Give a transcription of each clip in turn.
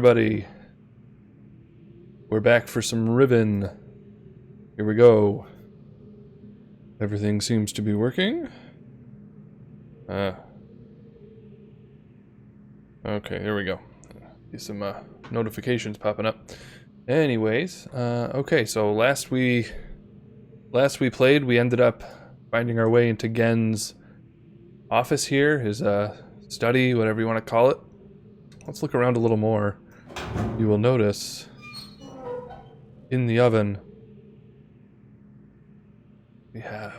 Everybody, we're back for some Riven. Here we go. Everything seems to be working. Okay, here we go. See some notifications popping up. Anyways, okay, so last we played, we ended up finding our way into Gen's office here, his study, whatever you want to call it. Let's look around a little more. You will notice in the oven we have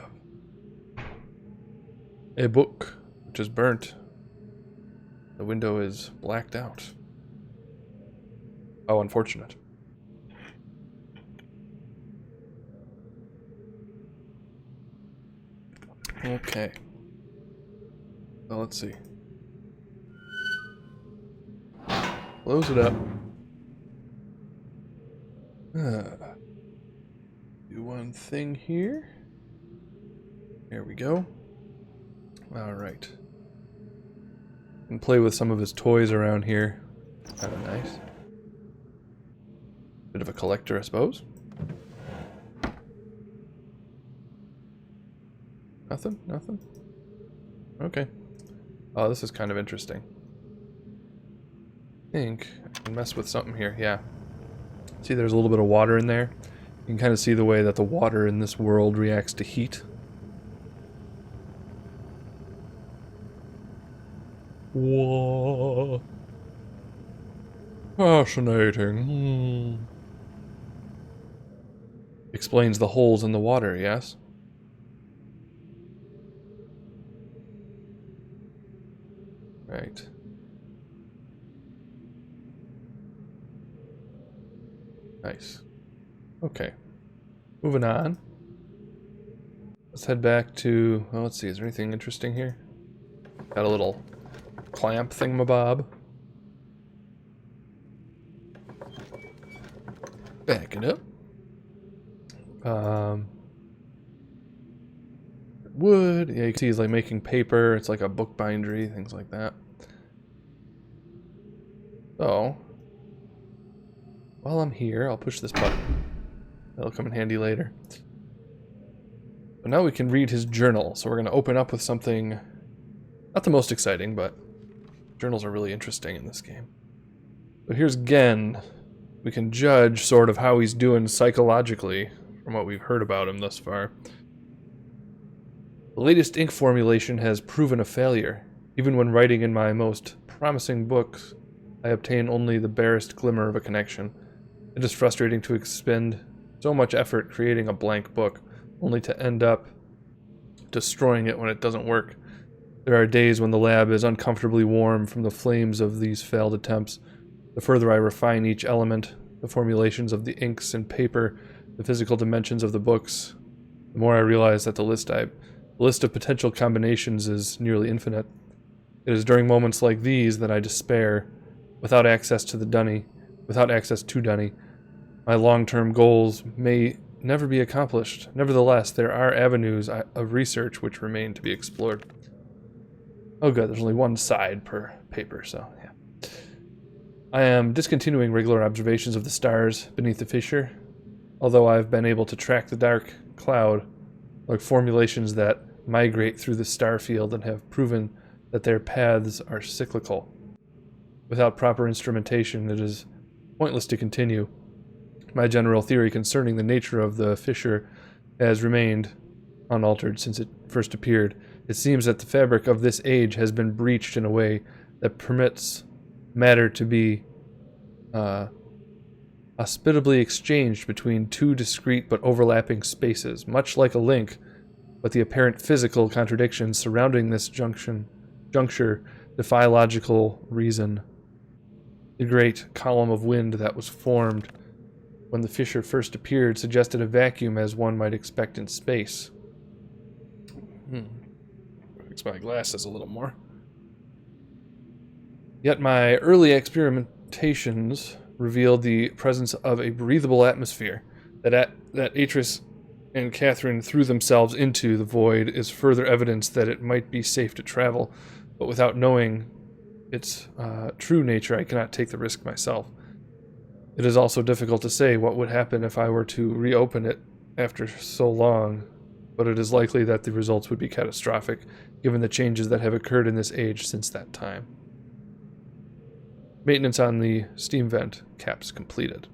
a book which is burnt. The window is blacked out. How unfortunate. Okay. Well, let's see. Close it up. Do one thing here. There we go. Alright. And play with some of his toys around here. Kind of nice. Bit of a collector, I suppose. Nothing? Nothing? Okay. Oh, this is kind of interesting. I think I can mess with something here, yeah. See, there's a little bit of water in there. You can kind of see the way that the water in this world reacts to heat. Whoa. Fascinating. Explains the holes in the water, yes? Right. Nice. Okay. Moving on. Let's head back to... well, let's see. Is there anything interesting here? Got a little clamp thingamabob. Back it up. Wood. Yeah, you can see he's like making paper. It's like a book bindery, things like that. So... while I'm here, I'll push this button. That'll come in handy later. But now we can read his journal. So we're going to open up with something not the most exciting, but journals are really interesting in this game. So here's Gen. We can judge sort of how he's doing psychologically from what we've heard about him thus far. The latest ink formulation has proven a failure. Even when writing in my most promising books, I obtain only the barest glimmer of a connection. It is frustrating to expend so much effort creating a blank book, only to end up destroying it when it doesn't work. There are days when the lab is uncomfortably warm from the flames of these failed attempts. The further I refine each element, the formulations of the inks and paper, the physical dimensions of the books, the more I realize that the list of potential combinations is nearly infinite. It is during moments like these that I despair. Without access to Dunny, my long-term goals may never be accomplished. Nevertheless, there are avenues of research which remain to be explored. Oh good, there's only one side per paper, so yeah. I am discontinuing regular observations of the stars beneath the fissure, although I've been able to track the dark cloud, like formulations that migrate through the star field and have proven that their paths are cyclical. Without proper instrumentation, it is pointless to continue. My general theory concerning the nature of the fissure has remained unaltered since it first appeared. It seems that the fabric of this age has been breached in a way that permits matter to be hospitably exchanged between two discrete but overlapping spaces, much like a link, but the apparent physical contradictions surrounding this juncture defy logical reason. The great column of wind that was formed when the fissure first appeared suggested a vacuum as one might expect in space. Fix my glasses a little more. Yet my early experimentations revealed the presence of a breathable atmosphere. That Atris and Catherine threw themselves into the void is further evidence that it might be safe to travel, but without knowing its true nature, I cannot take the risk myself. It is also difficult to say what would happen if I were to reopen it after so long, but it is likely that the results would be catastrophic, given the changes that have occurred in this age since that time. Maintenance on the steam vent caps completed.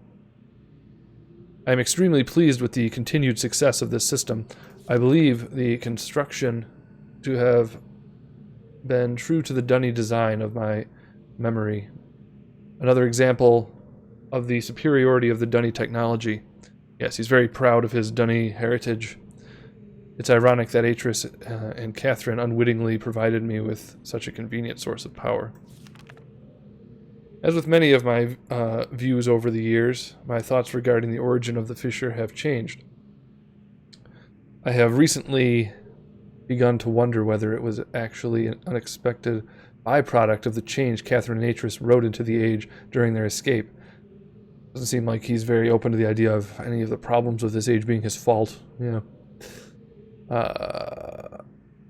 I am extremely pleased with the continued success of this system. I believe the construction to have been true to the Dunny design of my memory. Another example of the superiority of the Dunny technology. Yes, he's very proud of his Dunny heritage. It's ironic that Atris and Catherine unwittingly provided me with such a convenient source of power. As with many of my views over the years, my thoughts regarding the origin of the fissure have changed. I have recently begun to wonder whether it was actually an unexpected byproduct of the change Catherine and Atris wrote into the age during their escape. Doesn't seem like he's very open to the idea of any of the problems with this age being his fault. Yeah.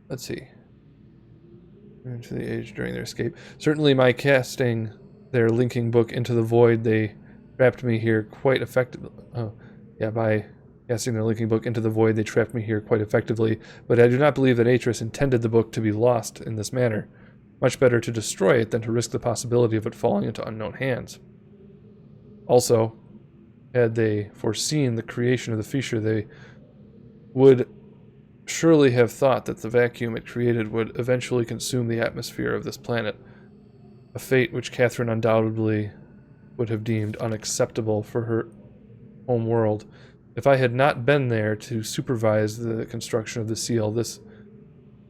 Let's see. Into the age during their escape. Certainly my casting their linking book into the void, they trapped me here quite effectively. By casting their linking book into the void, they trapped me here quite effectively, but I do not believe that Atris intended the book to be lost in this manner. Much better to destroy it than to risk the possibility of it falling into unknown hands. Also, had they foreseen the creation of the fissure, they would surely have thought that the vacuum it created would eventually consume the atmosphere of this planet, a fate which Catherine undoubtedly would have deemed unacceptable for her home world. If I had not been there to supervise the construction of the seal, this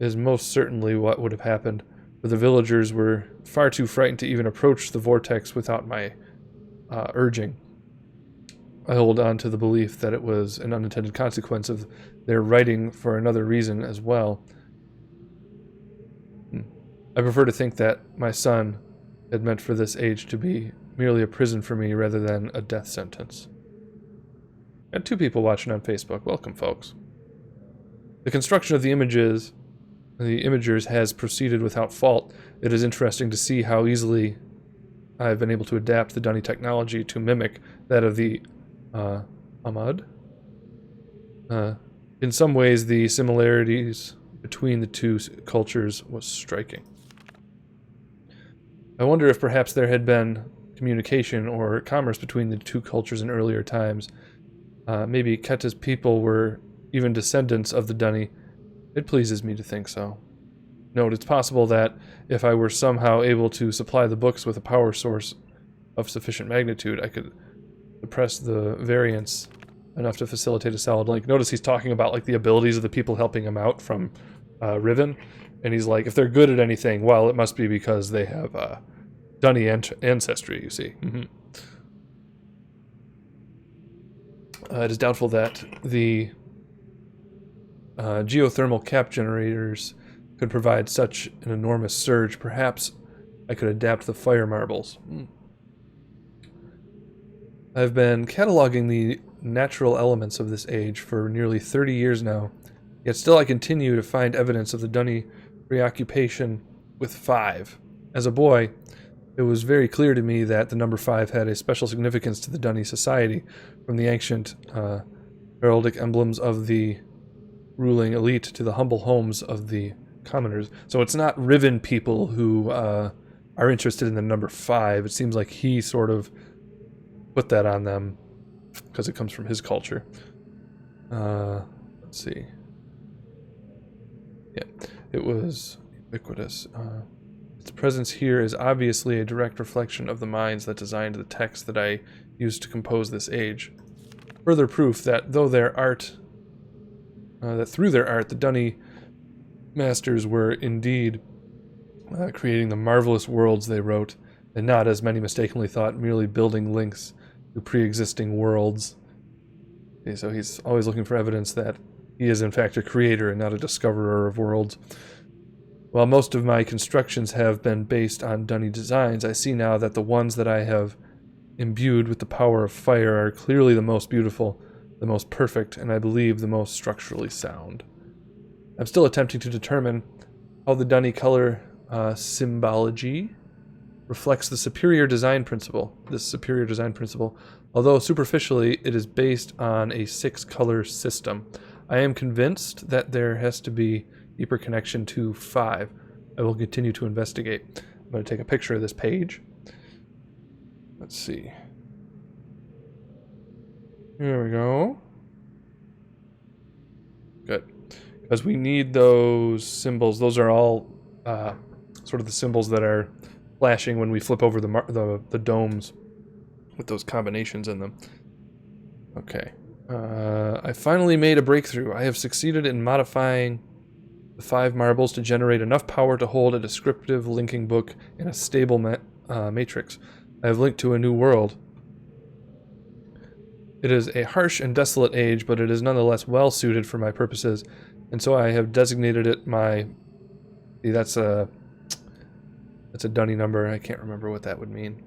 is most certainly what would have happened, for the villagers were far too frightened to even approach the vortex without my urging. I hold on to the belief that it was an unintended consequence of their writing for another reason as well. I prefer to think that my son had meant for this age to be merely a prison for me rather than a death sentence. Got 2 people watching on Facebook. Welcome, folks. The construction of the imagers has proceeded without fault. It is interesting to see how easily I have been able to adapt the Dunny technology to mimic that of the Ahmad. In some ways, the similarities between the two cultures was striking. I wonder if perhaps there had been communication or commerce between the two cultures in earlier times. Maybe Keta's people were even descendants of the Dunny. It pleases me to think so. Note, it's possible that if I were somehow able to supply the books with a power source of sufficient magnitude, I could suppress the variance enough to facilitate a solid link. Notice he's talking about like the abilities of the people helping him out from Riven, and he's like, if they're good at anything, well, it must be because they have Dunny ancestry, you see. It is doubtful that the geothermal cap generators could provide such an enormous surge. Perhaps I could adapt the fire marbles. I've been cataloging the natural elements of this age for nearly 30 years now, yet still I continue to find evidence of the Dunny preoccupation with 5. As a boy, it was very clear to me that the number 5 had a special significance to the Dunny society, from the ancient heraldic emblems of the ruling elite to the humble homes of the commoners. So it's not Riven people who are interested in the number 5. It seems like he sort of put that on them because it comes from his culture. Let's see. Yeah, it was ubiquitous. Its presence here is obviously a direct reflection of the minds that designed the text that I used to compose this age. Further proof that through their art, the Dunny masters were indeed creating the marvelous worlds they wrote, and not, as many mistakenly thought, merely building links to pre-existing worlds. Okay, so he's always looking for evidence that he is in fact a creator and not a discoverer of worlds. While most of my constructions have been based on Dunny designs, I see now that the ones that I have imbued with the power of fire are clearly the most beautiful, the most perfect, and I believe the most structurally sound. I'm still attempting to determine how the Dunny color symbology reflects the superior design principle. This superior design principle, although superficially it is based on a 6-color system. I am convinced that there has to be deeper connection to 5. I will continue to investigate. I'm going to take a picture of this page. Let's see. There we go. Good. Because we need those symbols. Those are all sort of the symbols that are flashing when we flip over the domes with those combinations in them. Okay. I finally made a breakthrough. I have succeeded in modifying the 5 marbles to generate enough power to hold a descriptive linking book in a stable matrix. I have linked to a new world. It is a harsh and desolate age, but it is nonetheless well suited for my purposes, and so I have designated it my... See, that's a dunny number. I can't remember what that would mean.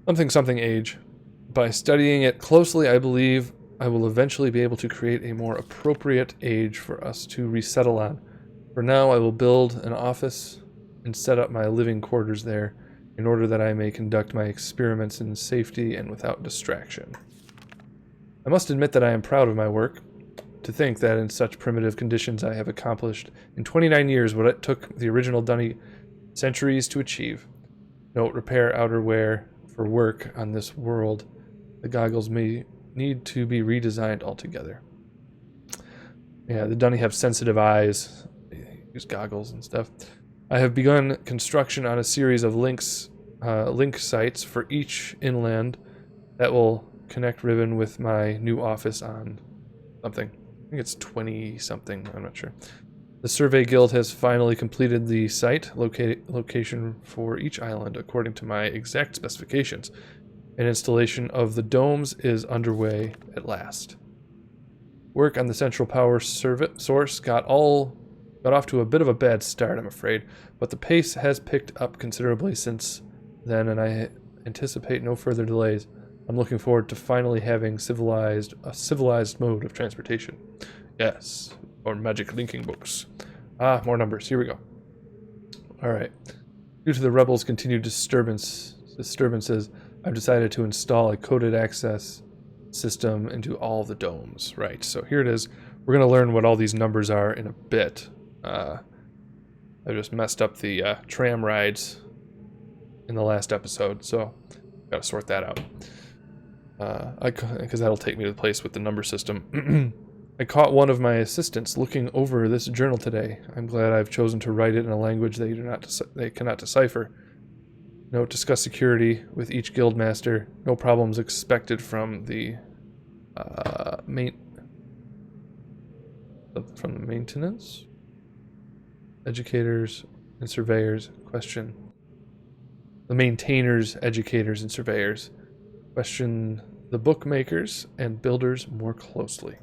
Something age. By studying it closely, I believe I will eventually be able to create a more appropriate age for us to resettle on. For now, I will build an office and set up my living quarters there in order that I may conduct my experiments in safety and without distraction. I must admit that I am proud of my work. To think that in such primitive conditions I have accomplished in 29 years what it took the original Dunny centuries to achieve. Note: repair outerwear for work on this world. The goggles may need to be redesigned altogether. Yeah, the Dunny have sensitive eyes. They use goggles and stuff. I have begun construction on a series of link sites for each inland that will connect Riven with my new office on something. I think it's 20-something. I'm not sure. The Survey Guild has finally completed the site location for each island according to my exact specifications. An installation of the domes is underway at last. Work on the central power source got off to a bit of a bad start, I'm afraid, but the pace has picked up considerably since then, and I anticipate no further delays. I'm looking forward to finally having a civilized mode of transportation. Yes, or magic linking books. Ah, more numbers. Here we go. All right. Due to the rebels' continued disturbances, I've decided to install a coded access system into all the domes. Right. So here it is. We're going to learn what all these numbers are in a bit. I just messed up the tram rides in the last episode, so got to sort that out. Because that'll take me to the place with the number system. I caught one of my assistants looking over this journal today. I'm glad I've chosen to write it in a language they cannot decipher. Note: discuss security with each guildmaster. No problems expected from the maintenance, educators, and surveyors. Question: the maintainers, educators, and surveyors. Question the bookmakers and builders more closely.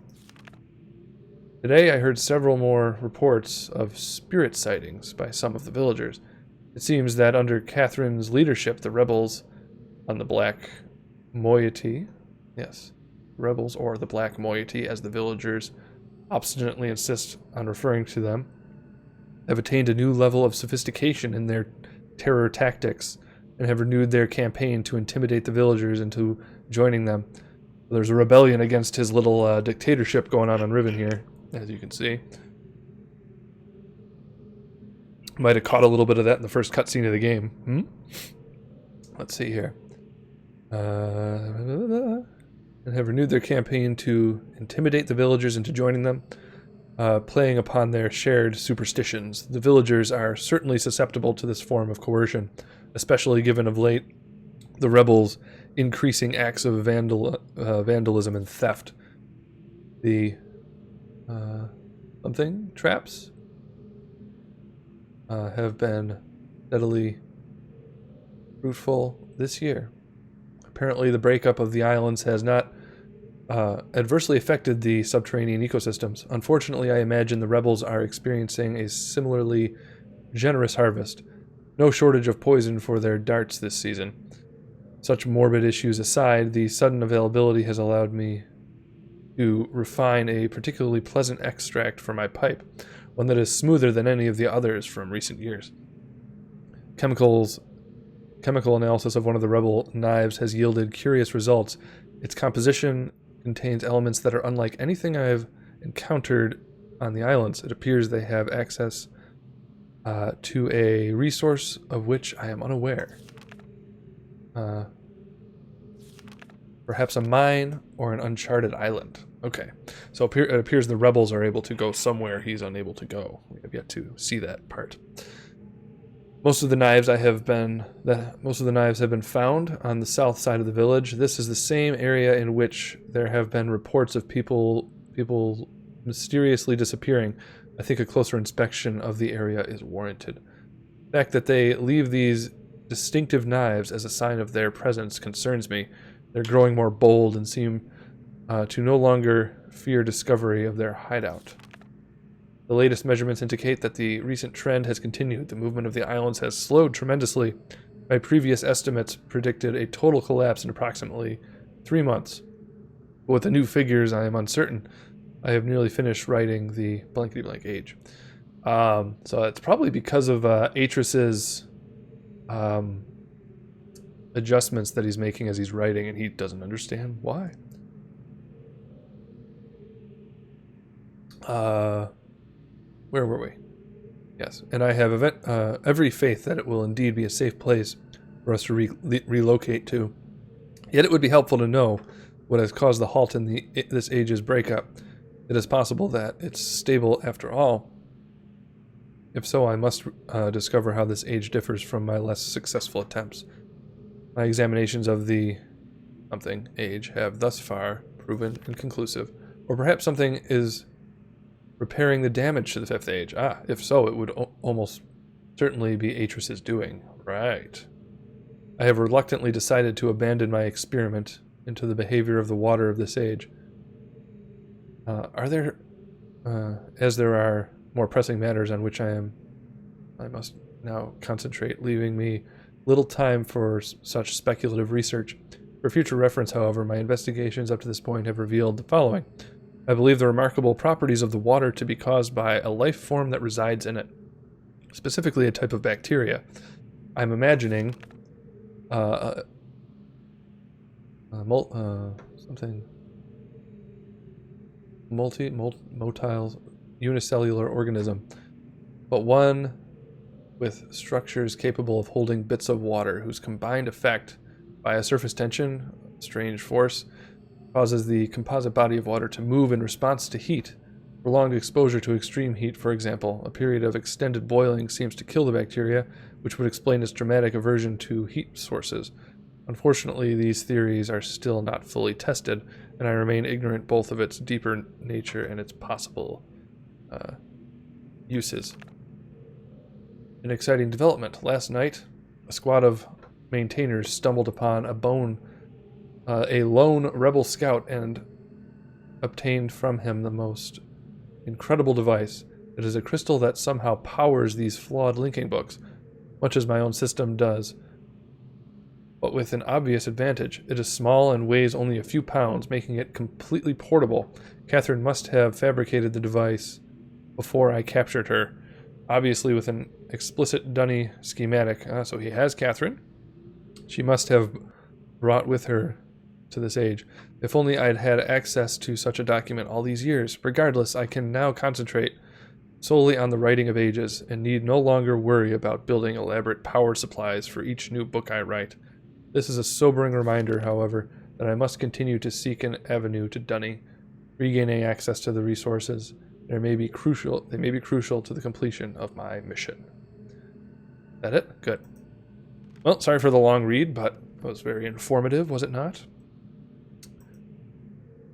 Today I heard several more reports of spirit sightings by some of the villagers. It seems that under Catherine's leadership, the rebels on the Black Moiety, yes, rebels or the Black Moiety as the villagers obstinately insist on referring to them, have attained a new level of sophistication in their terror tactics and have renewed their campaign to intimidate the villagers into joining them. There's a rebellion against his little dictatorship going on Riven here, as you can see. Might have caught a little bit of that in the first cutscene of the game. Let's see here. And have renewed their campaign to intimidate the villagers into joining them, playing upon their shared superstitions. The villagers are certainly susceptible to this form of coercion, especially given of late the rebels' increasing acts of vandalism and theft. The traps have been steadily fruitful this year. Apparently the breakup of the islands has not adversely affected the subterranean ecosystems. Unfortunately, I imagine the rebels are experiencing a similarly generous harvest. No shortage of poison for their darts this season. Such morbid issues aside, the sudden availability has allowed me to refine a particularly pleasant extract for my pipe, one that is smoother than any of the others from recent years. Chemicals chemical analysis of one of the rebel knives has yielded curious results. Its composition contains elements that are unlike anything I've encountered on the islands. It appears they have access to a resource of which I am unaware. Perhaps a mine or an uncharted island. Okay, so it appears the rebels are able to go somewhere he's unable to go. We have yet to see that part. Most of the knives have been found on the south side of the village. This is the same area in which there have been reports of people mysteriously disappearing. I think a closer inspection of the area is warranted. The fact that they leave these distinctive knives as a sign of their presence concerns me. They're growing more bold and seem to no longer fear discovery of their hideout. The latest measurements indicate that the recent trend has continued. The movement of the islands has slowed tremendously. My previous estimates predicted a total collapse in approximately 3 months. But with the new figures, I am uncertain. I have nearly finished writing the blankety-blank age. So it's probably because of Atris's adjustments that he's making as he's writing, and he doesn't understand why. Where were we? Yes, and I have every faith that it will indeed be a safe place for us to relocate to. Yet it would be helpful to know what has caused the halt in this age's breakup. It is possible that it's stable after all. If so, I must discover how this age differs from my less successful attempts. My examinations of the something age have thus far proven inconclusive, or perhaps something is repairing the damage to the fifth age. If so, it would almost certainly be Atris's doing. Right. I have reluctantly decided to abandon my experiment into the behavior of the water of this age. As there are more pressing matters on which I must now concentrate, leaving me little time for such speculative research. For future reference, however, my investigations up to this point have revealed the following. I believe the remarkable properties of the water to be caused by a life form that resides in it, specifically a type of bacteria. I'm imagining something motile unicellular organism, but one with structures capable of holding bits of water, whose combined effect, by a surface tension, strange force, causes the composite body of water to move in response to heat. Prolonged exposure to extreme heat, for example, a period of extended boiling seems to kill the bacteria, which would explain its dramatic aversion to heat sources. Unfortunately, these theories are still not fully tested, and I remain ignorant both of its deeper nature and its possible uses. An exciting development. Last night, a squad of maintainers stumbled upon a lone rebel scout and obtained from him the most incredible device. It is a crystal that somehow powers these flawed linking books, much as my own system does, but with an obvious advantage. It is small and weighs only a few pounds, making it completely portable. Catherine must have fabricated the device before I captured her, obviously with an explicit dunny schematic. So he has Catherine. She must have brought with her to this age. If only I'd had access to such a document all these years. Regardless, I can now concentrate solely on the writing of ages, and need no longer worry about building elaborate power supplies for each new book I write. This is a sobering reminder, however, that I must continue to seek an avenue to Dunny. Regaining access to the resources they may be crucial to the completion of my mission. Is that it? Good. Well, sorry for the long read, but it was very informative, was it not?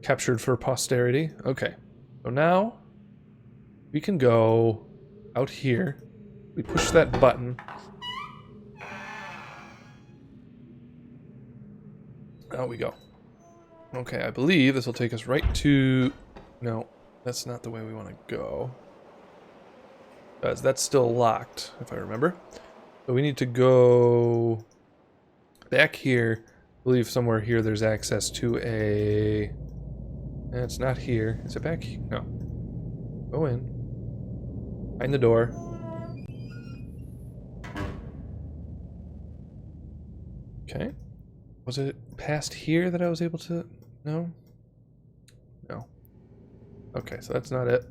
Captured for posterity. Okay. So now we can go out here. We push that button. Out we go. Okay, I believe this will take us right to... No, that's not the way we want to go. Because that's still locked, if I remember. So we need to go back here. I believe somewhere here there's access to a... It's not here. Is it back? No. Go in. Find the door. Okay. Was it past here that I was able to... No? No. Okay, so that's not it.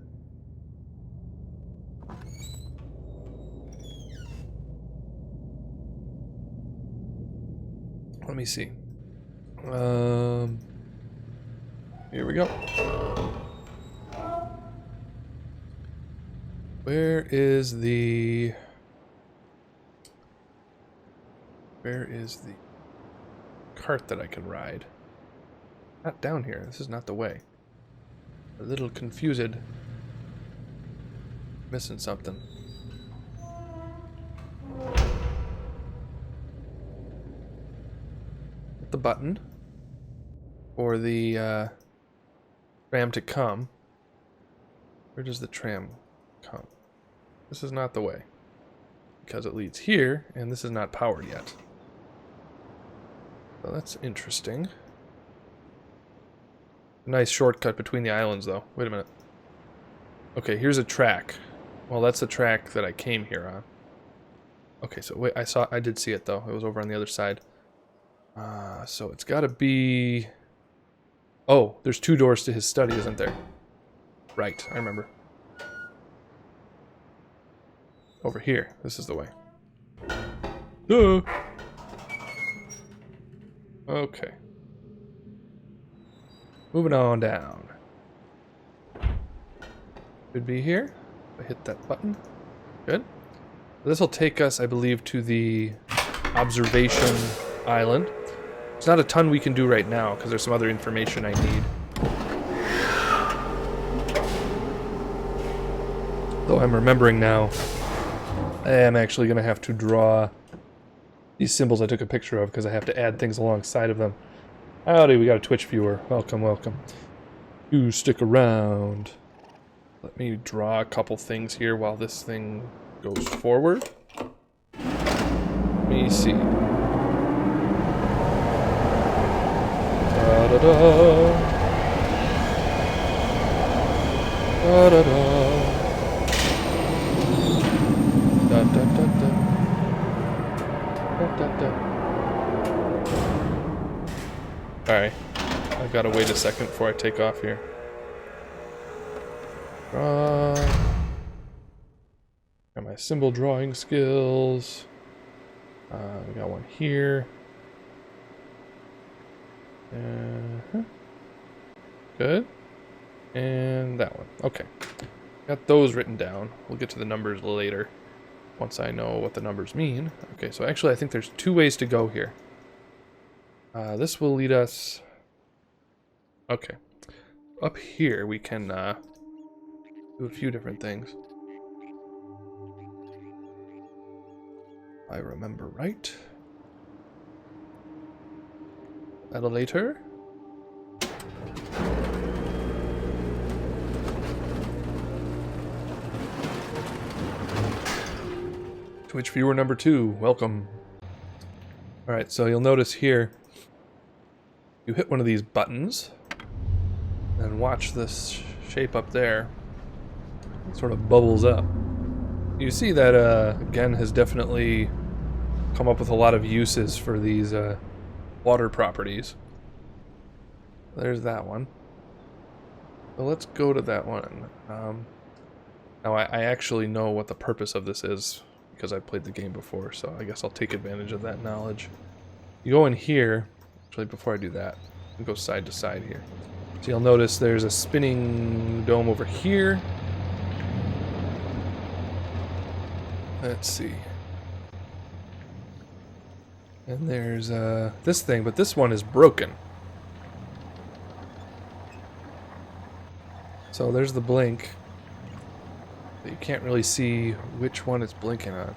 Let me see. Here we go. Where is the cart that I can ride? Not down here. This is not the way. A little confused. Missing something. Hit the button for the tram to come. Where does the tram come? This is not the way. Because it leads here, and this is not powered yet. So that's interesting. Nice shortcut between the islands, though. Wait a minute. Okay, here's a track. Well, that's the track that I came here on. Okay, so wait, I did see it, though. It was over on the other side. So it's gotta be... Oh, there's 2 doors to his study, isn't there? Right, I remember. Over here. This is the way. Duh! Okay. Moving on down. Should be here. I hit that button. Good. This will take us, I believe, to the observation island. There's not a ton we can do right now, because there's some other information I need. Though I'm remembering now, I am actually going to have to draw these symbols I took a picture of, because I have to add things alongside of them. Howdy, we got a Twitch viewer. Welcome, welcome. You stick around. Let me draw a couple things here while this thing goes forward. Let me see. Da-da-da. Da-da-da. Da-da-da-da. Da-da-da. Alright. I've got to wait a second before I take off here. Got my symbol drawing skills. We got one here. Good. And that one. Okay. Got those written down. We'll get to the numbers later, once I know what the numbers mean. Okay, so actually I think there's 2 ways to go here. This will lead us... Okay. Up here we can do a few different things. If I remember right. Elevator. Twitch viewer number 2, welcome. Alright, so you'll notice here, you hit one of these buttons, and watch this shape up there. It sort of bubbles up. You see that, again, has definitely come up with a lot of uses for these water properties. There's that one. So let's go to that one. Now I actually know what the purpose of this is, because I've played the game before, so I guess I'll take advantage of that knowledge. You go in here, actually before I do that, I'll go side to side here. So you'll notice there's a spinning dome over here. Let's see. And there's this thing, but this one is broken. So there's the blink. But you can't really see which one it's blinking on.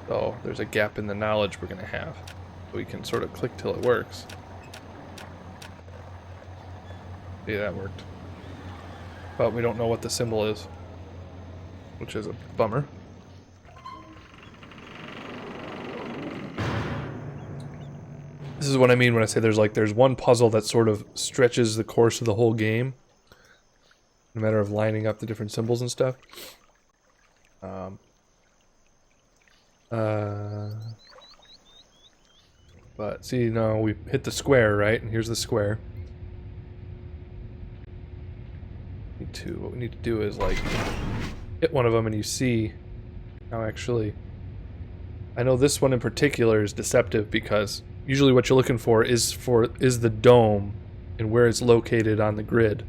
So there's a gap in the knowledge we're going to have. We can sort of click till it works. See, that worked. But we don't know what the symbol is, which is a bummer. This is what I mean when I say there's one puzzle that sort of stretches the course of the whole game. In a matter of lining up the different symbols and stuff. But see, now we hit the square, right? And here's the square. What we need to do is like hit one of them, and you see how actually. I know this one in particular is deceptive because usually what you're looking for is the dome and where it's located on the grid.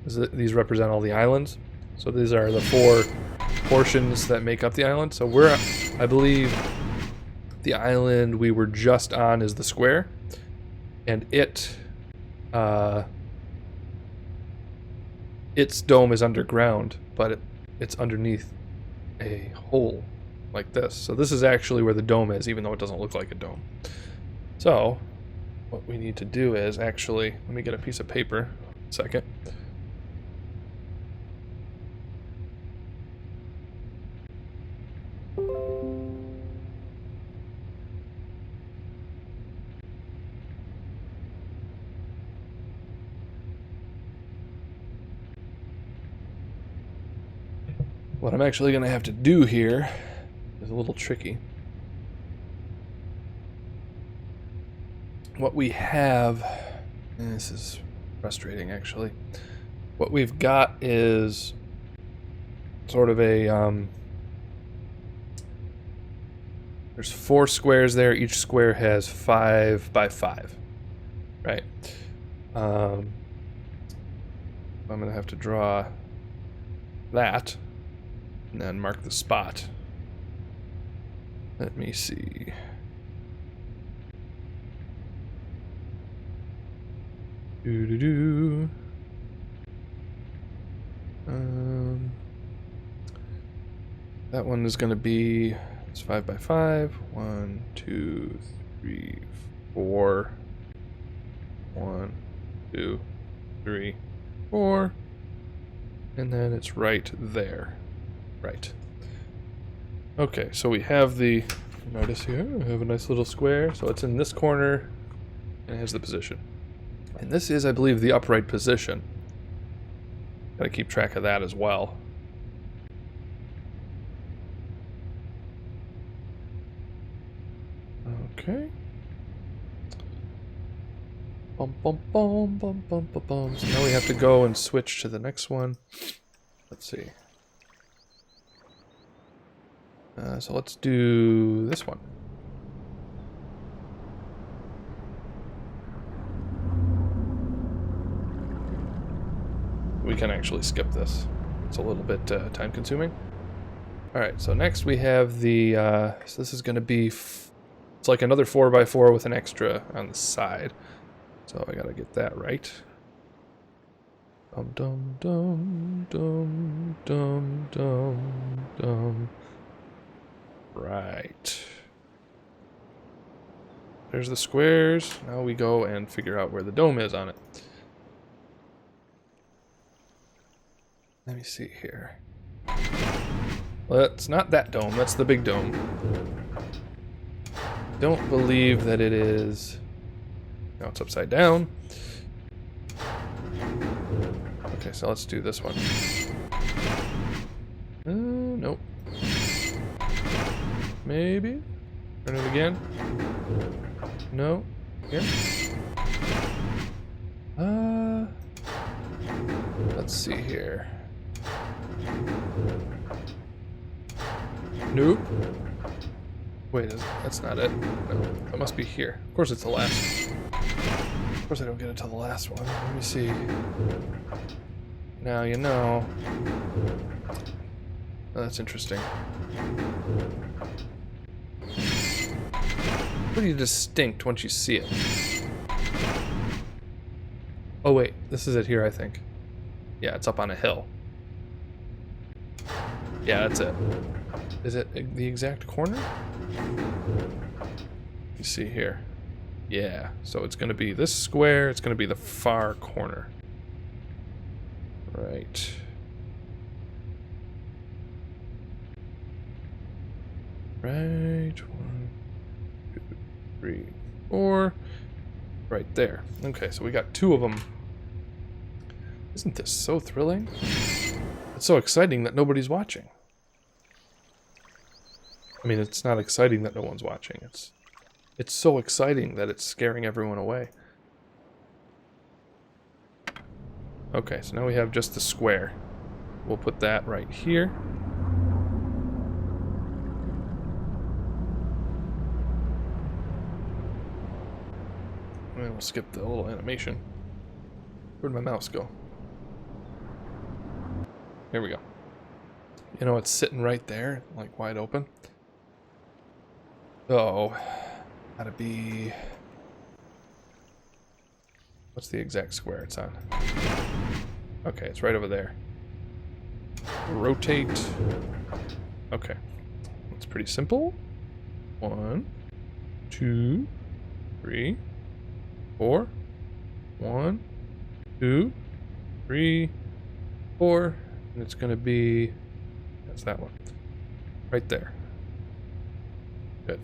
These represent all the islands. So these are the 4 portions that make up the island. So I believe, the island we were just on is the square, and its dome is underground, but it's underneath a hole like this. So this is actually where the dome is, even though it doesn't look like a dome. So what we need to do is actually, let me get a piece of paper, a second. What I'm actually going to have to do here is a little tricky. What we have, and this is frustrating actually, what we've got is sort of a, there's 4 squares there, each square has 5 by 5, right? I'm going to have to draw that. And then mark the spot. Let me see. Doo-doo-doo. That one is going to be, it's 5 by 5. 1, 2, 3, 4. 1, 2, 3, 4. And then it's right there. Right. Okay, so we have the, notice here, we have a nice little square. So it's in this corner, and it has the position. And this is, I believe, the upright position. Gotta keep track of that as well. Okay. Bum, bum, bum, bum, bum, bum, bum. So now we have to go and switch to the next one. Let's see. So let's do this one. We can actually skip this. It's a little bit time consuming. Alright, so next we have the, so this is going to be, it's like another 4 by 4 with an extra on the side. So I gotta get that right. Dum dum dum dum dum dum dum. Right. There's the squares. Now we go and figure out where the dome is on it. Let me see here. Well, it's not that dome. That's the big dome. Don't believe that it is. Now it's upside down. Okay, so let's do this one. Nope. Maybe. Turn it again. No. Here. Let's see here. Nope. Wait, that's not it. No, that must be here. Of course it's the last. Of course I don't get it till the last one. Let me see. Now you know. Oh, that's interesting. Pretty distinct once you see it. Oh wait, this is it here, I think. Yeah, it's up on a hill. Yeah, that's it. Is it the exact corner? You see here. Yeah, so it's going to be this square, it's going to be the far corner. Right. Right. 1, 2, 3, 4. Right there. Okay, so we got 2 of them. Isn't this so thrilling? It's so exciting that nobody's watching. I mean, it's not exciting that no one's watching. It's so exciting that it's scaring everyone away. Okay, so now we have just the square. We'll put that right here. And we'll skip the little animation. Where'd my mouse go? Here we go. You know, it's sitting right there, like wide open. So, gotta be... What's the exact square it's on? Okay, it's right over there. Rotate. Okay. It's pretty simple. 1, 2, 3, 4. 1, 2, 3, 4. And it's gonna be... That's that one. Right there. Good.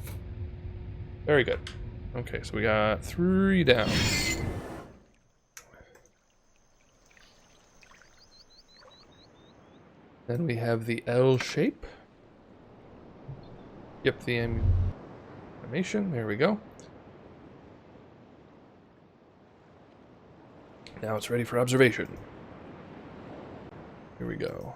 Very good. Okay, so we got 3 down. Then we have the L shape. Yep, the animation. There we go. Now it's ready for observation. Here we go.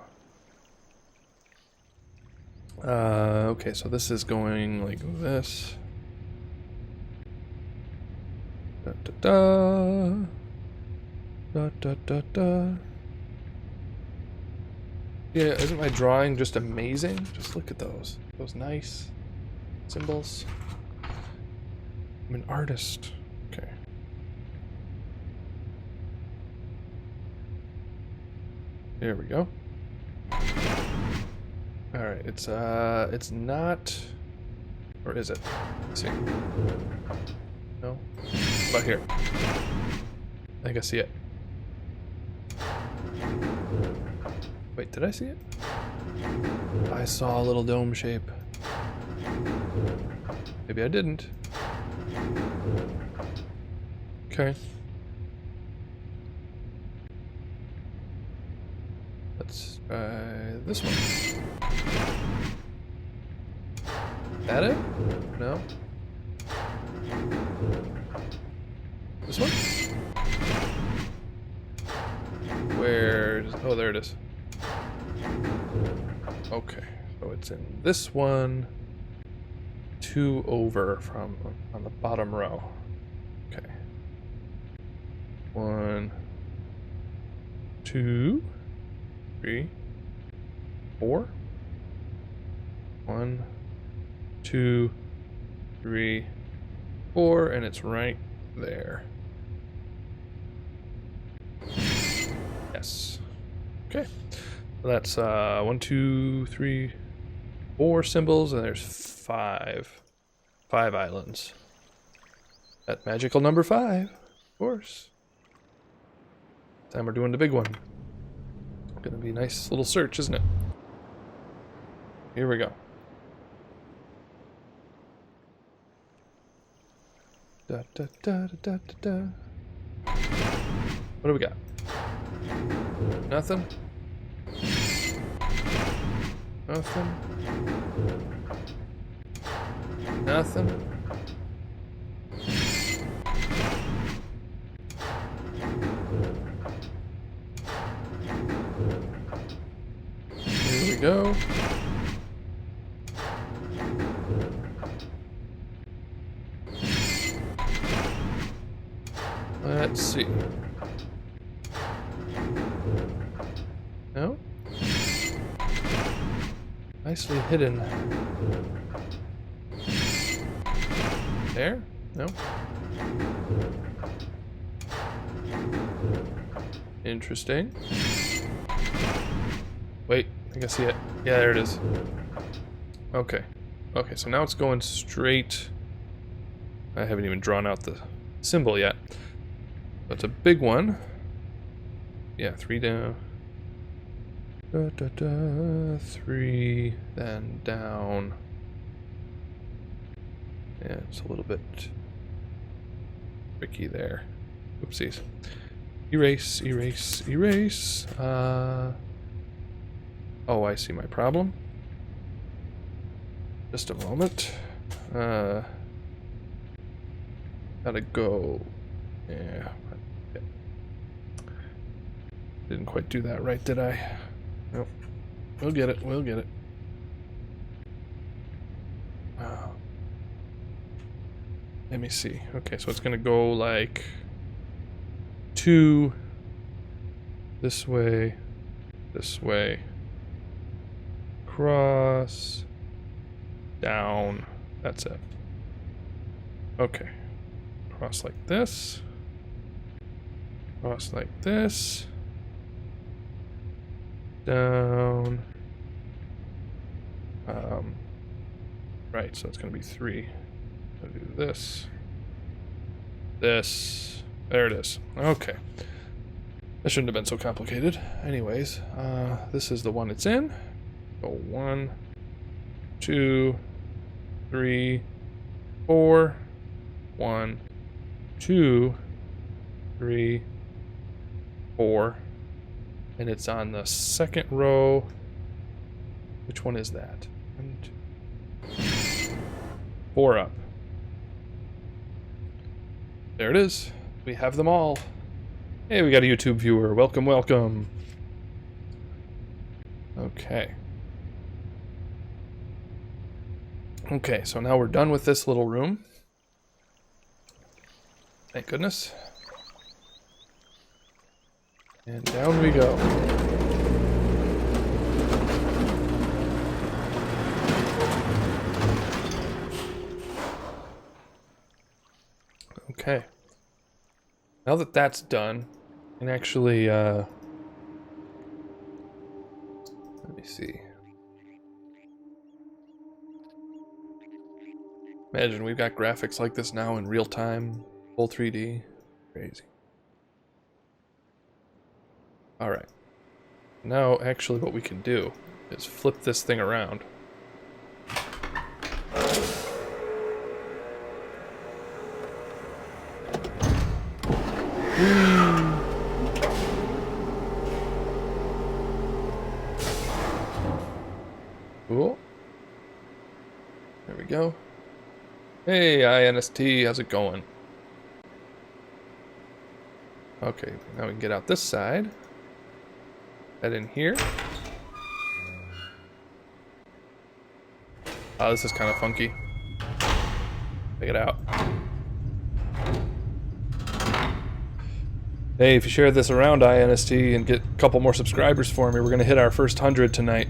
Okay, so this is going like this. Da da da. Da da da da. Yeah, isn't my drawing just amazing? Just look at those. Those nice symbols. I'm an artist. Okay. There we go. Alright, it's not... Or is it? Let's see. No? What about here? I think I see it. Wait, did I see it? I saw a little dome shape. Maybe I didn't. Okay. Let's try this one. That it? No? This one? Where? Oh, there it is. Okay, so it's in this one. 2 over from on the bottom row. Okay. 1, 2, 3, 4. 1, 2, 3, 4, and it's right there. Yes. Okay. So that's 1, 2, 3, 4 symbols, and there's 5 islands. That magical number 5, of course. This time we're doing the big one. Gonna be a nice little search, isn't it? Here we go. Da da da da da da. What do we got? Nothing? Nothing? Nothing? Here we go. Let's see. No? Nicely hidden. There? No? Interesting. Wait, I think I see it. Yeah, there it is. Okay. Okay, so now it's going straight. I haven't even drawn out the symbol yet. That's a big one. Yeah, 3 down. Da, da, da, 3, then down. Yeah, it's a little bit tricky there. Oopsies. Erase, erase, erase. Oh, I see my problem. Just a moment. Gotta go. Yeah. Didn't quite do that right, did I? Nope. We'll get it. We'll get it. Let me see. Okay, so it's gonna go like 2 this way, cross, down. That's it. Okay. Cross like this. Cross like this. Down. Right, so it's gonna be 3. I'll do this. This. There it is. Okay. That shouldn't have been so complicated. Anyways, this is the one it's in. Go 1, 2, 3, 4. 1, 2, 3, 4. And it's on the second row. Which one is that? 1, 2, 4 up. There it is. We have them all. Hey, we got a YouTube viewer. Welcome, welcome. Okay. Okay, so now we're done with this little room. Thank goodness. And down we go. Okay. Now that that's done, I can actually, let me see. Imagine we've got graphics like this now in real time, full 3D. Crazy. Alright. Now, actually, what we can do is flip this thing around. Cool. There we go. Hey, INST, how's it going? Okay, now we can get out this side. Head in here. Oh, this is kind of funky. Check it out. Hey, if you share this around INST and get a couple more subscribers for me, we're going to hit our first 100 tonight.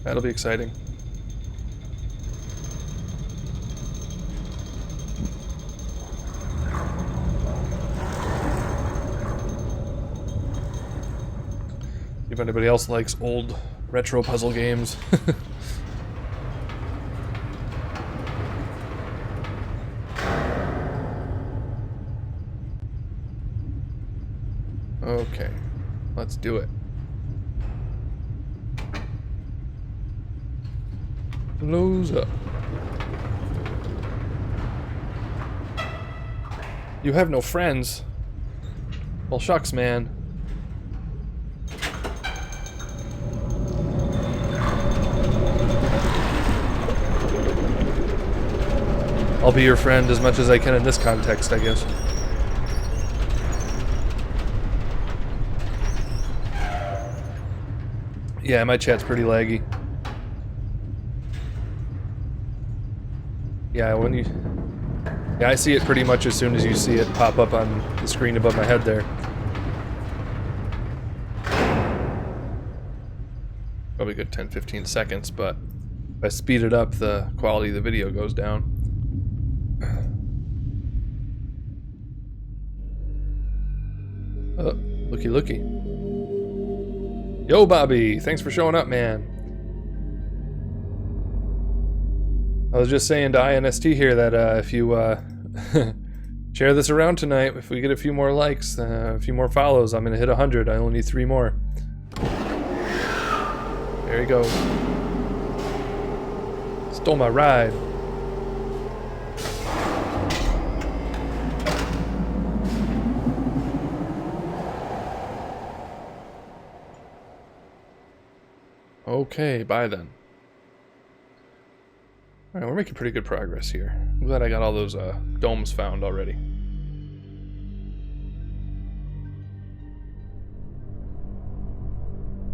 That'll be exciting. If anybody else likes old retro puzzle games. Okay, let's do it. Close up. You have no friends? Well, shucks, man. I'll be your friend as much as I can in this context, I guess. Yeah, my chat's pretty laggy. Yeah, when you... Yeah, I see it pretty much as soon as you see it pop up on the screen above my head there. Probably a good 10-15 seconds, but if I speed it up, the quality of the video goes down. Oh, looky looky. Yo, Bobby, thanks for showing up, man. I was just saying to INST here that if you share this around tonight, if we get a few more likes, a few more follows, I'm gonna hit 100. I only need 3 more. There you go. Stole my ride. Okay, bye then. Alright, we're making pretty good progress here. I'm glad I got all those domes found already.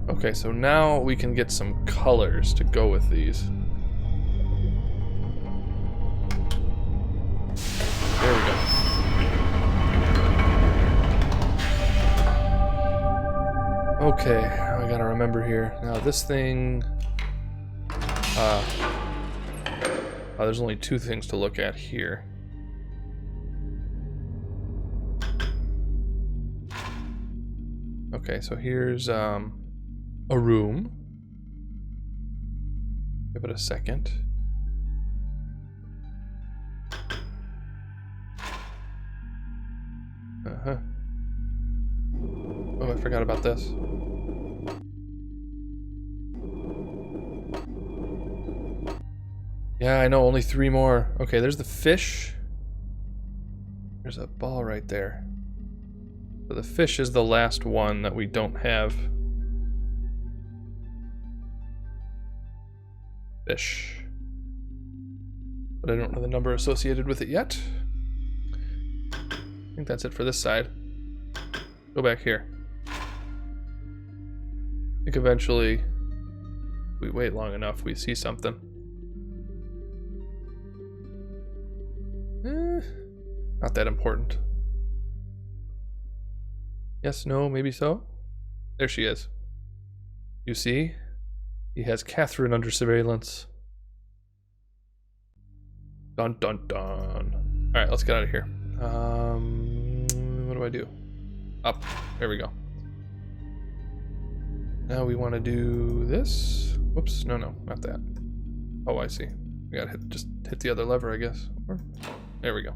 Okay, so now we can get some colors to go with these. There we go. Okay, I gotta remember here. Now this thing... there's only two things to look at here. Okay, so here's a room. Give it a second. Uh-huh. Oh, I forgot about this. Yeah, I know, only 3 more. Okay, there's the fish. There's a ball right there. So the fish is the last one that we don't have. Fish. But I don't know the number associated with it yet. I think that's it for this side. Go back here. I think eventually, if we wait long enough, we see something. Not that important. Yes, no, maybe so. There she is. You see? He has Catherine under surveillance. Dun dun dun. Alright, let's get out of here. What do I do? Up. There we go. Now we want to do this. Whoops, no, not that. Oh, I see. We gotta just hit the other lever, I guess. There we go.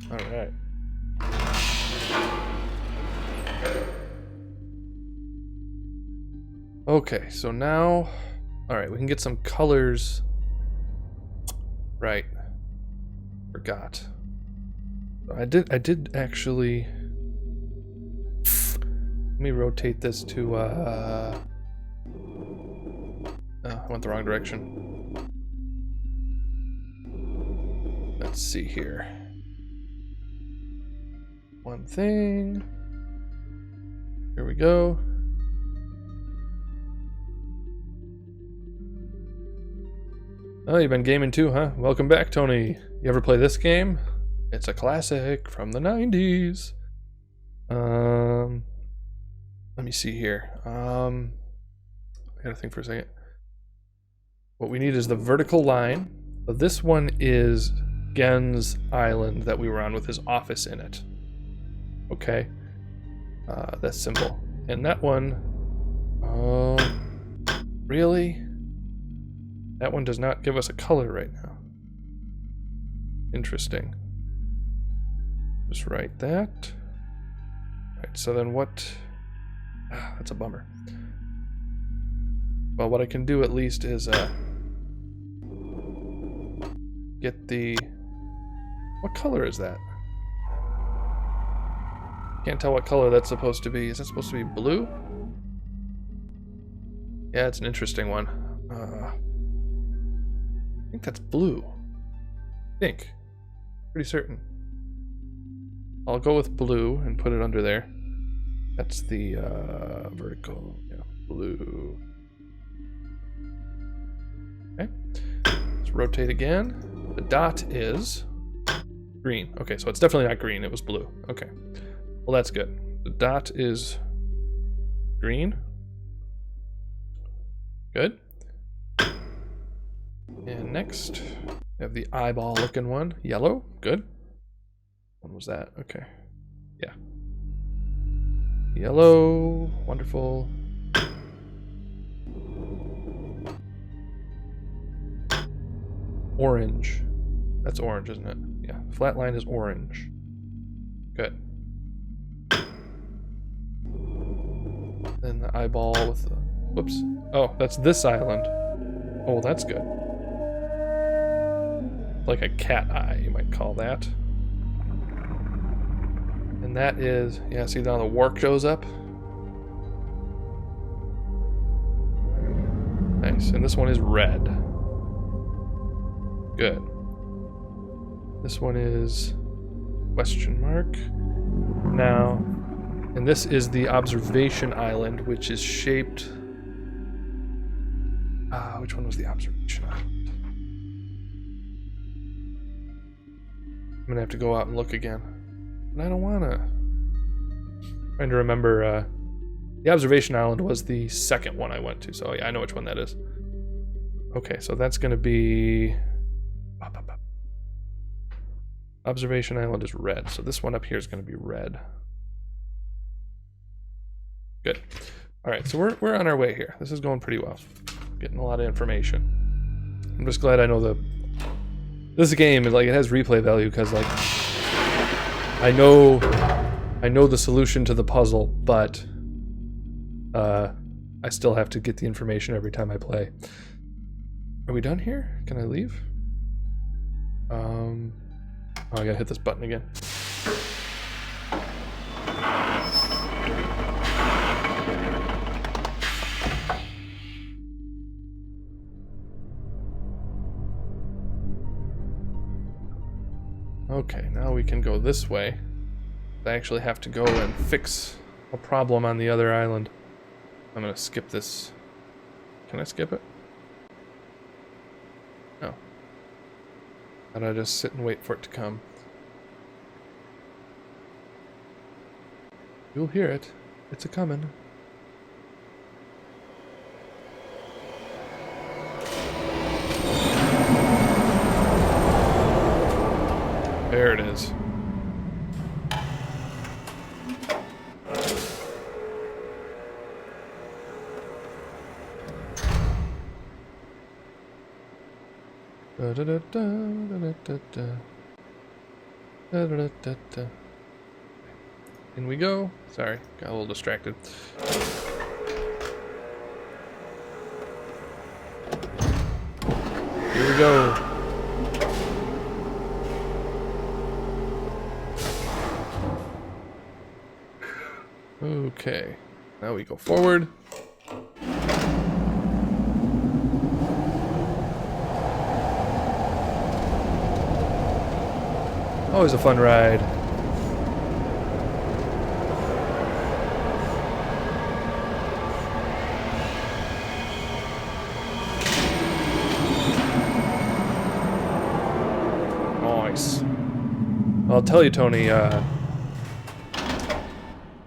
All right. Okay, so now, all right, we can get some colors. Right. Forgot. I did actually. Let me rotate this to, oh, I went the wrong direction. Let's see here. One thing. Here we go. Oh, you've been gaming too, huh? Welcome back, Tony. You ever play this game? It's a classic from the 90s. Let me see here. I gotta think for a second. What we need is the vertical line. So this one is Gen's island that we were on with his office in it. Okay. That's simple. And that one, really? That one does not give us a color right now. Interesting. Just write that. Right, so then what? That's a bummer. Well, what I can do at least is get the... What color is that? Can't tell what color that's supposed to be. Is that supposed to be blue? Yeah, it's an interesting one. I think that's blue. I think. Pretty certain. I'll go with blue and put it under there. That's the vertical, yeah, blue. Okay, let's rotate again. The dot is green. Okay, so it's definitely not green, it was blue. Okay, well that's good. The dot is green. Good. And next, we have the eyeball looking one, yellow, good. When was that? Okay, yeah. Yellow, wonderful. Orange. That's orange, isn't it? Yeah, flat line is orange. Good. Then the eyeball with the... Whoops. Oh, that's this island. Oh, that's good. Like a cat eye, you might call that. And that is, yeah, see now the work shows up. Nice, and this one is red. Good. This one is question mark. Now, and this is the observation island, which is shaped... which one was the observation island? I'm gonna have to go out and look again. But I don't wanna. I'm trying to remember, the observation island was the second one I went to, so yeah, I know which one that is. Okay, so that's gonna be... Observation island is red, so this one up here is gonna be red. Good. Alright, so we're on our way here. This is going pretty well. Getting a lot of information. I'm just glad I know this game is like, it has replay value because like I know the solution to the puzzle, but I still have to get the information every time I play. Are we done here? Can I leave? Oh, I gotta hit this button again. Okay, now we can go this way. I actually have to go and fix a problem on the other island. I'm gonna skip this. Can I skip it? No. How do I just sit and wait for it to come? You'll hear it. It's a-comin'. There it is. Da, da, da, da, da, da, da. Da, da, da, da. In we go. Sorry, got a little distracted. Here we go. Okay, now we go forward. Always a fun ride. Nice. I'll tell you, Tony,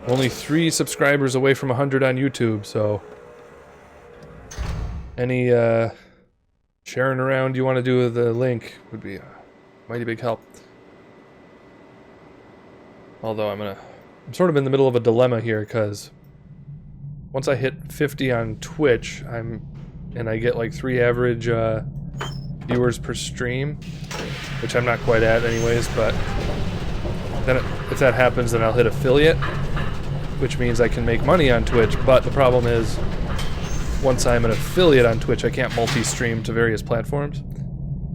only 3 subscribers away from 100 on YouTube, so any sharing around you want to do with the link would be a mighty big help. Although I'm sort of in the middle of a dilemma here, because once I hit 50 on Twitch, and I get like 3 average viewers per stream, which I'm not quite at anyways, but then if that happens, then I'll hit affiliate, which means I can make money on Twitch. But the problem is, once I'm an affiliate on Twitch, I can't multi-stream to various platforms.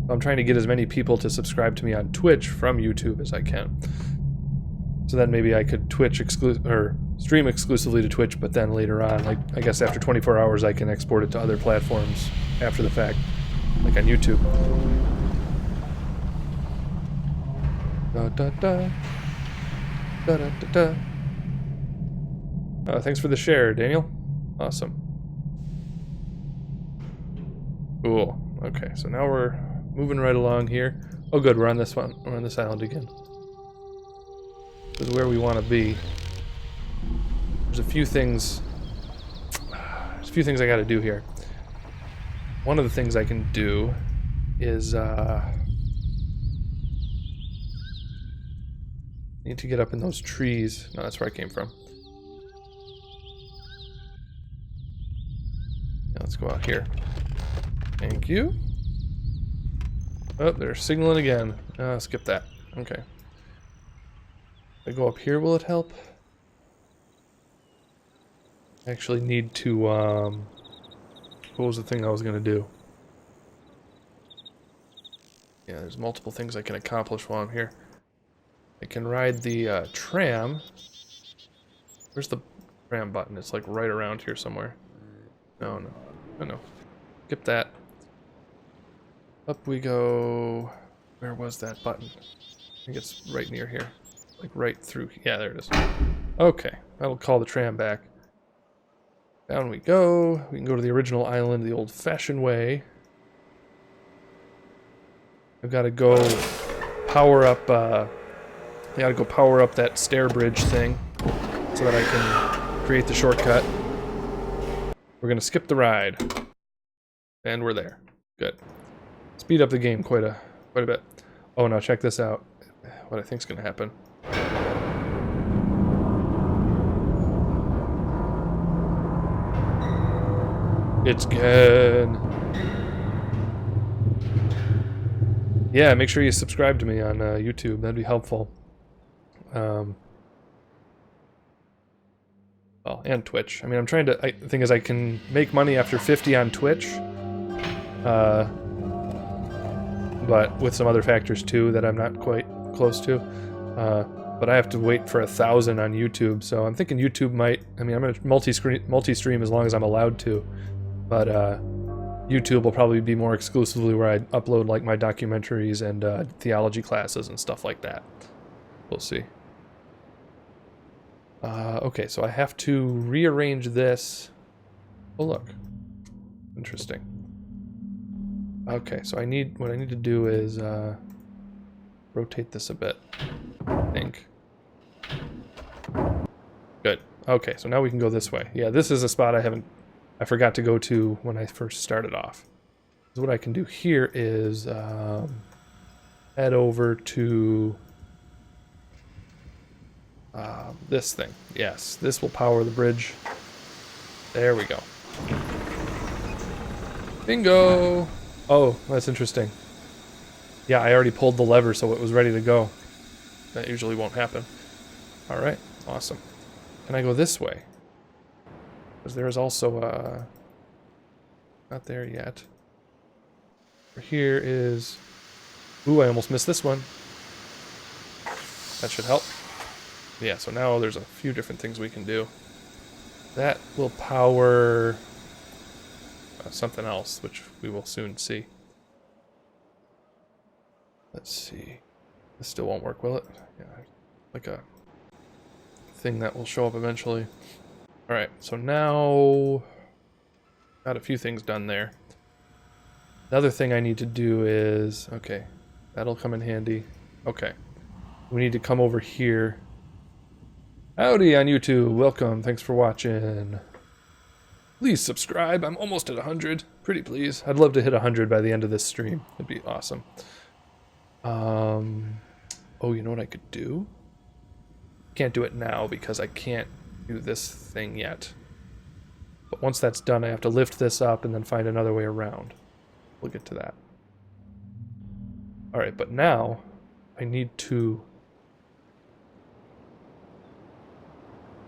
I'm trying to get as many people to subscribe to me on Twitch from YouTube as I can. So then maybe I could stream exclusively to Twitch, but then later on, like I guess after 24 hours, I can export it to other platforms after the fact, like on YouTube. Da da da. Da da da da. Thanks for the share, Daniel. Awesome. Cool. Okay, so now we're moving right along here. Oh, good. We're on this one. We're on this island again. This is where we want to be. There's a few things. There's a few things I got to do here. One of the things I can do is need to get up in those trees. No, that's where I came from. Yeah, let's go out here. Thank you. Oh, they're signaling again. Skip that. Okay. If I go up here, will it help? I actually need to, what was the thing I was going to do? Yeah, there's multiple things I can accomplish while I'm here. I can ride the tram. Where's the tram button? It's like right around here somewhere. No, no. Oh, no. Skip that. Up we go. Where was that button? I think it's right near here. Like right through. Yeah, there it is. Okay, that'll call the tram back. Down we go. We can go to the original island the old-fashioned way. I've got to go power up. I got to go power up that stair bridge thing so that I can create the shortcut. We're gonna skip the ride, and we're there. Good. Speed up the game quite a bit. Oh, now check this out. What I think's gonna happen. It's good. Yeah, make sure you subscribe to me on YouTube. That'd be helpful. Well, and Twitch. I mean, I'm trying to. The thing is, I can make money after 50 on Twitch, but with some other factors too that I'm not quite close to. But I have to wait for 1,000 on YouTube, so I'm thinking YouTube might. I mean, I'm gonna multi-stream as long as I'm allowed to. But YouTube will probably be more exclusively where I upload like my documentaries and theology classes and stuff like that. We'll see. Okay, so I have to rearrange this. Oh look, interesting. Okay, so what I need to do is rotate this a bit. I think. Good. Okay, so now we can go this way. Yeah, this is a spot I forgot to go to when I first started off. So what I can do here is head over to this thing. Yes, this will power the bridge. There we go. Bingo! Oh, that's interesting. Yeah, I already pulled the lever so it was ready to go. That usually won't happen. Alright, awesome. Can I go this way? Because there is also a... Not there yet. Here is... Ooh, I almost missed this one. That should help. Yeah, so now there's a few different things we can do. That will power... something else, which we will soon see. Let's see. This still won't work, will it? Yeah, like a thing that will show up eventually. Alright, so now... Got a few things done there. Another thing I need to do is... Okay, that'll come in handy. Okay. We need to come over here. Howdy on YouTube, welcome, thanks for watching. Please subscribe, I'm almost at 100. Pretty please. I'd love to hit 100 by the end of this stream. It'd be awesome. Oh, you know what I could do? Can't do it now because I can't do this thing yet. But once that's done, I have to lift this up and then find another way around. We'll get to that. Alright, but now I need to...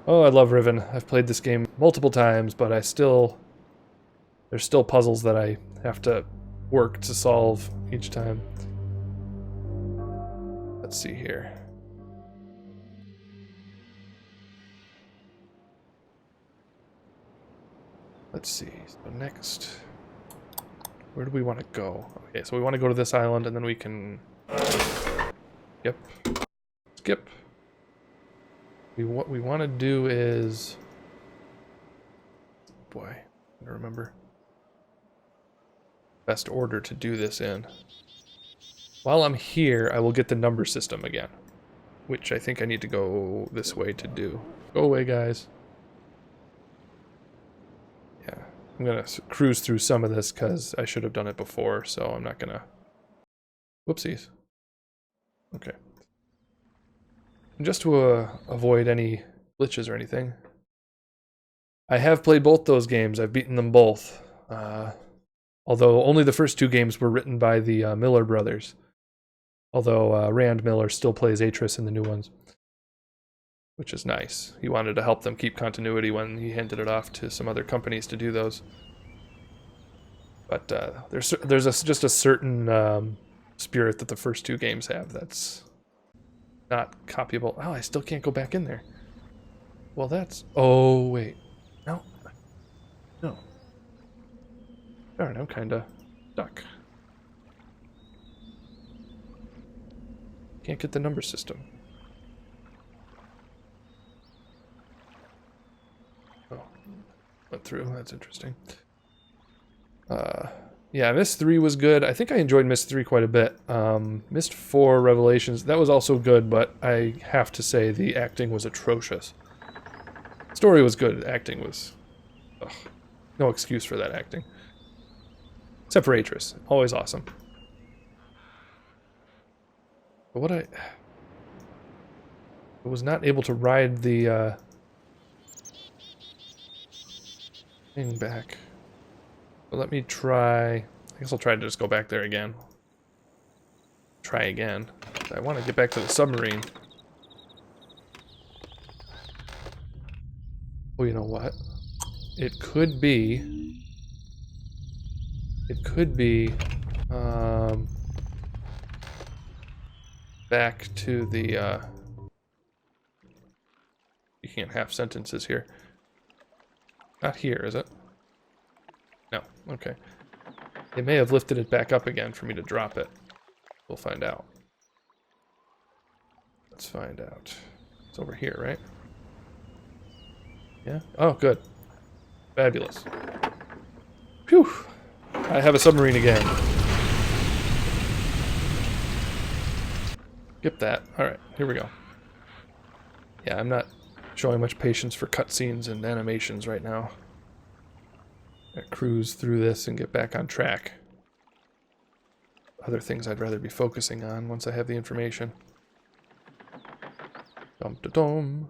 Oh, I love Riven. I've played this game multiple times, but there's still puzzles that I have to work to solve each time. Let's see here. Let's see. So next, where do we want to go? Okay, so we want to go to this island, and then we can... Skip. What we want to do is... Boy, I don't remember. Best order to do this in. While I'm here, I will get the number system again. Which I think I need to go this way to do. Go away, guys. Yeah, I'm going to cruise through some of this because I should have done it before, so I'm not going to... Whoopsies. Okay. Just to avoid any glitches or anything. I have played both those games. I've beaten them both. Although only the first two games were written by the Miller brothers. Although Rand Miller still plays Atris in the new ones. Which is nice. He wanted to help them keep continuity when he handed it off to some other companies to do those. But there's just a certain spirit that the first two games have that's not copyable. Oh, I still can't go back in there. Well, that's... Oh, wait. No. No. Darn, I'm kind of stuck. Can't get the number system. Oh. Went through. That's interesting. Yeah, Myst 3 was good. I think I enjoyed Myst 3 quite a bit. Myst 4 Revelations, that was also good, but I have to say the acting was atrocious. Story was good, acting was... Ugh, no excuse for that acting. Except for Atris, always awesome. But what I was not able to ride the thing back. But let me try. I guess I'll try to just go back there again. Try again. I want to get back to the submarine. Oh, you know what? It could be. It could be. Back to the. You can't have sentences here. Not here, is it? No, okay. They may have lifted it back up again for me to drop it. We'll find out. Let's find out. It's over here, right? Yeah? Oh, good. Fabulous. Phew! I have a submarine again. Skip that. Alright, here we go. Yeah, I'm not showing much patience for cutscenes and animations right now. Cruise through this and get back on track. Other things I'd rather be focusing on once I have the information. Dum da dum.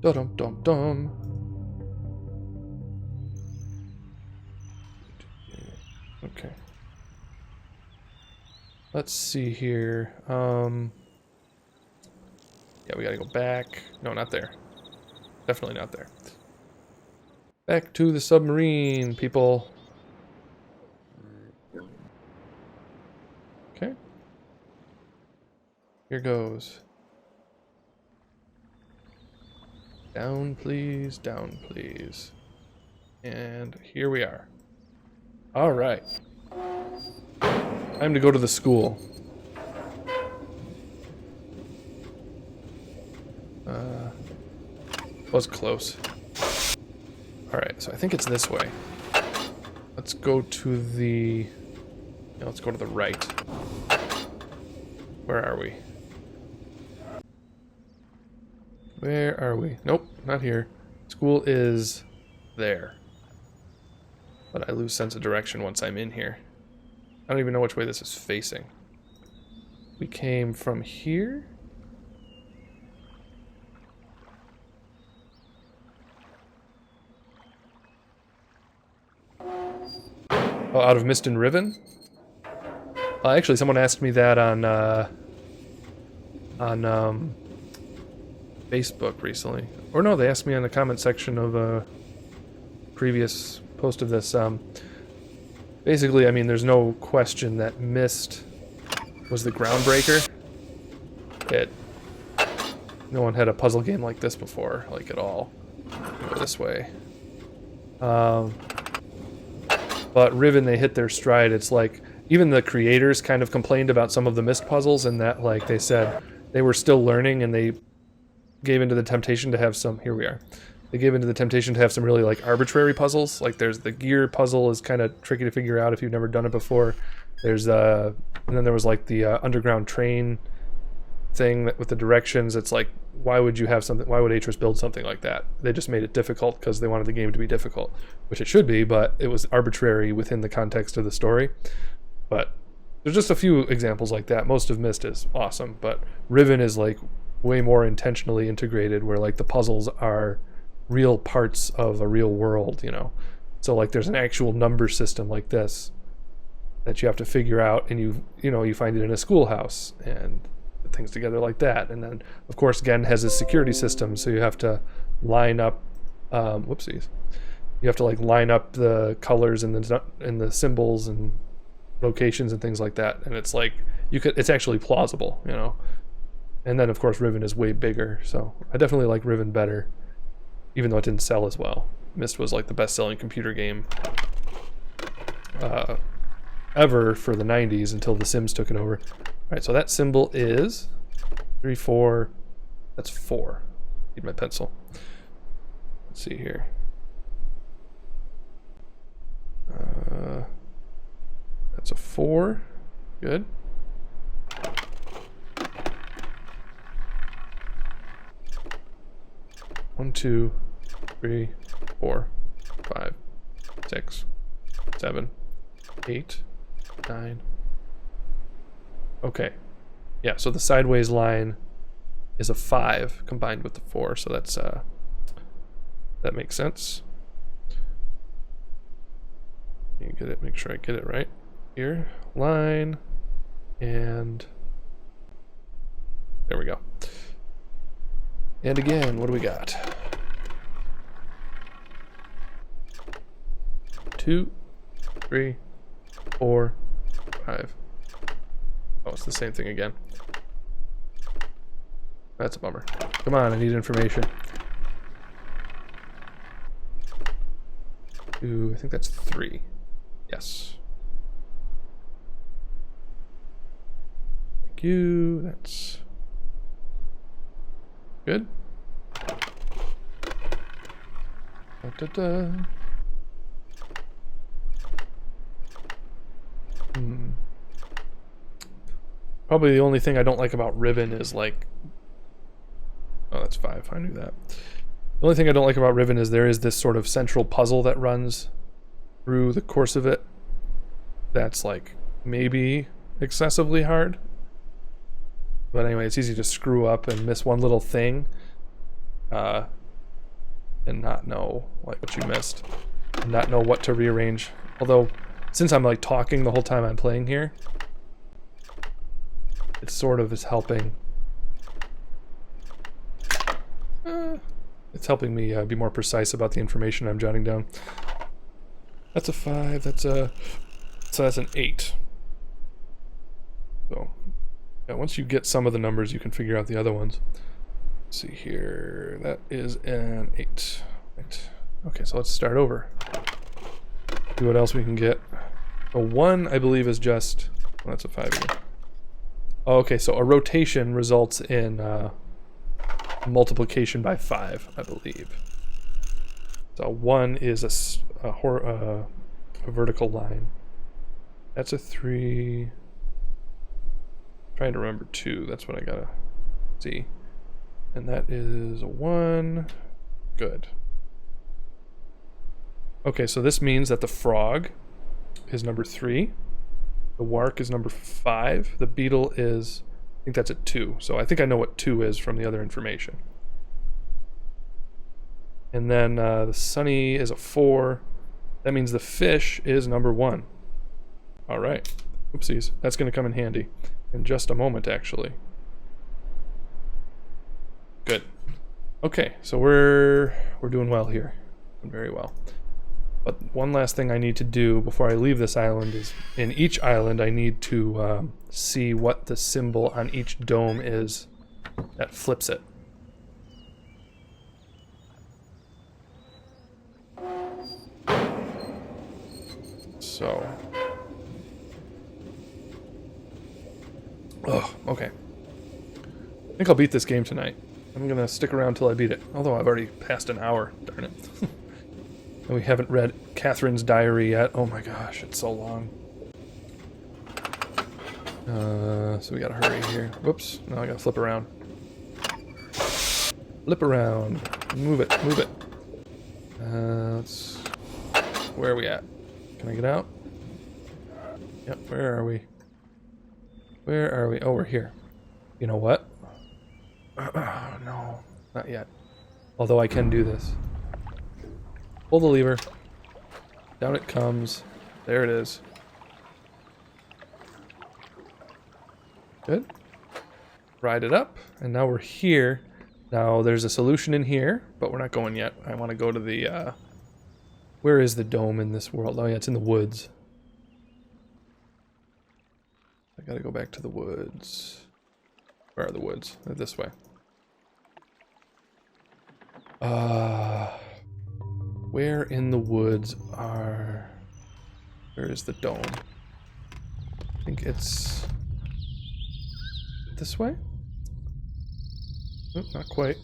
Da dum dum dum. Okay. Let's see here. Yeah, we gotta go back. No, not there. Definitely not there. Back to the submarine, people. Okay. Here goes. Down, please. Down, please. And here we are. All right. Time to go to the school. Was close. Alright, so I think it's this way. Let's go to the... Yeah, let's go to the right. Where are we? Where are we? Nope, not here. School is there. But I lose sense of direction once I'm in here. I don't even know which way this is facing. We came from here? Oh, out of Myst and Riven? Actually, someone asked me that on Facebook recently. Or no, they asked me in the comment section of a previous post of this. Basically, I mean, there's no question that Myst was the groundbreaker. No one had a puzzle game like this before, like at all. Go this way. But Riven, they hit their stride. It's like, even the creators kind of complained about some of the Myst puzzles, and that, like, they said they were still learning, and they gave into the temptation to have some, here we are. They gave into the temptation to have some really, like, arbitrary puzzles. Like, there's the gear puzzle is kind of tricky to figure out if you've never done it before. There's, and then there was, like, the underground train thing that, with the directions. It's like, why would you have something, why would Atris build something like that? They just made it difficult because they wanted the game to be difficult, which it should be, but it was arbitrary within the context of the story. But there's just a few examples like that. Most of Myst is awesome, but Riven is like way more intentionally integrated, where like the puzzles are real parts of a real world, you know. So like there's an actual number system like this that you have to figure out, and you find it in a schoolhouse and put things together like that. And then of course Gen has a security system, so you have to line up whoopsies. You have to like line up the colors and the symbols and locations and things like that, and it's like it's actually plausible, you know. And then, of course, Riven is way bigger, so I definitely like Riven better, even though it didn't sell as well. Myst was like the best-selling computer game ever for the 90s until The Sims took it over. All right, so that symbol is 3, 4. That's 4. Need my pencil. Let's see here. That's a 4. Good. 1, 2, 3, 4, 5, 6, 7, 8, 9. Okay. Yeah, so the sideways line is a 5 combined with the 4, so that's that makes sense. You get it, make sure I get it right. Here, line, and there we go. And again, what do we got? 2, 3, 4, 5. Oh, it's the same thing again. That's a bummer. Come on, I need information. 2, I think that's 3. Yes. Thank you. That's good. Da, da, da. Probably the only thing I don't like about Riven is like... Oh, that's 5. I knew that. The only thing I don't like about Riven is there is this sort of central puzzle that runs through the course of it. That's like maybe excessively hard. But anyway, it's easy to screw up and miss one little thing. And not know like what you missed. And not know what to rearrange. Although, since I'm like talking the whole time I'm playing here, it sort of is helping. It's helping me be more precise about the information I'm jotting down. That's a 5. So that's an 8. So yeah, once you get some of the numbers, you can figure out the other ones. Let's see here. That is an 8. Right. Okay, so let's start over. See what else we can get. A 1, I believe, is just... Well, that's a 5 again. Oh, okay, so a rotation results in multiplication by 5, I believe. So 1 is a vertical line. That's a 3. I'm trying to remember 2. That's what I gotta see. And that is a 1. Good. Okay, so this means that the frog is number 3. The wark is number 5. The beetle is, I think that's at 2. So I think I know what 2 is from the other information. And then the sunny is a 4. That means the fish is number 1. All right. Oopsies. That's going to come in handy in just a moment, actually. Good. Okay, so we're doing well here. Doing very well. But one last thing I need to do before I leave this island is, in each island I need to see what the symbol on each dome is that flips it. So... Oh, okay. I think I'll beat this game tonight. I'm gonna stick around till I beat it. Although I've already passed an hour, darn it. And we haven't read Catherine's diary yet. Oh my gosh, it's so long. So we gotta hurry here. Whoops, now I gotta flip around. Flip around. Move it, move it. Where are we at? Can I get out? Yep, where are we? Where are we? Oh, we're here. You know what? No, not yet. Although I can do this. Pull the lever. Down it comes. There it is. Good. Ride it up. And now we're here. Now there's a solution in here, but we're not going yet. I want to go to the... Where is the dome in this world? Oh yeah, it's in the woods. I gotta go back to the woods. Where are the woods? They're this way. Where in the woods are... Where is the dome? I think it's... this way? Nope, not quite.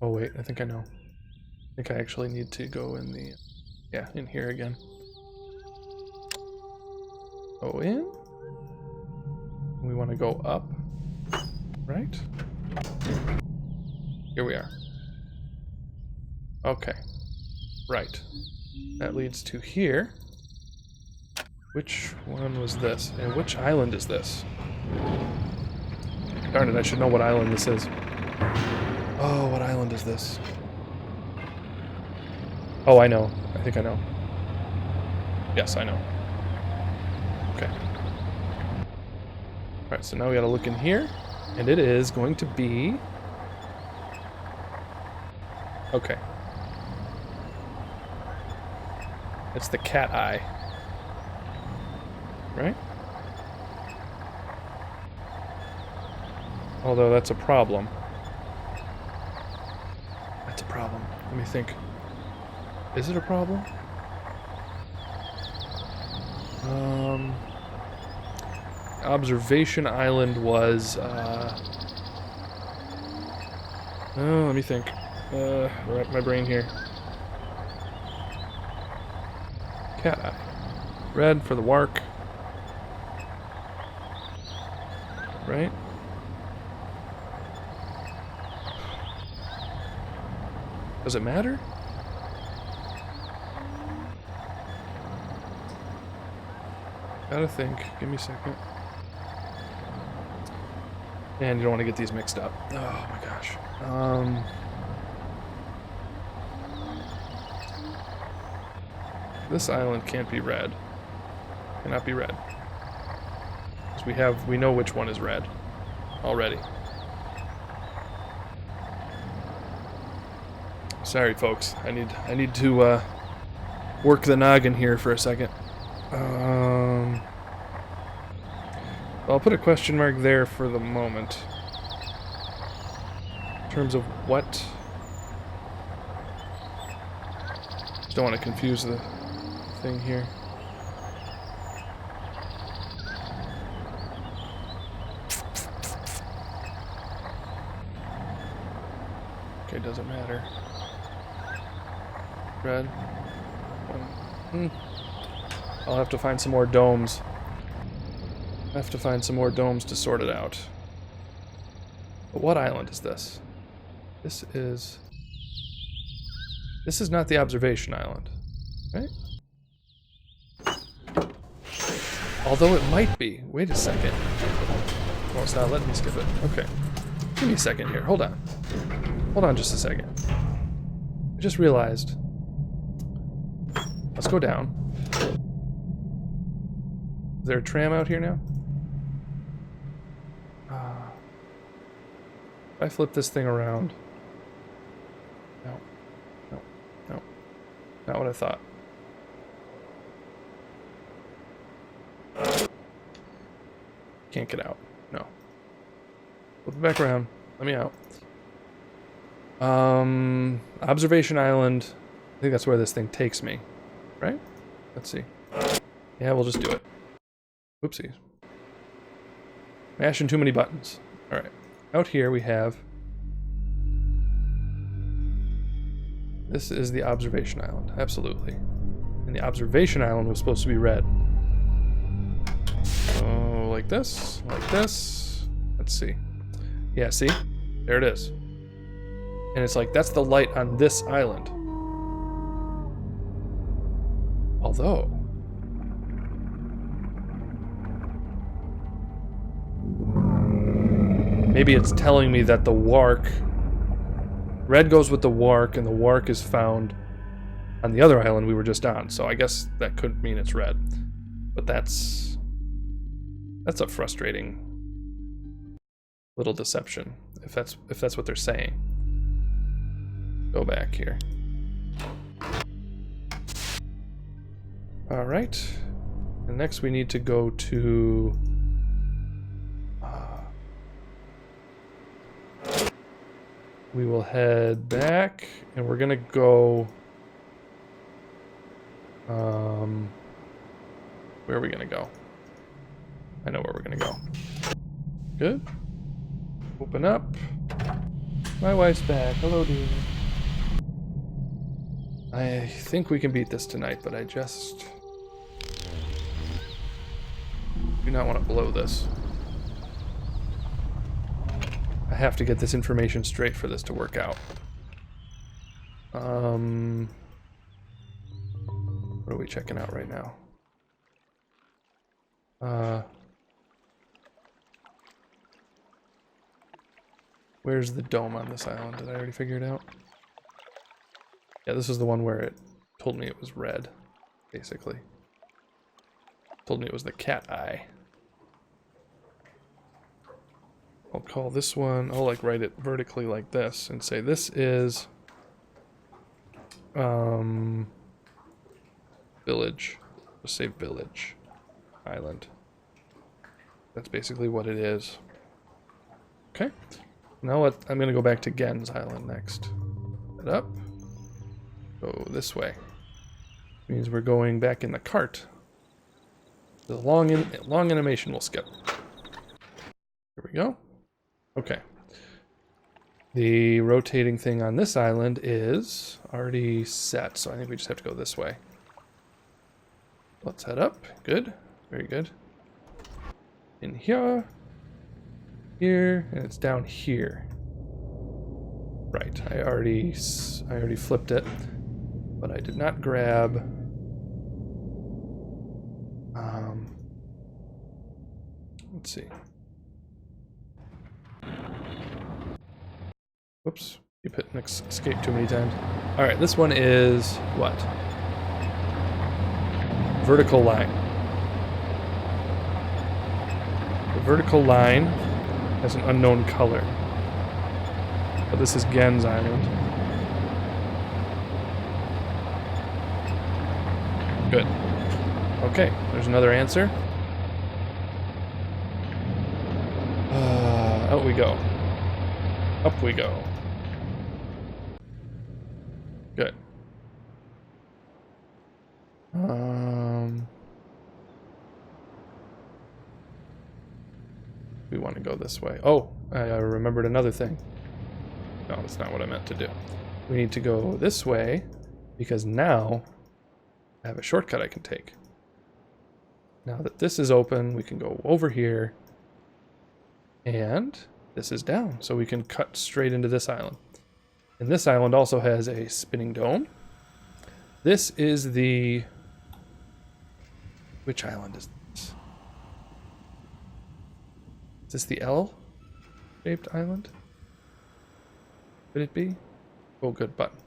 Oh wait, I think I know. I think I actually need to go in the... yeah, in here again. Go in. We want to go up. Right? Here we are. Okay. Right. That leads to here. Which one was this? And which island is this? Darn it, I should know what island this is. Oh, what island is this? Oh, I know. I think I know. Yes, I know. Okay. Alright, so now we gotta look in here. And it is going to be... okay. It's the cat eye. Right? Although that's a problem. That's a problem. Let me think. Is it a problem? Observation Island was, oh, let me think. Wrap my brain here. Cat eye. Red for the wark. Right? Does it matter? Gotta think. Give me a second. And you don't want to get these mixed up. Oh my gosh. This island can't be red. Cannot be red. Because we know which one is red already. Sorry, folks. I need to work the noggin here for a second. I'll put a question mark there for the moment. In terms of what? Just don't want to confuse the thing here. Okay, doesn't matter. Red. I'll have to find some more domes. I have to find some more domes to sort it out. But what island is this? This is not the observation island, right? Although it might be. Wait a second. Oh, it's not letting me skip it. Okay. Give me a second here. Hold on. Hold on just a second. I just realized. Let's go down. Is there a tram out here now? If I flip this thing around. No. No. No. Not what I thought. Can't get out. No. Flip it back around. Let me out. Observation Island. I think that's where this thing takes me. Right? Let's see. Yeah, we'll just do it. Oopsies. Mashing too many buttons. Alright. Out here we have... this is the observation island. Absolutely. And the observation island was supposed to be red. Oh, like this. Like this. Let's see. Yeah, see? There it is. And it's like, that's the light on this island. Although... maybe it's telling me that the wark... red goes with the wark, and the wark is found on the other island we were just on. So I guess that could mean it's red. But that's a frustrating little deception, if that's what they're saying. Go back here. Alright. And next we need to go to we will head back, and we're gonna go... where are we gonna go? I know where we're gonna go. Good. Open up. My wife's back. Hello, dear. I think we can beat this tonight, but I just do not want to blow this. I have to get this information straight for this to work out. What are we checking out right now? Where's the dome on this island? Did I already figure it out? Yeah, this is the one where it told me it was red, basically. Told me it was the cat eye. I'll call this one, I'll like write it vertically like this and say this is village. Just say village island. That's basically what it is. Okay. Now I'm gonna go back to Gen's island next. Head up. Go this way. Means we're going back in the cart. The long animation will skip. Here we go. Okay. The rotating thing on this island is already set, so I think we just have to go this way. Let's head up. Good. Very good. In here. Here, and it's down here. Right. I already flipped it, but I did not grab. Let's see. Whoops. Keep hitting escape too many times. Alright, this one is what? Vertical line. The vertical line has an unknown color. But this is Gen's island. Good. Okay, there's another answer. Out we go. Up we go. Good. We want to go this way. Oh, I remembered another thing. No, that's not what I meant to do. We need to go this way because now I have a shortcut I can take. Now that this is open, we can go over here. And this is down, so we can cut straight into this island. And this island also has a spinning dome. This is the... Which island is this? Is this the L-shaped island? Could it be? Oh, good button.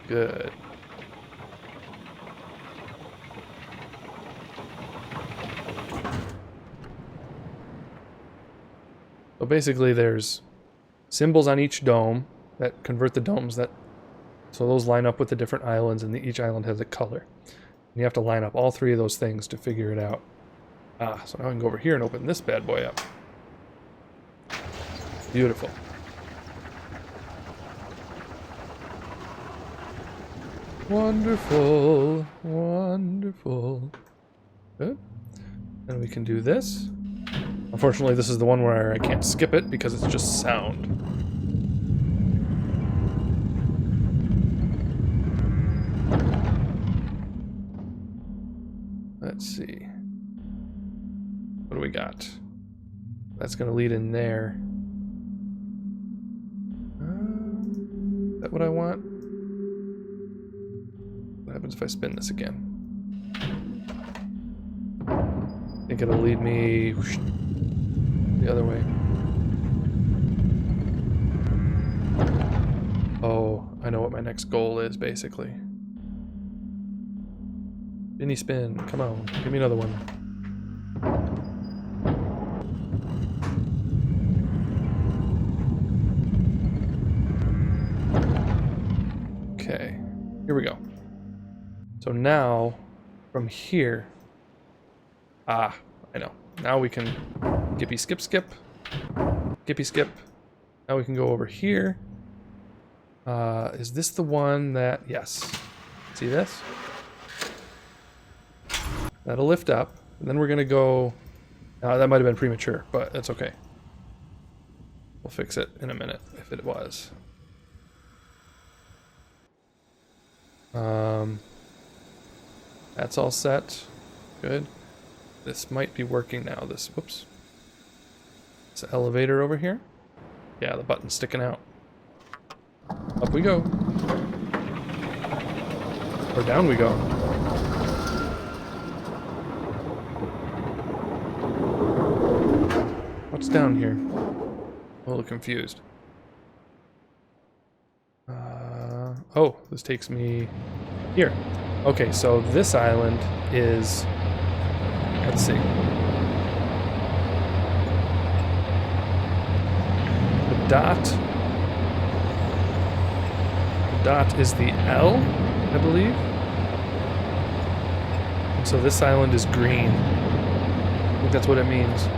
Good. So basically there's symbols on each dome that convert the domes so those line up with the different islands, and each island has a color. And you have to line up all three of those things to figure it out. So now I can go over here and open this bad boy up. Beautiful. Wonderful, wonderful. Good. And we can do this. Unfortunately, this is the one where I can't skip it because it's just sound. Let's see. What do we got? That's going to lead in there. Is that what I want? What happens if I spin this again? I think it'll lead me the other way. Oh, I know what my next goal is, basically. Spinny spin, come on, give me another one. Okay, here we go. So now, from here, I know. Now we can gippy skip skip. Skippy skip. Now we can go over here. Is this the one that... Yes. See this? That'll lift up. And then we're going to go... that might have been premature, but that's okay. We'll fix it in a minute if it was. That's all set. Good. This might be working now. Whoops. This elevator over here. Yeah, the button's sticking out. Up we go. Or down we go. What's down here? A little confused. Oh, this takes me here. Okay, so this island is... Let's see. The dot is the L, I believe. And so this island is green. I think that's what it means.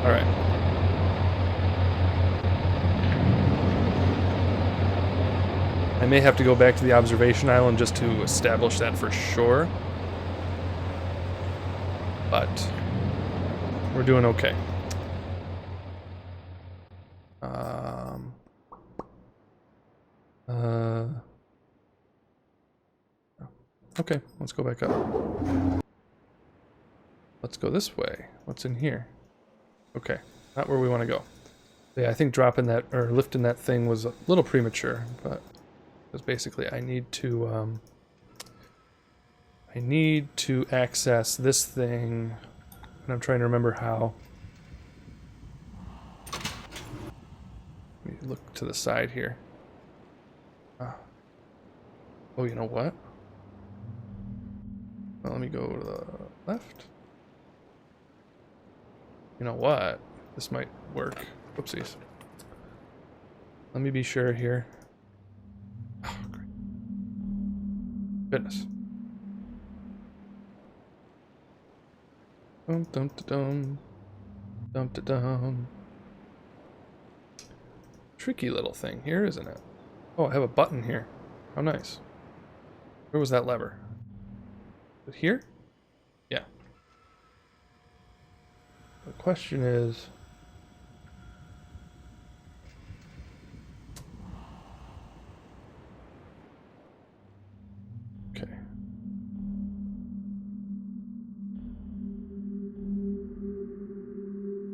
Alright. I may have to go back to the observation island just to establish that for sure. But we're doing okay. Okay, let's go back up. Let's go this way. What's in here? Okay, not where we want to go. Yeah, I think dropping that or lifting that thing was a little premature, but because basically I need to access this thing, and I'm trying to remember how. Let me look to the side here. Oh, you know what? Well, let me go to the left. You know what? This might work. Whoopsies. Let me be sure here. Oh, great. Goodness. Dum dum da dum. Dum da dum. Tricky little thing here, isn't it? Oh, I have a button here. How nice. Where was that lever? Is it here? Yeah. The question is... Okay.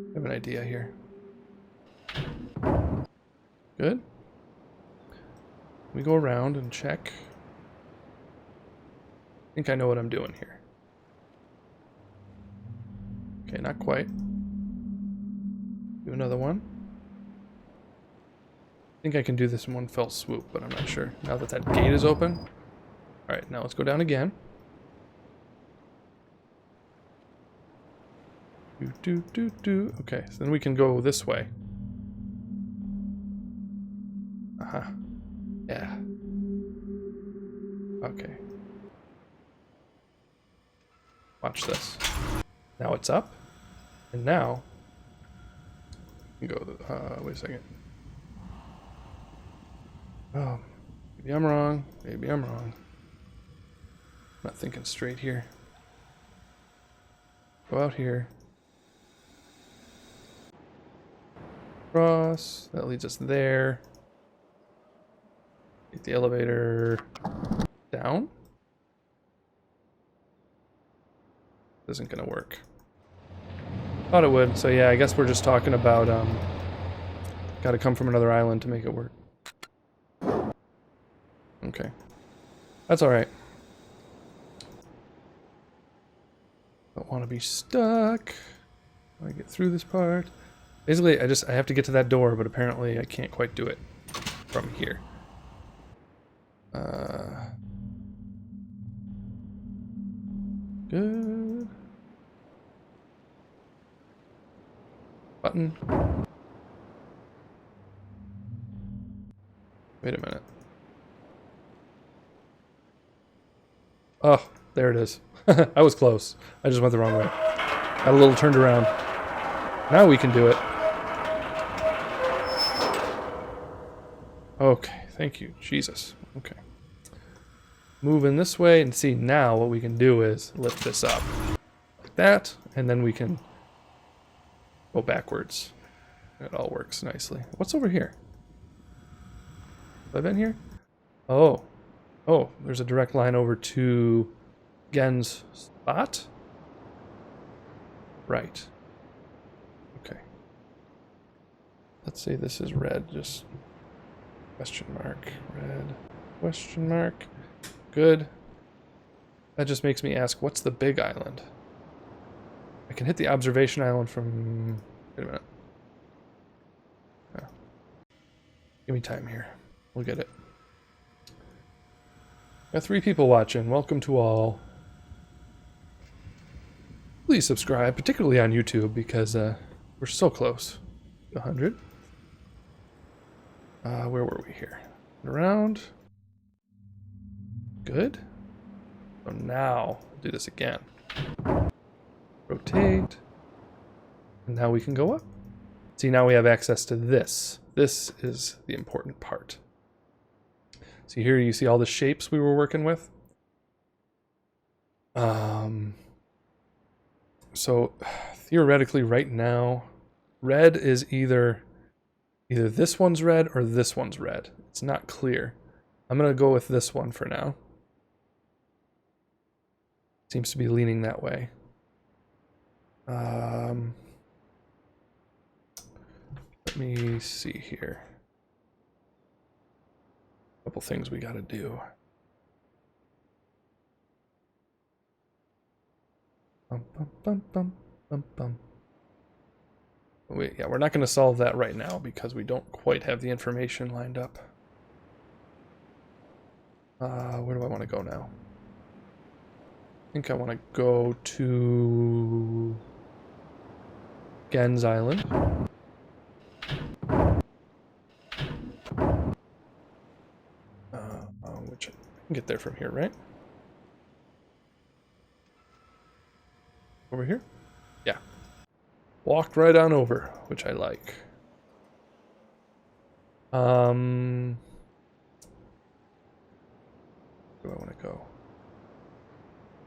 I have an idea here. Good. We go around and check. I think I know what I'm doing here. Okay, not quite. Do another one. I think I can do this in one fell swoop, but I'm not sure. Now that that gate is open. Alright, now let's go down again. Okay, so then we can go this way. Uh-huh. Yeah. Okay. Watch this. Now it's up. And now... we can go... wait a second. Oh, maybe I'm wrong. Maybe I'm wrong. I'm not thinking straight here. Go out here. Cross. That leads us there. Take the elevator down. Isn't gonna work. Thought it would. So yeah, I guess we're just talking about gotta come from another island to make it work. Okay. That's alright. Don't want to be stuck. I get through this part. Basically, I have to get to that door, but apparently I can't quite do it from here. Good. Button. Wait a minute. Oh, there it is. I was close. I just went the wrong way. Got a little turned around. Now we can do it. Okay, thank you. Jesus. Okay. Moving this way, and see now what we can do is lift this up. Like that, and then we can go backwards. It all works nicely. What's over here? Have I been here? Oh. Oh, there's a direct line over to Gen's spot? Right. Okay. Let's say this is red, just question mark. Red, question mark. Good. That just makes me ask, what's the big island? I can hit the observation island from... Wait a minute. Oh. Give me time here. We'll get it. Got 3 people watching. Welcome to all. Please subscribe, particularly on YouTube, because we're so close to 100. Where were we here? Around. Good. So now, do this again. Rotate. And now we can go up. See, now we have access to this. This is the important part. See here, you see all the shapes we were working with? So theoretically right now, red is either this one's red or this one's red. It's not clear. I'm gonna go with this one for now. Seems to be leaning that way. Let me see here. Couple things we gotta do. Bum, bum, bum, bum, bum, bum. Wait, yeah, we're not gonna solve that right now because we don't quite have the information lined up. Where do I want to go now? I think I want to go to Gen's Island. Which I can get there from here, right? Over here? Yeah. Walked right on over, which I like. Where do I want to go?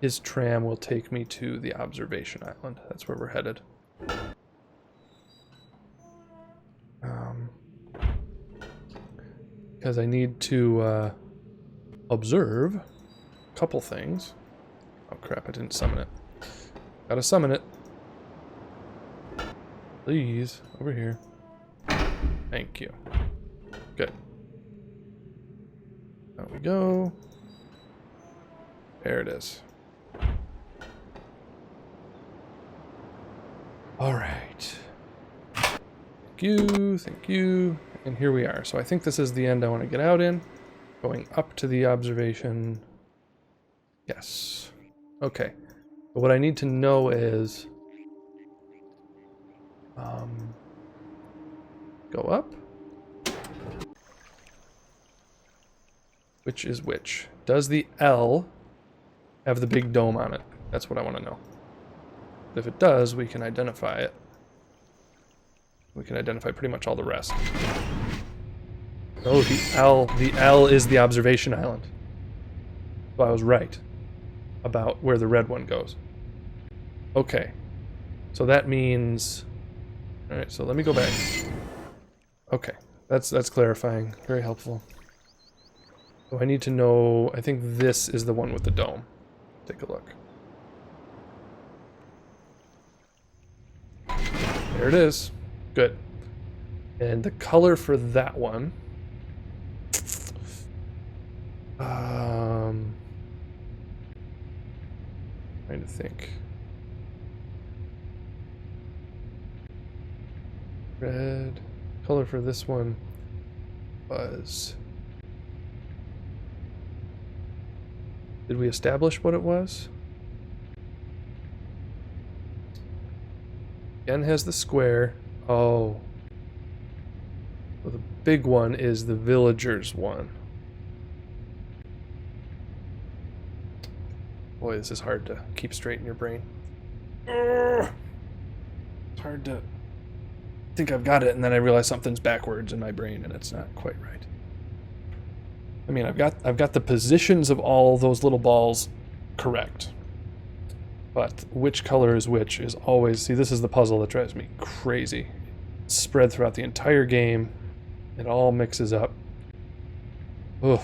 His tram will take me to the observation island. That's where we're headed. Because I need to observe a couple things. Oh crap, I didn't summon it. Gotta summon it. Please, over here. Thank you. Good. There we go. There it is. All right. Thank you, thank you. And here we are. So I think this is the end I want to get out in. Going up to the observation. Yes. Okay. But what I need to know is... go up. Which is which? Does the L have the big dome on it? That's what I want to know. If it does, we can identify it. We can identify pretty much all the rest. Oh, the L is the observation island. So I was right about where the red one goes. Okay. So that means... Alright, so let me go back. Okay. That's clarifying. Very helpful. So I need to know... I think this is the one with the dome. Take a look. There it is. Good. And the color for that one... trying to think. Red. Color for this one was... Did we establish what it was? Gen has the square. Oh. So the big one is the villagers one. Boy, this is hard to keep straight in your brain. It's hard to think I've got it, and then I realize something's backwards in my brain, and it's not quite right. I mean, I've got the positions of all those little balls correct, but which color is which is always... See, this is the puzzle that drives me crazy. It's spread throughout the entire game. It all mixes up. Ugh.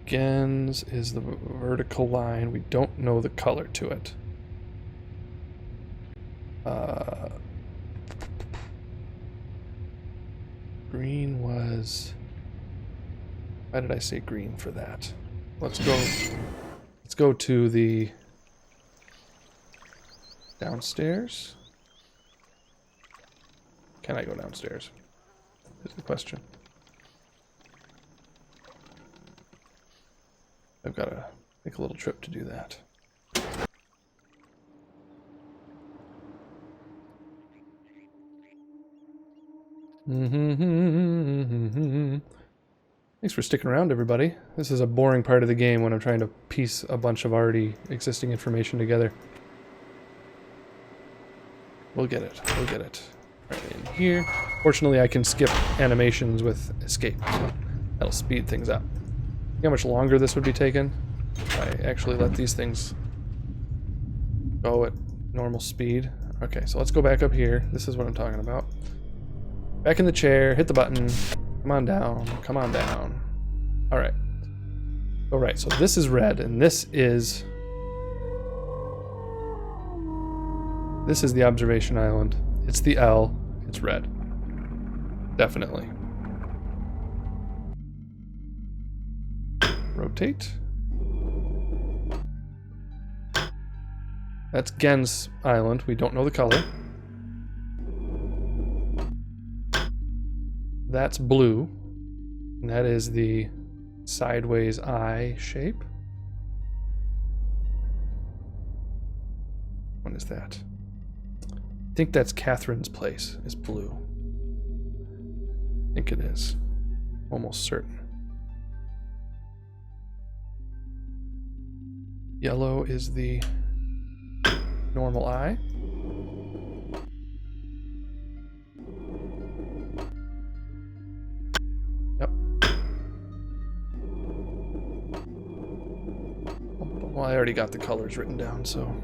Gens is the vertical line. We don't know the color to it. Green was... Why did I say green for that? Let's go to the downstairs. Can I go downstairs? Is the question. I've got to make a little trip to do that. Thanks for sticking around, everybody. This is a boring part of the game when I'm trying to piece a bunch of already existing information together. We'll get it. We'll get it. Right in here. Fortunately, I can skip animations with escape, so that'll speed things up. See how much longer this would be taken if I actually let these things go at normal speed. Okay, so let's go back up here. This is what I'm talking about. Back in the chair, hit the button. Come on down, come on down. Alright. Alright, so this is red, and this is the observation island. It's the L, it's red. Definitely. Rotate. That's Gen's island, we don't know the color. That's blue, and that is the sideways eye shape. What is that? I think that's Catherine's place, is blue. I think it is. Almost certain. Yellow is the normal eye. Well, I already got the colors written down, so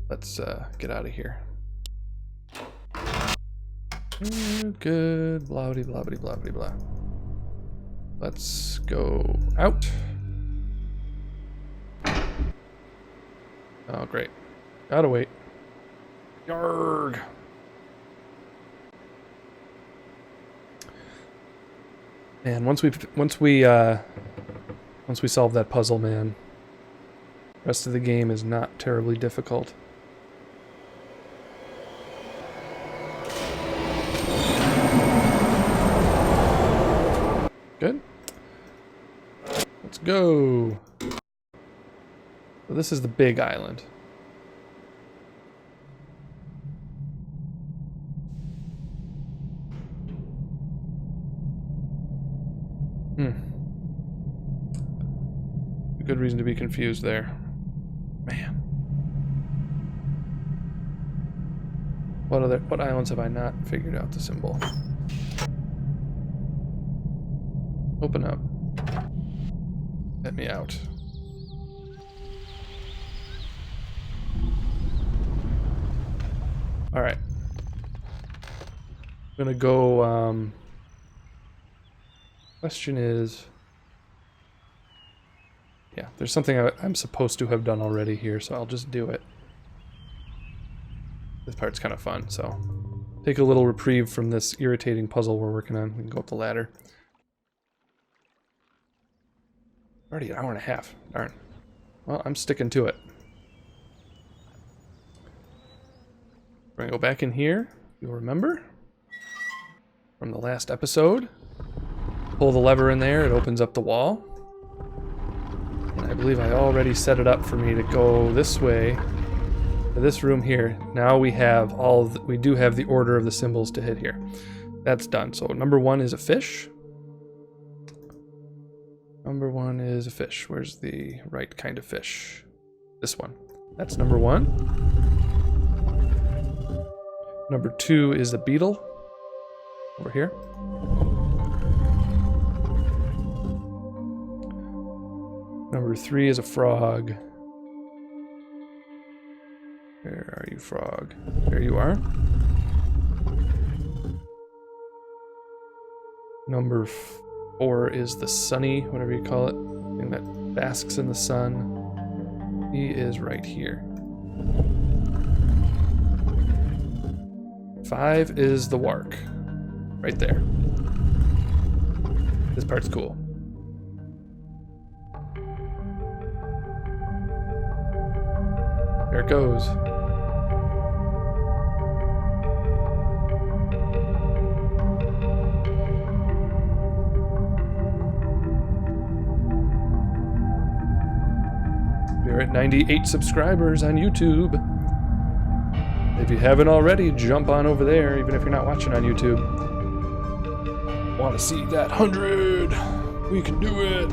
let's get out of here. Good, blah blah blah blah blah blah. Let's go out. Oh, great. Gotta wait. Yarg. And once we solve that puzzle, man, the rest of the game is not terribly difficult. Good. Let's go. So this is the big island. Good reason to be confused there. Man. What islands have I not figured out the symbol? Open up. Let me out. Alright. I'm gonna go, question is... Yeah, there's something I'm supposed to have done already here, so I'll just do it. This part's kind of fun, so take a little reprieve from this irritating puzzle we're working on. We can go up the ladder. Already an hour and a half. Darn. Well, I'm sticking to it. We're gonna go back in here. You'll remember from the last episode. Pull the lever in there, it opens up the wall. And I believe I already set it up for me to go this way to this room here. Now we have we do have the order of the symbols to hit here. That's done. So number 1 is a fish. Number 1 is a fish. Where's the right kind of fish? This one. That's number 1. Number 2 is a beetle. Over here. Number 3 is a frog. Where are you, frog? There you are. Number 4 is the sunny, whatever you call it, thing that basks in the sun. He is right here. 5 is the wark. Right there. This part's cool. There it goes. We're at 98 subscribers on YouTube. If you haven't already, jump on over there, even if you're not watching on YouTube. Want to see that 100? We can do it.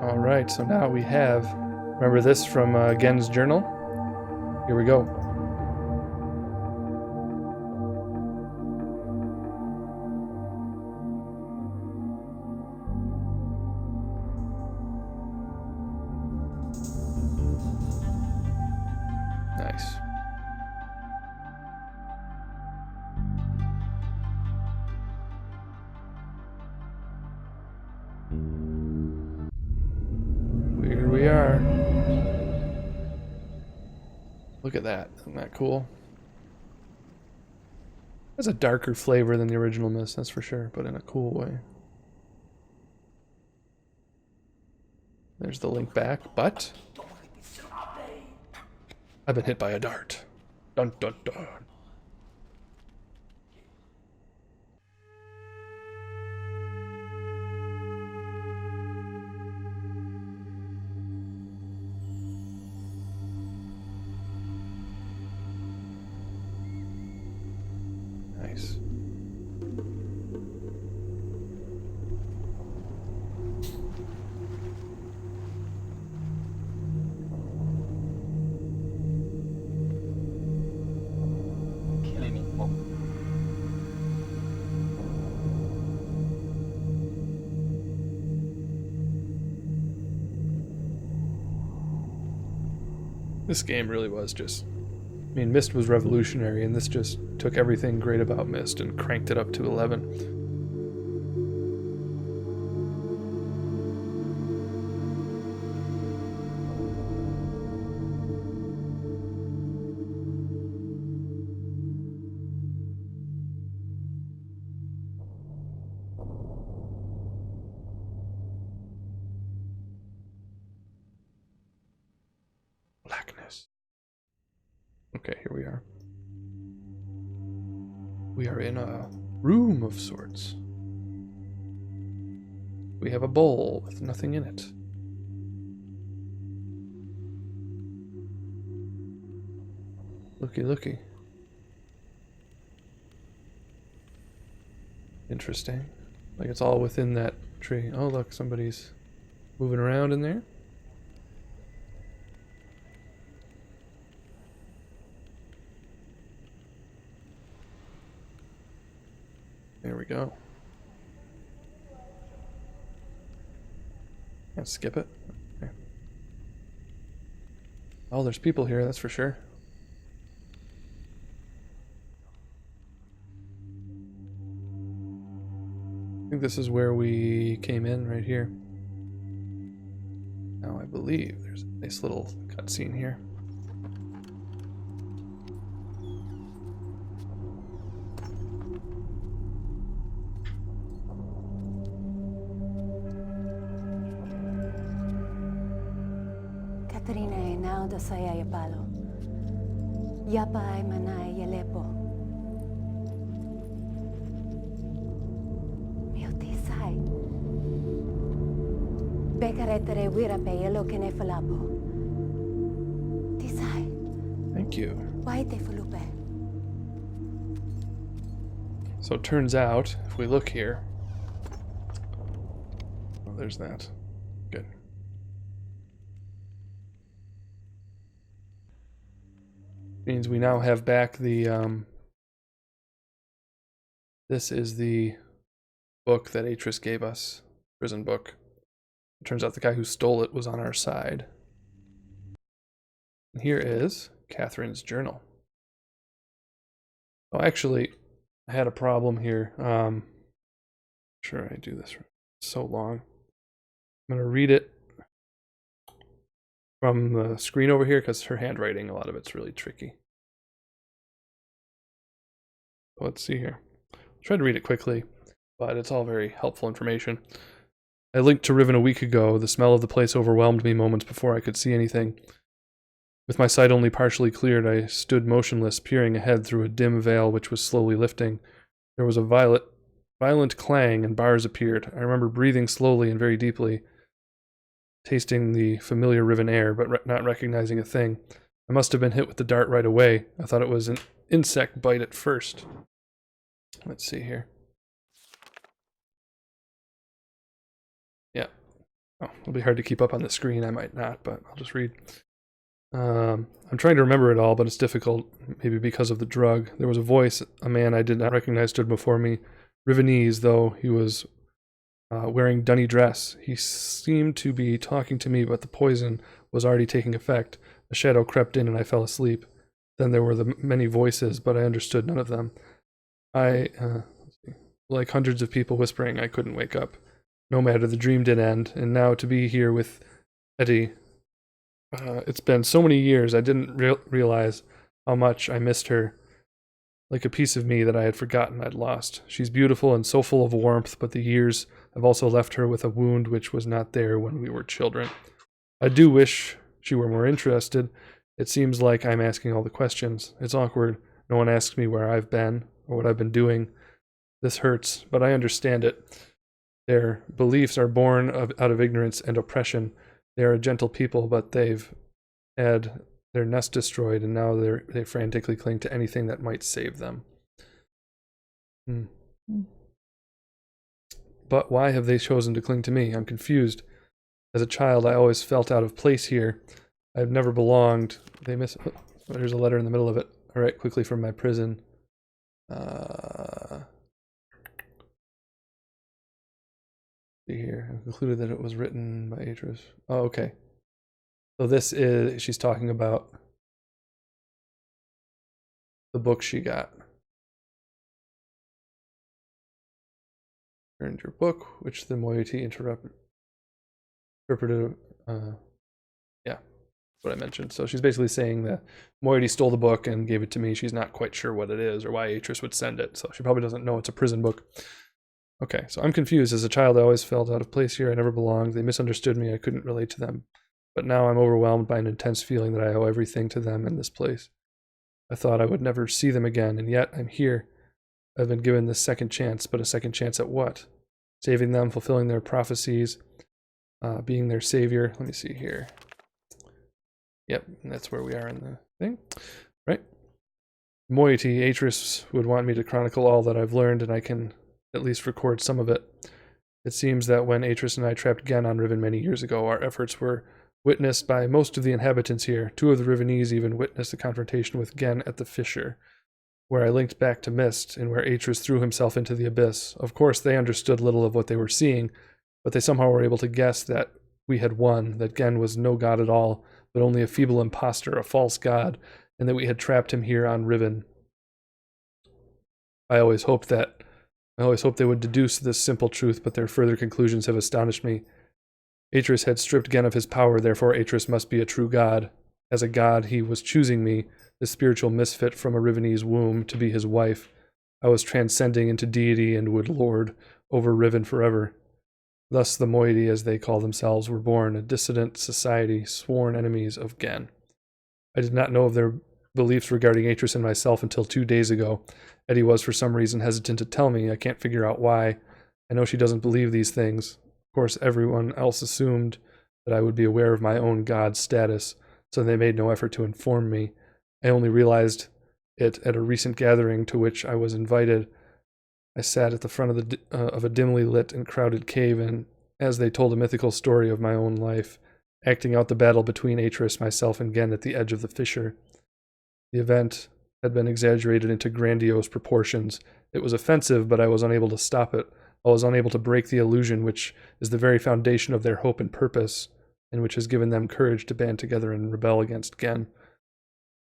All right, so now we have, remember this from Gen's journal? Here we go. Nice. Here we are. Look at that. Isn't that cool? Has a darker flavor than the original Myst, that's for sure, but in a cool way. There's the link back, but I've been hit by a dart. Dun dun dun. Nice. This game really was just, I mean, Myst was revolutionary, and this just took everything great about Myst and cranked it up to 11. Blackness. Okay, here we are. We are in a room of sorts. We have a bowl with nothing in it. Looky, looky. Interesting. Like it's all within that tree. Oh, look, somebody's moving around in there. There we go. Can't skip it. Okay. Oh, there's people here, that's for sure. I think this is where we came in, right here. Now I believe there's a nice little cutscene here. Katrina now da saya yapalo. Yapa ay manay yalepo. Miotisay. Bekaretere wirape yelo kene falapo. Tisay. Thank you. Why te fulupe? So it turns out, if we look here, oh, there's that. Good. Means we now have back the, this is the book that Atris gave us, prison book. It turns out the guy who stole it was on our side. And here is Catherine's journal. Oh, actually, I had a problem here. Sure, I do this for so long. I'm going to read it from the screen over here because her handwriting, a lot of it's really tricky. Let's see here. I'll try to read it quickly, but it's all very helpful information. I linked to Riven a week ago. The smell of the place overwhelmed me moments before I could see anything. With my sight only partially cleared, I stood motionless, peering ahead through a dim veil which was slowly lifting. There was a violent clang and bars appeared. I remember breathing slowly and very deeply, tasting the familiar Riven air, but not recognizing a thing. I must have been hit with the dart right away. I thought it was an insect bite at first. Let's see here. Yeah. Oh, it'll be hard to keep up on the screen. I might not, but I'll just read. I'm trying to remember it all, but it's difficult, maybe because of the drug. There was a voice, a man I did not recognize stood before me. Rivenese, though he was wearing dunny dress. He seemed to be talking to me, but the poison was already taking effect. A shadow crept in and I fell asleep. Then there were the many voices, but I understood none of them. Like hundreds of people whispering, I couldn't wake up. No matter, the dream did end, and now to be here with Eddie. It's been so many years, I didn't realize how much I missed her. Like a piece of me that I had forgotten I'd lost. She's beautiful and so full of warmth, but the years have also left her with a wound which was not there when we were children. I do wish she were more interested. It seems like I'm asking all the questions. It's awkward. No one asks me where I've been or what I've been doing. This hurts, but I understand it. Their beliefs are born out of ignorance and oppression. They are a gentle people, but they've had their nest destroyed, and now they frantically cling to anything that might save them. But why have they chosen to cling to me? I'm confused. As a child, I always felt out of place here. I've never belonged. There's a letter in the middle of it. All right, quickly from my prison. See here. I concluded that it was written by Atris. Oh, okay. So this is, she's talking about the book she got. Earned your book, which the moiety interpreted. Yeah, what I mentioned. So she's basically saying that moiety stole the book and gave it to me. She's not quite sure what it is or why Atris would send it. So she probably doesn't know it's a prison book. Okay, so I'm confused. As a child, I always felt out of place here. I never belonged. They misunderstood me. I couldn't relate to them. But now I'm overwhelmed by an intense feeling that I owe everything to them in this place. I thought I would never see them again, and yet I'm here. I've been given this second chance, but a second chance at what? Saving them, fulfilling their prophecies, being their savior. Let me see here. Yep, that's where we are in the thing, right? Moiety, Atris would want me to chronicle all that I've learned, and I can at least record some of it. It seems that when Atris and I trapped Gen on Riven many years ago, our efforts were witnessed by most of the inhabitants here. 2 of the Rivenese even witnessed the confrontation with Gen at the fissure, where I linked back to Myst, and where Atris threw himself into the abyss. Of course, they understood little of what they were seeing, but they somehow were able to guess that we had won, that Gen was no god at all, but only a feeble impostor, a false god, and that we had trapped him here on Riven. I always hoped they would deduce this simple truth, but their further conclusions have astonished me. Atris had stripped Gen of his power, therefore Atris must be a true god. As a god, he was choosing me, the spiritual misfit from a Rivenese womb, to be his wife. I was transcending into deity and would lord over Riven forever. Thus the moiety, as they call themselves, were born, a dissident society, sworn enemies of Gen. I did not know of their beliefs regarding Atris and myself until 2 days ago. Eddie was, for some reason, hesitant to tell me. I can't figure out why. I know she doesn't believe these things. Of course, everyone else assumed that I would be aware of my own god status, so they made no effort to inform me. I only realized it at a recent gathering to which I was invited. I sat at the front of a dimly lit and crowded cave, and as they told a mythical story of my own life, acting out the battle between Atris, myself, and Gen at the edge of the fissure. The event had been exaggerated into grandiose proportions. It was offensive, but I was unable to stop it. I was unable to break the illusion which is the very foundation of their hope and purpose, and which has given them courage to band together and rebel against Gen.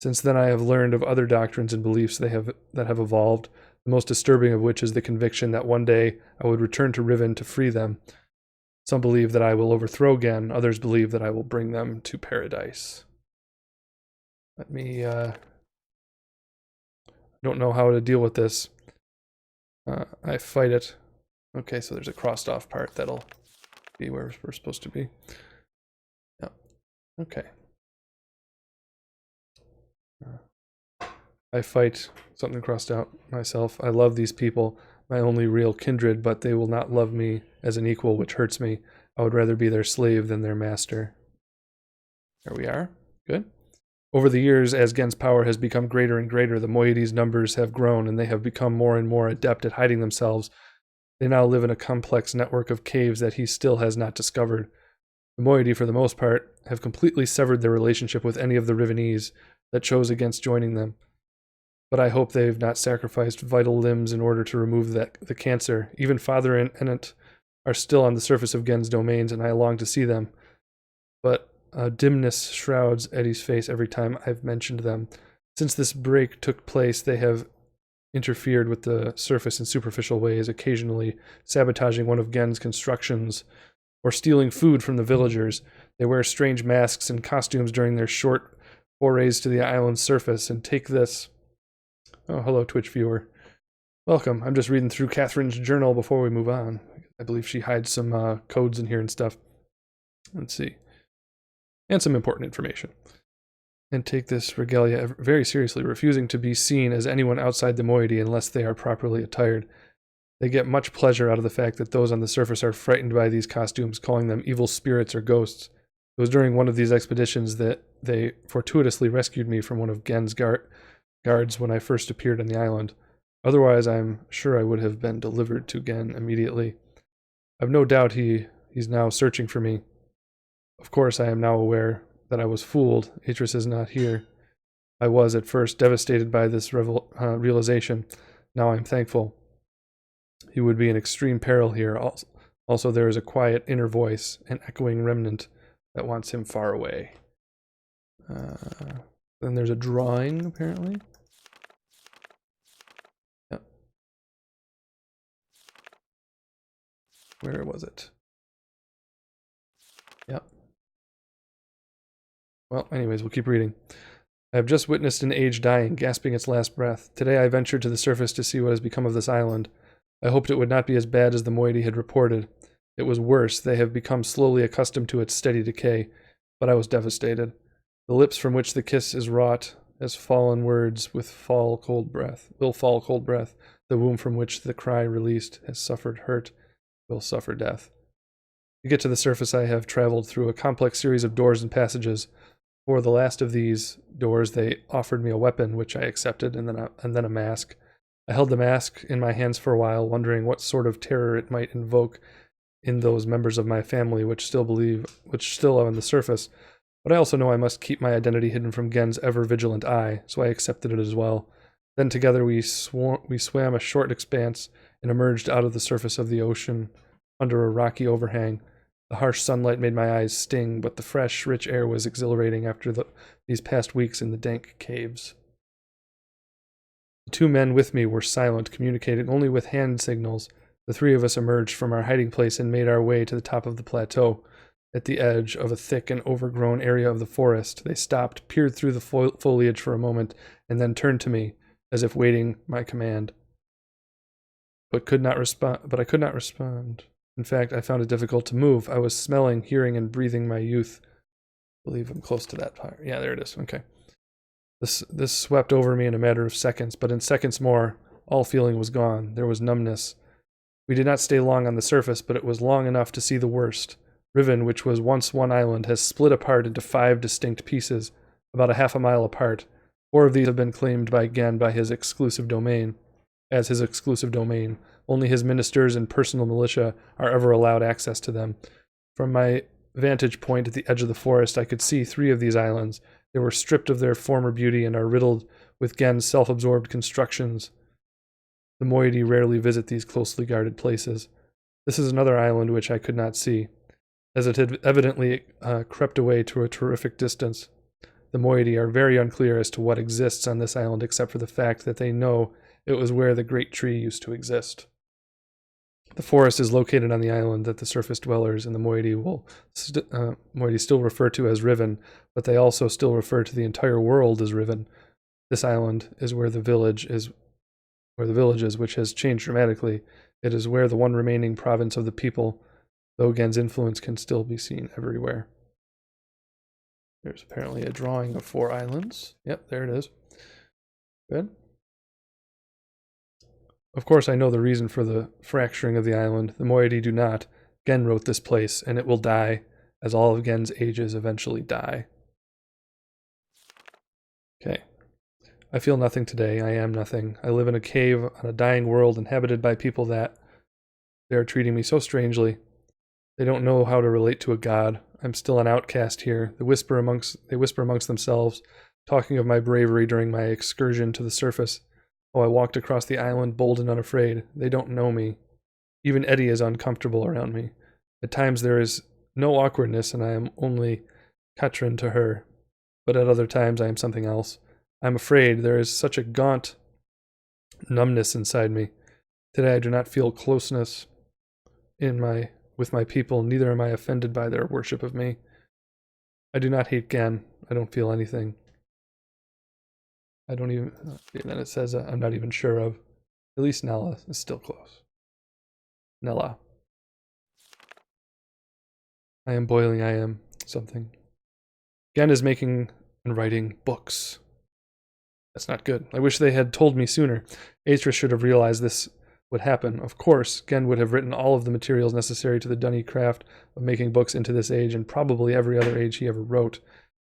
Since then I have learned of other doctrines and beliefs that have evolved, the most disturbing of which is the conviction that one day I would return to Riven to free them. Some believe that I will overthrow Gen, others believe that I will bring them to paradise. Let me, don't know how to deal with this. I fight it. Okay, so there's a crossed off part that'll be where we're supposed to be. Yeah, okay. I fight something crossed out myself. I love these people, my only real kindred, but they will not love me as an equal, which hurts me. I would rather be their slave than their master. There we are. Good. Over the years, as Gen's power has become greater and greater, the moiety's numbers have grown, and they have become more and more adept at hiding themselves. They now live in a complex network of caves that he still has not discovered. The moiety, for the most part, have completely severed their relationship with any of the Rivenese that chose against joining them. But I hope they've not sacrificed vital limbs in order to remove the cancer. Even Father and Enant are still on the surface of Gen's domains, and I long to see them. But dimness shrouds Eddie's face every time I've mentioned them. Since this break took place, they have interfered with the surface in superficial ways, occasionally sabotaging one of Gen's constructions or stealing food from the villagers. They wear strange masks and costumes during their short forays to the island's surface, and take this. Oh, hello, Twitch viewer. Welcome. I'm just reading through Catherine's journal before we move on. I believe she hides some codes in here and stuff. Let's see. And some important information. And take this regalia very seriously, refusing to be seen as anyone outside the moiety unless they are properly attired. They get much pleasure out of the fact that those on the surface are frightened by these costumes, calling them evil spirits or ghosts. It was during one of these expeditions that they fortuitously rescued me from one of Gen's guards when I first appeared on the island. Otherwise, I'm sure I would have been delivered to Gen immediately. I've no doubt he's now searching for me. Of course, I am now aware that I was fooled. Atris is not here. I was, at first, devastated by this realization. Now I'm thankful. He would be in extreme peril here. Also, there is a quiet inner voice, an echoing remnant that wants him far away. Then there's a drawing, apparently. Yep. Where was it? Yep. Well, anyways, we'll keep reading. I have just witnessed an age dying, gasping its last breath. Today I ventured to the surface to see what has become of this island. I hoped it would not be as bad as the moiety had reported. It was worse. They have become slowly accustomed to its steady decay, but I was devastated. The lips from which the kiss is wrought as fallen words will fall cold breath. The womb from which the cry released has suffered hurt, will suffer death. To get to the surface, I have traveled through a complex series of doors and passages. For the last of these doors, they offered me a weapon, which I accepted, and then a mask. I held the mask in my hands for a while, wondering what sort of terror it might invoke in those members of my family which still are on the surface. But I also know I must keep my identity hidden from Gen's ever-vigilant eye, so I accepted it as well. Then together we swam a short expanse and emerged out of the surface of the ocean under a rocky overhang. The harsh sunlight made my eyes sting, but the fresh, rich air was exhilarating after these past weeks in the dank caves. The two men with me were silent, communicating only with hand signals. The three of us emerged from our hiding place and made our way to the top of the plateau. At the edge of a thick and overgrown area of the forest, they stopped, peered through the foliage for a moment, and then turned to me, as if waiting my command. But I could not respond. In fact, I found it difficult to move. I was smelling, hearing, and breathing my youth. I believe I'm close to that part. Yeah, there it is. Okay. This swept over me in a matter of seconds, but in seconds more, all feeling was gone. There was numbness. We did not stay long on the surface, but it was long enough to see the worst. Riven, which was once one island, has split apart into 5 distinct pieces, about a half a mile apart. 4 of these have been claimed by Gen as his exclusive domain. Only his ministers and personal militia are ever allowed access to them. From my vantage point at the edge of the forest, I could see 3 of these islands. They were stripped of their former beauty and are riddled with Gen's self-absorbed constructions. The moiety rarely visit these closely guarded places. This is another island which I could not see, as it had evidently crept away to a terrific distance. The moiety are very unclear as to what exists on this island except for the fact that they know it was where the great tree used to exist. The forest is located on the island that the surface dwellers in the moiety will moiety still refer to as Riven, but they also still refer to the entire world as Riven. This island is where the village is, which has changed dramatically. It is where the one remaining province of the people, though Gen's influence can still be seen everywhere. There's apparently a drawing of 4 islands. Yep, there it is. Good. Of course, I know the reason for the fracturing of the island. The moiety do not. Gen wrote this place, and it will die, as all of Gen's ages eventually die. Okay. I feel nothing today. I am nothing. I live in a cave on a dying world inhabited by people that they are treating me so strangely. They don't know how to relate to a god. I'm still an outcast here. They whisper amongst themselves, talking of my bravery during my excursion to the surface. Oh, I walked across the island bold and unafraid. They don't know me. Even Eddie is uncomfortable around me. At times there is no awkwardness and I am only Katrin to her. But at other times I am something else. I'm afraid. There is such a gaunt numbness inside me. Today I do not feel closeness with my people, neither am I offended by their worship of me. I do not hate Gen. I don't feel anything. I don't even, and then it says I'm not even sure of. At least Nella is still close. Nella. I am boiling, I am something. Gen is making and writing books. That's not good. I wish they had told me sooner. Atris should have realized this would happen. Of course, Gen would have written all of the materials necessary to the dunny craft of making books into this age and probably every other age he ever wrote.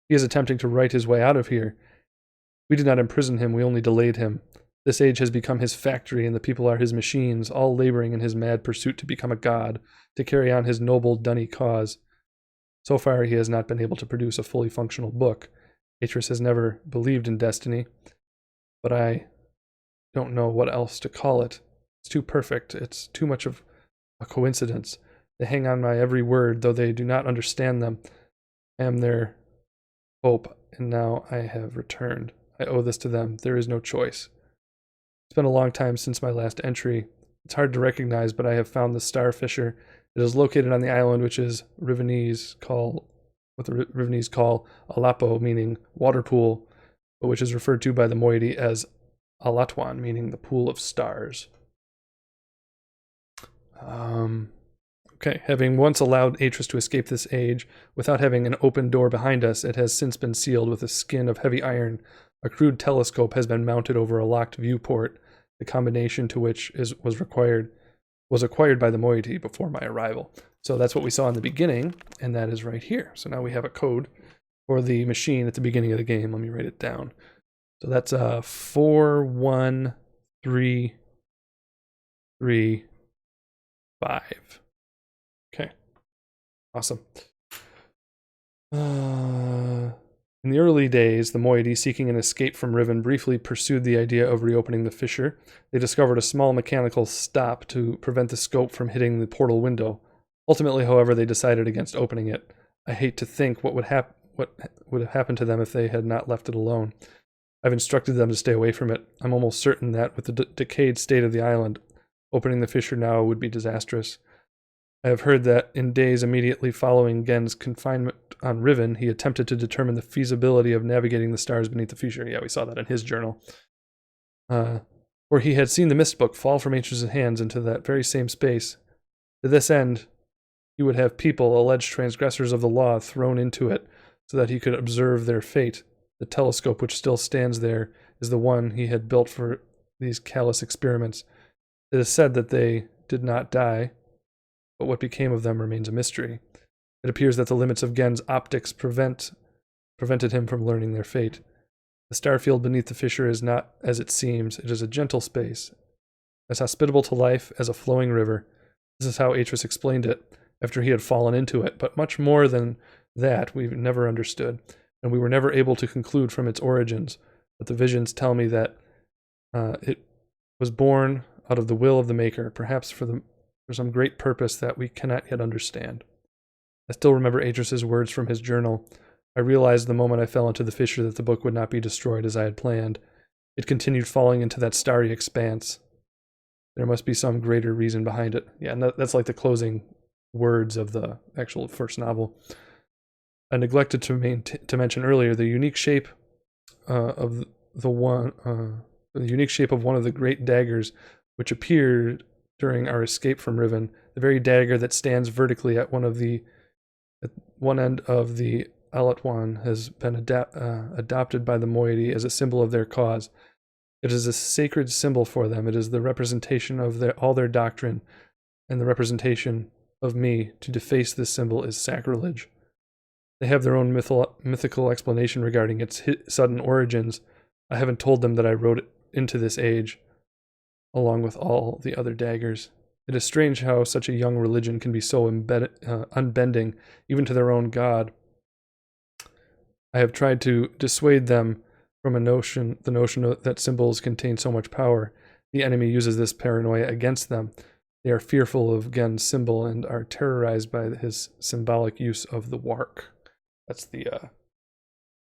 He is attempting to write his way out of here. We did not imprison him, we only delayed him. This age has become his factory and the people are his machines, all laboring in his mad pursuit to become a god, to carry on his noble dunny cause. So far he has not been able to produce a fully functional book. Atris has never believed in destiny, but I don't know what else to call it. It's too perfect. It's too much of a coincidence. They hang on my every word, though they do not understand them. I am their hope, and now I have returned. I owe this to them. There is no choice. It's been a long time since my last entry. It's hard to recognize, but I have found the Star Fisher. It is located on the island, which is what the Rivenese call Alapo, meaning water pool, but which is referred to by the moiety as Alatwan, meaning the pool of stars. Okay, having once allowed Atris to escape this age, without having an open door behind us, it has since been sealed with a skin of heavy iron. A crude telescope has been mounted over a locked viewport, the combination to which was acquired by the moiety before my arrival. So that's what we saw in the beginning, and that is right here. So now we have a code for the machine at the beginning of the game. Let me write it down. So that's 4133 Okay. Awesome. In the early days, the moiety, seeking an escape from Riven, briefly pursued the idea of reopening the fissure. They discovered a small mechanical stop to prevent the scope from hitting the portal window. Ultimately, however, they decided against opening it. I hate to think what would have happened to them if they had not left it alone. I've instructed them to stay away from it. I'm almost certain that, with the decayed state of the island, opening the fissure now would be disastrous. I have heard that in days immediately following Gen's confinement on Riven, he attempted to determine the feasibility of navigating the stars beneath the fissure. Yeah, we saw that in his journal. Where he had seen the Myst book fall from Atris' hands into that very same space. To this end, he would have people, alleged transgressors of the law, thrown into it, so that he could observe their fate. The telescope which still stands there is the one he had built for these callous experiments. It is said that they did not die, but what became of them remains a mystery. It appears that the limits of Gen's optics prevented him from learning their fate. The star field beneath the fissure is not as it seems. It is a gentle space, as hospitable to life as a flowing river. This is how Atris explained it, after he had fallen into it, but much more than that we've never understood, and we were never able to conclude from its origins. But the visions tell me that it was born out of the will of the Maker, perhaps for some great purpose that we cannot yet understand. I still remember Atris's words from his journal. I realized the moment I fell into the fissure that the book would not be destroyed as I had planned. It continued falling into that starry expanse. There must be some greater reason behind it. Yeah, and that's like the closing words of the actual first novel. I neglected to mention earlier the unique shape of the unique shape of one of the great daggers which appeared during our escape from Riven. The very dagger that stands vertically at one end of the Alatwan has been adopted by the moiety as a symbol of their cause. It is a sacred symbol for them. It is the representation of all their doctrine, and the representation of me. To deface this symbol is sacrilege. They have their own mythical explanation regarding its sudden origins. I haven't told them that I wrote it into this age, along with all the other daggers. It is strange how such a young religion can be so unbending, even to their own god. I have tried to dissuade them from the notion that symbols contain so much power. The enemy uses this paranoia against them. They are fearful of Gen's symbol and are terrorized by his symbolic use of the wark. That's the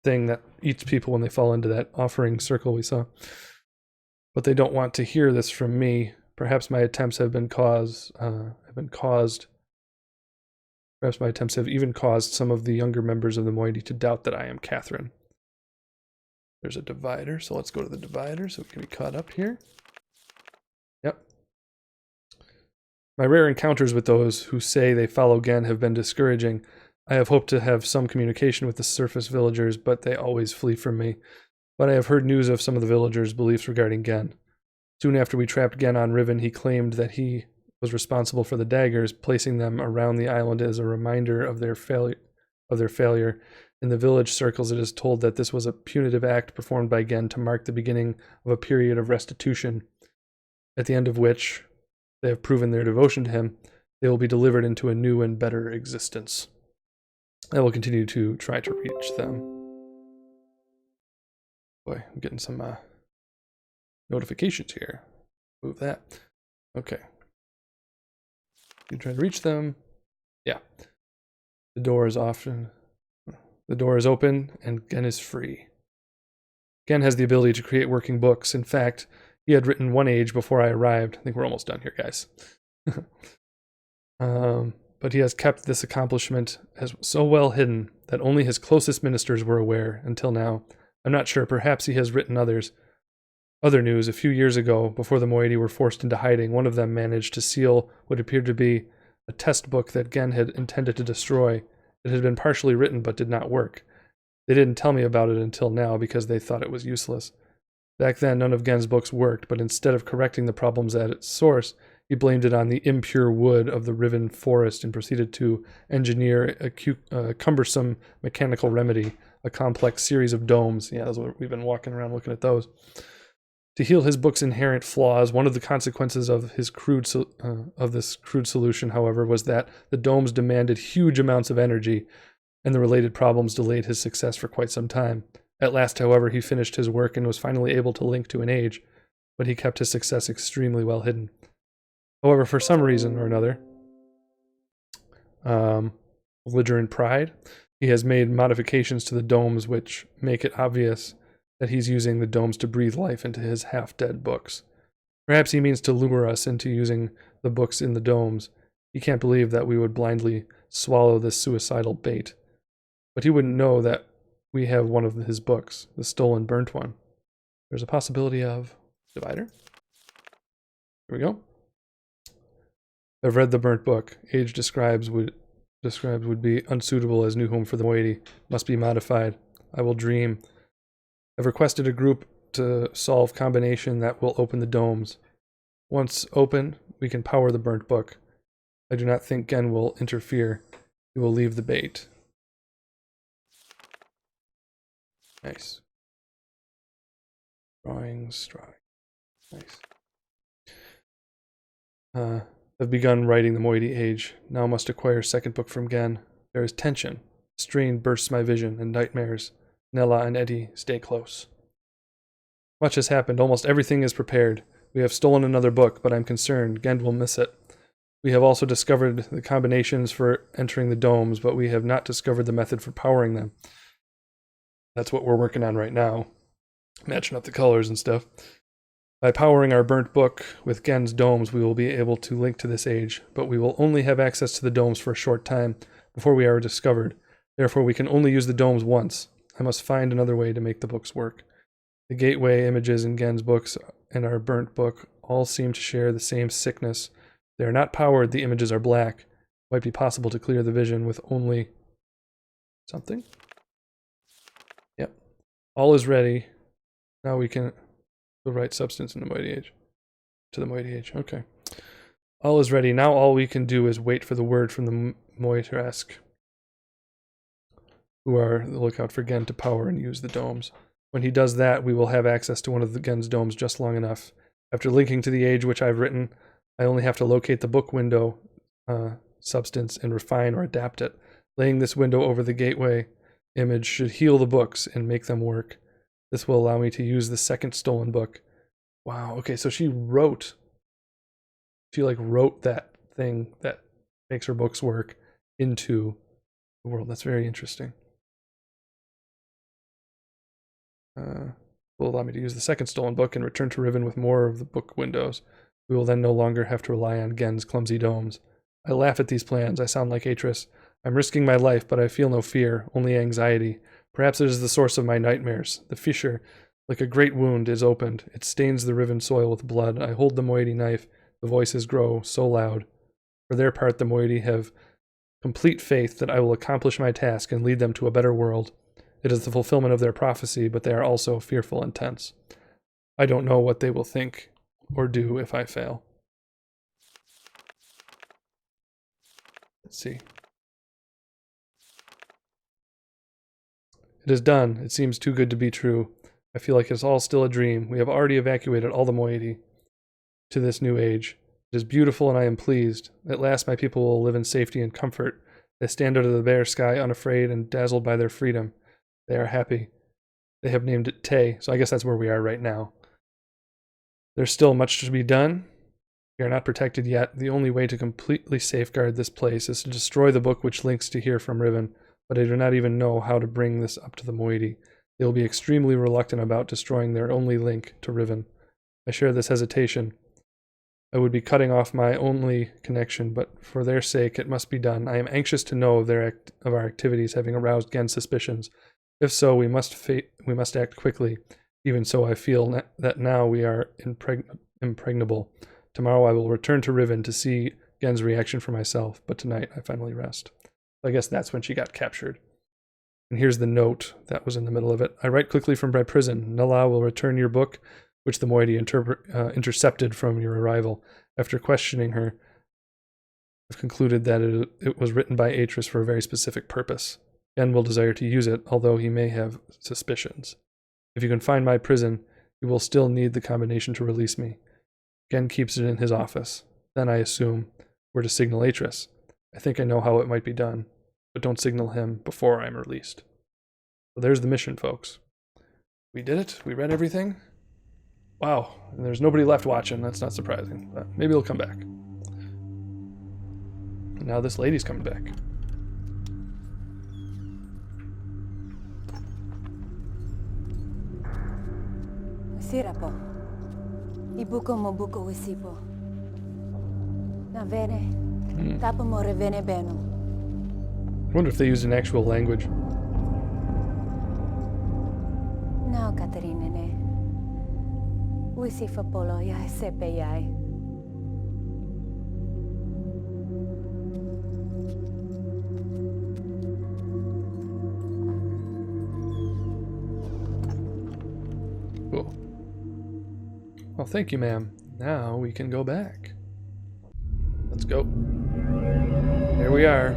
thing that eats people when they fall into that offering circle we saw. But they don't want to hear this from me. Perhaps my attempts have even caused some of the younger members of the moiety to doubt that I am Catherine. There's a divider, so let's go to the divider so we can be caught up here. Yep. My rare encounters with those who say they follow Gen have been discouraging. I have hoped to have some communication with the surface villagers, but they always flee from me. But I have heard news of some of the villagers' beliefs regarding Gen. Soon after we trapped Gen on Riven, he claimed that he was responsible for the daggers, placing them around the island as a reminder of their failure. In the village circles, it is told that this was a punitive act performed by Gen to mark the beginning of a period of restitution, at the end of which they have proven their devotion to him. They will be delivered into a new and better existence. I will continue to try to reach them. Boy, I'm getting some notifications here. Move that. Okay. You try to reach them. Yeah. The door is open and Gen is free. Gen has the ability to create working books. In fact, he had written one age before I arrived. I think we're almost done here, guys. But he has kept this accomplishment as so well hidden that only his closest ministers were aware until now. I'm not sure. Perhaps he has written other news. A few years ago, before the moiety were forced into hiding, one of them managed to seal what appeared to be a test book that Gen had intended to destroy. It had been partially written but did not work. They didn't tell me about it until now because they thought it was useless. Back then, none of Gen's books worked, but instead of correcting the problems at its source, he blamed it on the impure wood of the Riven forest and proceeded to engineer a cumbersome mechanical remedy, a complex series of domes. Yeah, we've been walking around looking at those. To heal his book's inherent flaws, one of the consequences of this crude solution, however, was that the domes demanded huge amounts of energy, and the related problems delayed his success for quite some time. At last, however, he finished his work and was finally able to link to an age, but he kept his success extremely well hidden. However, for some reason or another, belligerent pride, he has made modifications to the domes which make it obvious that he's using the domes to breathe life into his half-dead books. Perhaps he means to lure us into using the books in the domes. He can't believe that we would blindly swallow this suicidal bait. But he wouldn't know that we have one of his books, the stolen burnt one. There's a possibility of divider. Here we go. I've read the burnt book. Age described would be unsuitable as new home for the moiety. Must be modified. I will dream. I've requested a group to solve combination that will open the domes. Once open, we can power the burnt book. I do not think Gen will interfere. He will leave the bait. Nice. Drawings. Nice. have begun writing the Moiety Age. Now must acquire second book from Gen. There is tension. Strain bursts my vision and nightmares. Nella and Eddie stay close. Much has happened. Almost everything is prepared. We have stolen another book, but I'm concerned. Gen will miss it. We have also discovered the combinations for entering the domes, but we have not discovered the method for powering them. That's what we're working on right now. Matching up the colors and stuff. By powering our burnt book with Gen's domes, we will be able to link to this age, but we will only have access to the domes for a short time before we are discovered. Therefore, we can only use the domes once. I must find another way to make the books work. The gateway images in Gen's books and our burnt book all seem to share the same sickness. They are not powered, the images are black. It might be possible to clear the vision with only something. Yep. All is ready. Now we can the right substance in the Moiety Age. To the Moiety Age, okay. All is ready. Now all we can do is wait for the word from the Moitresk, who are the lookout for Gen to power and use the domes. When he does that, we will have access to one of the Gen's domes just long enough. After linking to the age which I've written, I only have to locate the book window substance and refine or adapt it. Laying this window over the gateway image should heal the books and make them work. This will allow me to use the second stolen book. Wow, okay, so she wrote that thing that makes her books work into the world. That's very interesting. Will allow me to use the second stolen book and return to Riven with more of the book windows. We will then no longer have to rely on Gen's clumsy domes. I laugh at these plans. I sound like Atris. I'm risking my life, but I feel no fear, only anxiety. Perhaps it is the source of my nightmares. The fissure, like a great wound, is opened. It stains the riven soil with blood. I hold the moiety knife. The voices grow so loud. For their part, the moiety have complete faith that I will accomplish my task and lead them to a better world. It is the fulfillment of their prophecy, but they are also fearful and tense. I don't know what they will think or do if I fail. Let's see. It is done. It seems too good to be true. I feel like it's all still a dream. We have already evacuated all the moiety to this new age. It is beautiful and I am pleased. At last my people will live in safety and comfort. They stand under the bare sky unafraid and dazzled by their freedom. They are happy. They have named it Tay, so I guess that's where we are right now. There's still much to be done. We are not protected yet. The only way to completely safeguard this place is to destroy the book which links to here from Riven, but I do not even know how to bring this up to the moiety. They will be extremely reluctant about destroying their only link to Riven. I share this hesitation. I would be cutting off my only connection, but for their sake it must be done. I am anxious to know of our activities having aroused Gen's suspicions. If so, we must act quickly. Even so, I feel that now we are impregnable. Tomorrow I will return to Riven to see Gen's reaction for myself, but tonight I finally rest. I guess that's when she got captured. And here's the note that was in the middle of it. I write quickly from my prison. Nala will return your book, which the moiety intercepted from your arrival. After questioning her, I've concluded that it was written by Atris for a very specific purpose. Gen will desire to use it, although he may have suspicions. If you can find my prison, you will still need the combination to release me. Gen keeps it in his office. Then I assume we're to signal Atris. I think I know how it might be done, but don't signal him before I'm released. So there's the mission, folks. We did it. We read everything. Wow, and there's nobody left watching. That's not surprising, but maybe he'll come back. And now this lady's coming back. Sira po. Ibuko mo buko wisipo. Na vene. Tapo mo revene beno. I wonder if they used an actual language. Now, Katerina ne. Wisifa polo yai sepe yai. Cool. Well, thank you, ma'am. Now we can go back. Let's go. There we are.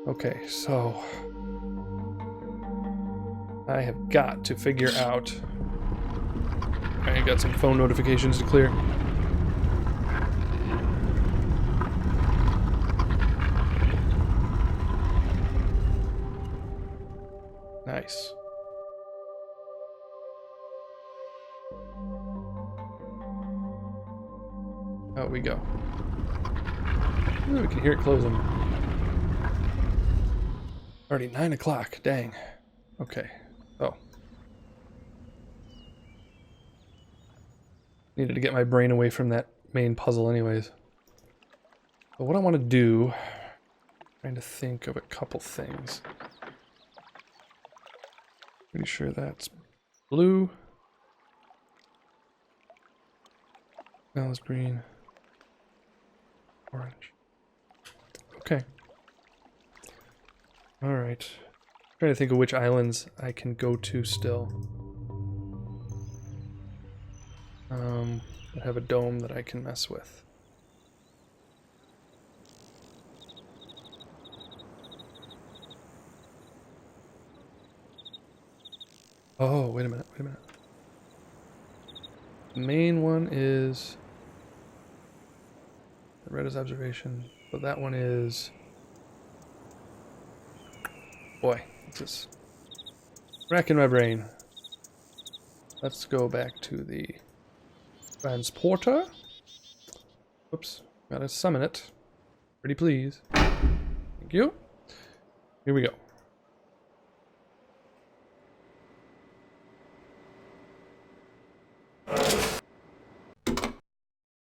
Okay, so I have got to figure out I got some phone notifications to clear. Nice. Out we go. Ooh, we can hear it closing. Already 9 o'clock. Dang. Okay. Oh. Needed to get my brain away from that main puzzle anyways. But what I want to do... trying to think of a couple things. Pretty sure that's blue. Now it's green. Orange. Okay. Alright. Trying to think of which islands I can go to still. I have a dome that I can mess with. Oh, wait a minute, wait a minute. The main one is... the red is observation, but that one is... boy, this is racking my brain. Let's go back to the transporter. Whoops, gotta summon it. Pretty please. Thank you. Here we go.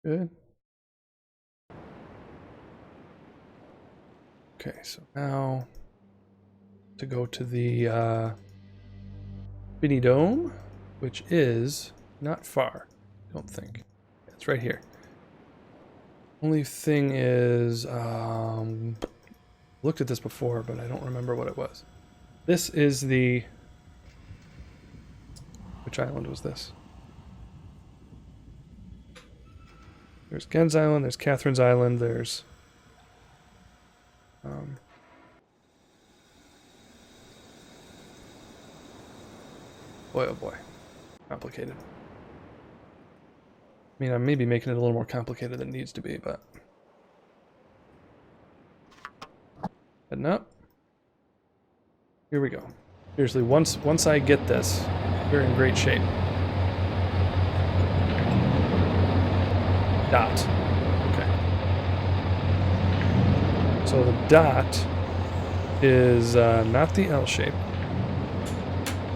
Good. Okay, so now to go to the Binny Dome, which is not far, I don't think. It's right here. Only thing is, looked at this before, but I don't remember what it was. This is the... which island was this? There's Gen's Island, there's Catherine's Island, there's... boy, oh boy. Complicated. I mean, I may be making it a little more complicated than it needs to be, but... heading up. Here we go. Seriously, once I get this, we're in great shape. Dot. Okay. So the dot is not the L shape,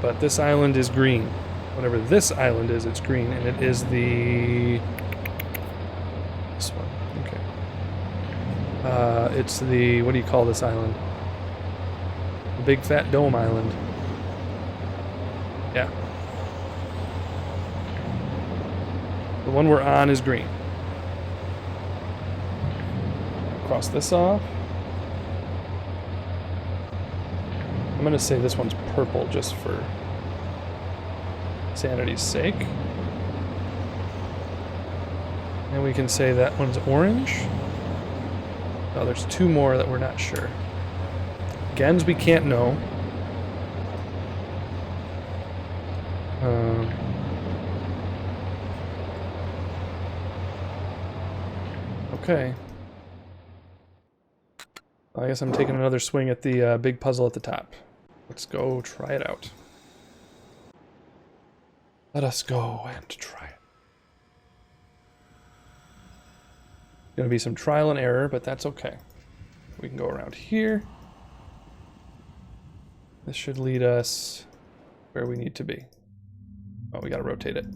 but this island is green. Whatever this island is, it's green, and it is the... this one. Okay. It's the... what do you call this island? The Big Fat Dome Island. Yeah. The one we're on is green. Cross this off. I'm gonna say this one's purple just for sanity's sake. And we can say that one's orange. Oh, there's two more that we're not sure. Gens we can't know. Okay. I guess I'm taking another swing at the big puzzle at the top. Let's go try it out. Let us go and try it. Gonna be some trial and error, but that's okay. We can go around here. This should lead us where we need to be. Oh, we gotta rotate it.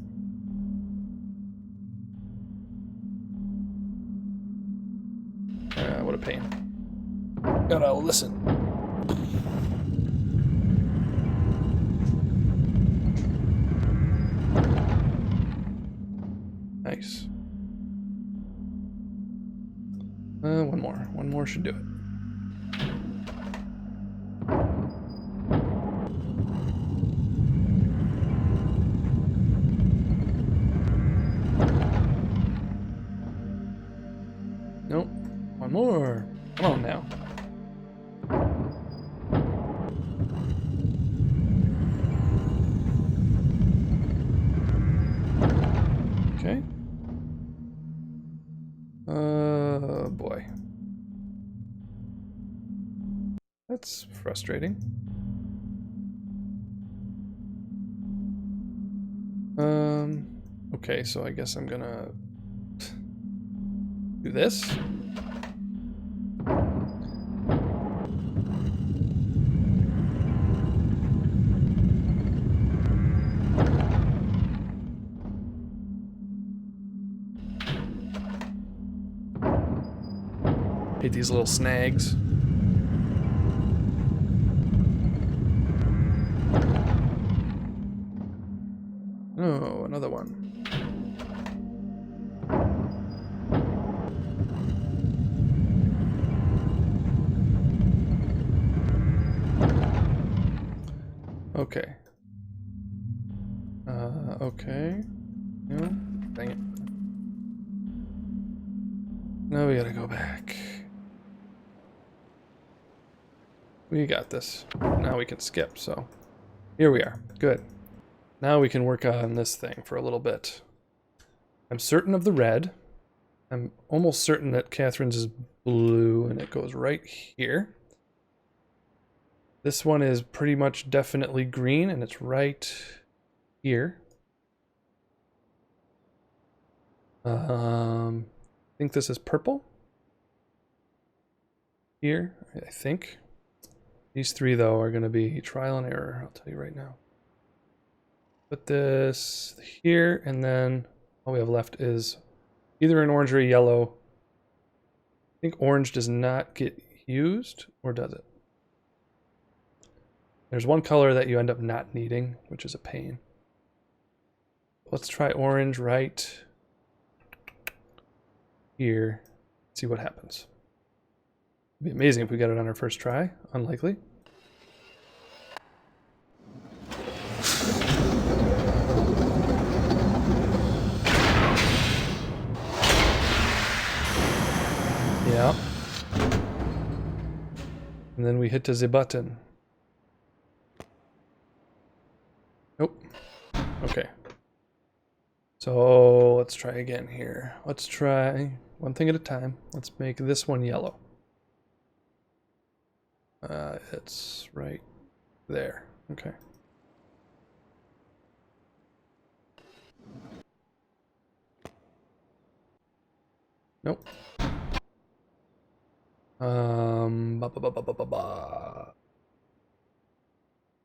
What a pain. Gotta listen. Nice. One more. One more should do it. Nope. One more. Come on now. Boy. That's frustrating. Okay, so I guess I'm gonna do this. Hate these little snags. Oh, another one. Okay. Okay. No, dang it. Now we gotta go back. We got this. Now we can skip, so here we are. Good. Now we can work on this thing for a little bit. I'm certain of the red. I'm almost certain that Catherine's is blue, and it goes right here. This one is pretty much definitely green, and it's right here. I think this is purple. Here, I think. These three, though, are going to be trial and error, I'll tell you right now. Put this here, and then all we have left is either an orange or a yellow. I think orange does not get used, or does it? There's one color that you end up not needing, which is a pain. Let's try orange right here. See what happens. It'd be amazing if we got it on our first try. Unlikely. Yeah. And then we hit the button. Nope. Okay. So let's try again here. Let's try one thing at a time. Let's make this one yellow. It's right there. Okay. Nope.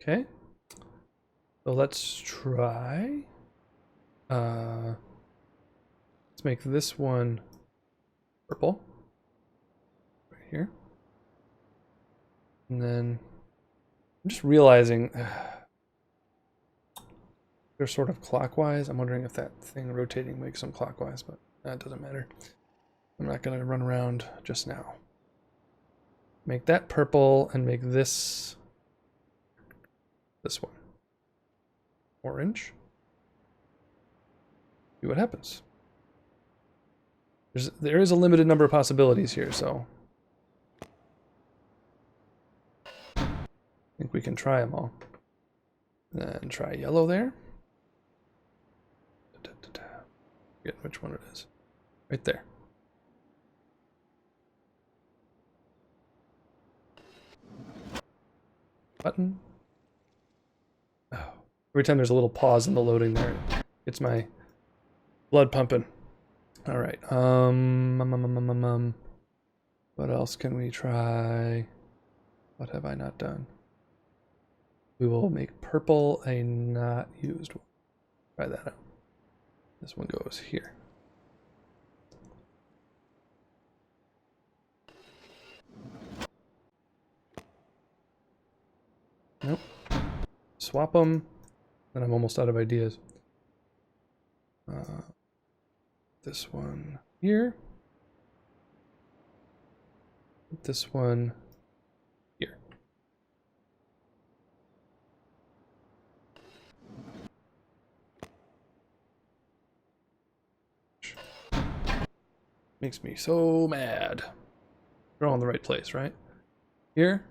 Okay. So let's try. Let's make this one purple. Right here. And then I'm just realizing they're sort of clockwise. I'm wondering if that thing rotating makes them clockwise, but that doesn't matter. I'm not going to run around just now. Make that purple and make this one orange. See what happens. There is a limited number of possibilities here, so I think we can try them all. Then try yellow there. Forget which one it is. Right there. Button. Oh. Every time there's a little pause in the loading there, it's my blood pumping. All right. What else can we try? What have I not done? We will make purple a not used one. Try that out. This one goes here. Nope. Swap them. Then I'm almost out of ideas. This one here. This one here. Makes me so mad. They're all in the right place, right? Here.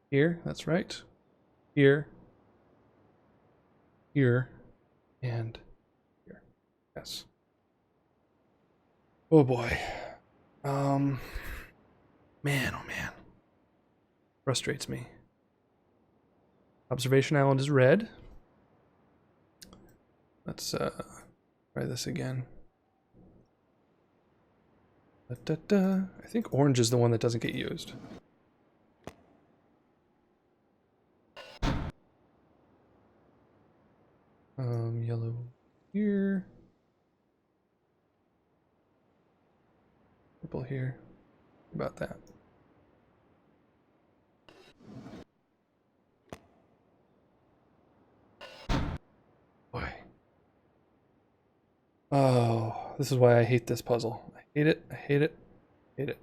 Here, that's right. Here. Here. And here. Yes. Oh boy. Man, oh man. Frustrates me. Observation Island is red. Let's try this again. Da, da, da. I think orange is the one that doesn't get used. Yellow here. Purple here. About that. Boy. Oh, this is why I hate this puzzle. I hate it. I hate it. I hate it.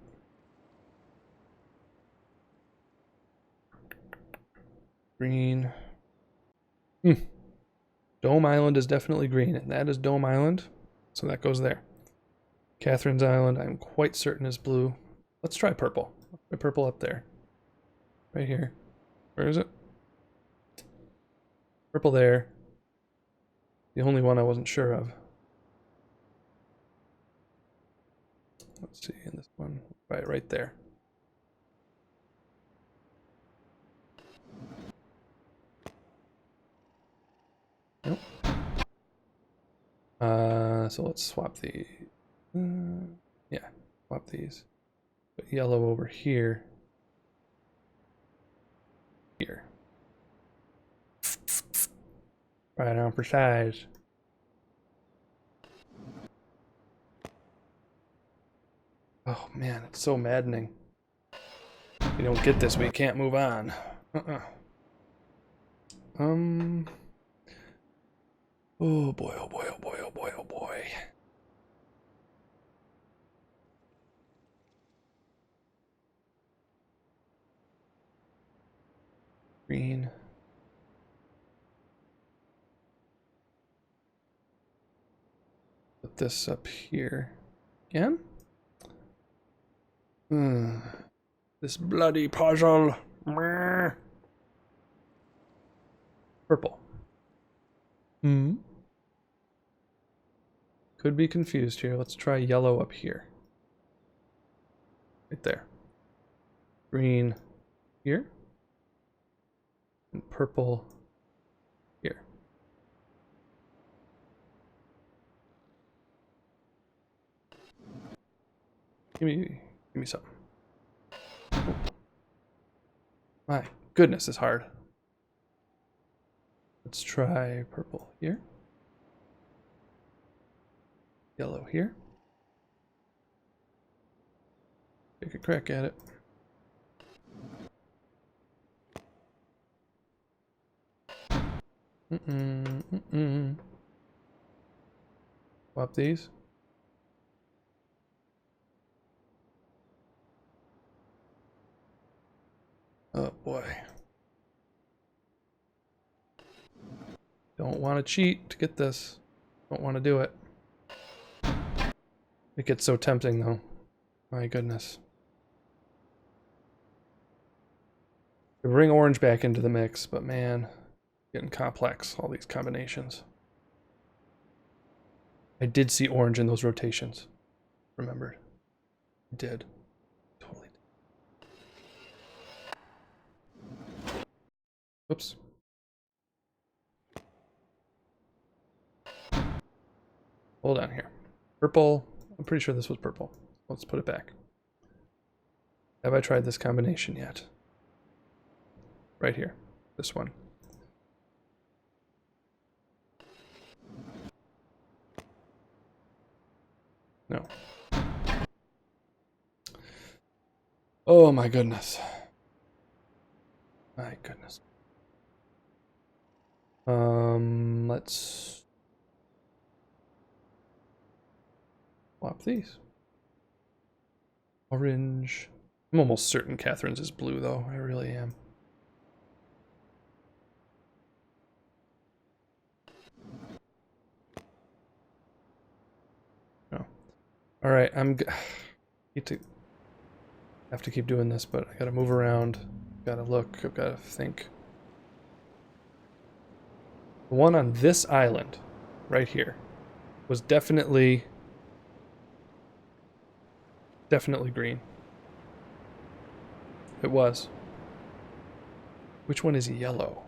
Green. Dome Island is definitely green, and that is Dome Island. So that goes there. Catherine's Island, I'm quite certain is blue. Let's try purple. Try purple up there. Right here. Where is it? Purple there. The only one I wasn't sure of. Let's see, in this one. Right there. Nope. So let's swap the... yeah, swap these. Put yellow over here. Here. Right on for size. Oh man, it's so maddening. You don't get this, we can't move on. Oh boy, oh boy, oh boy, oh boy, oh boy. Green. Put this up here. Again? This bloody puzzle. Purple. Could be confused here. Let's try yellow up here. Right there. Green here. And purple here. Give me something. Oh. My goodness, it's hard. Let's try purple here. Yellow here. Take a crack at it. Swap these. Oh boy. Don't want to cheat to get this. Don't want to do it. It gets so tempting though. My goodness. We bring orange back into the mix, but man, getting complex, all these combinations. I did see orange in those rotations. Remembered. I did. Totally did. Oops. Hold on here. Purple. I'm pretty sure this was purple. Let's put it back. Have I tried this combination yet? Right here. This one. No. Oh my goodness. My goodness. Let's swap these. Orange. I'm almost certain Catherine's is blue though. I really am. No. All right, have to keep doing this, but I gotta move around. Gotta look. I've gotta think. The one on this island, right here, was definitely definitely green. It was. Which one is yellow?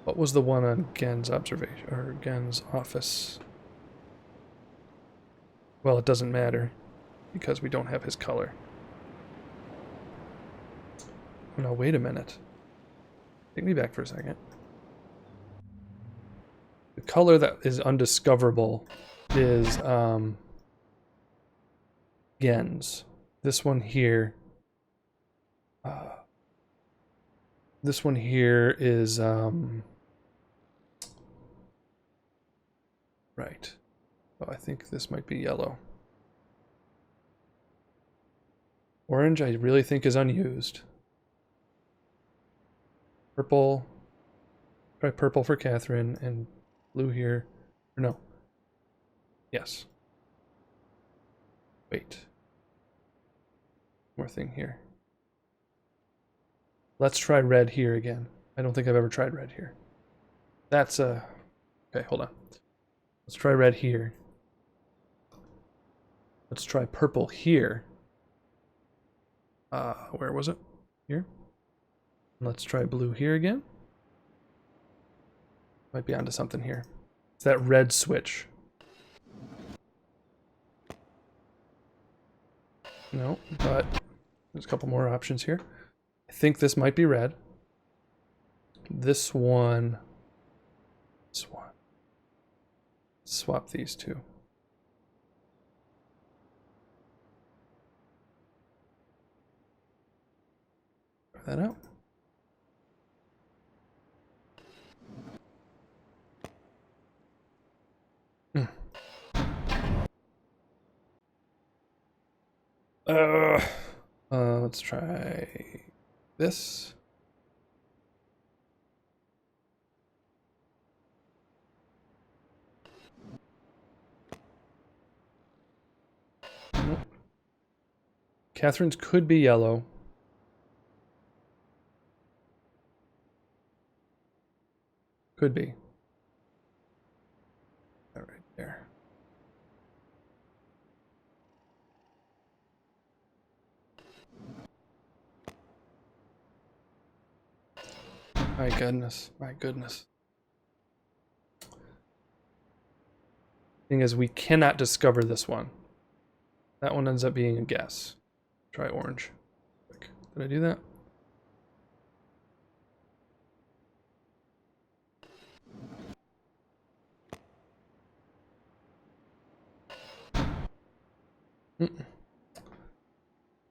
What was the one on Gen's observation, or Gen's office? Well, it doesn't matter, because we don't have his color. Oh no, wait a minute. Take me back for a second. The color that is undiscoverable is Gen's. This one here. This one here is right. Oh, I think this might be yellow. Orange, I really think is unused. Purple. Try purple for Catherine, and blue here. Or no. Yes. Wait. More thing here. Let's try red here again. I don't think I've ever tried red here. That's okay, hold on. Let's try red here. Let's try purple here. Where was it? Here. Let's try blue here again. Might be onto something here. It's that red switch. No, but there's a couple more options here. I think this might be red. This one. This one. Swap these two. Try that out. Let's try this. Nope. Catherine's could be yellow. Could be. All right, there. My goodness, my goodness. Thing is, we cannot discover this one. That one ends up being a guess. Try orange. Did I do that?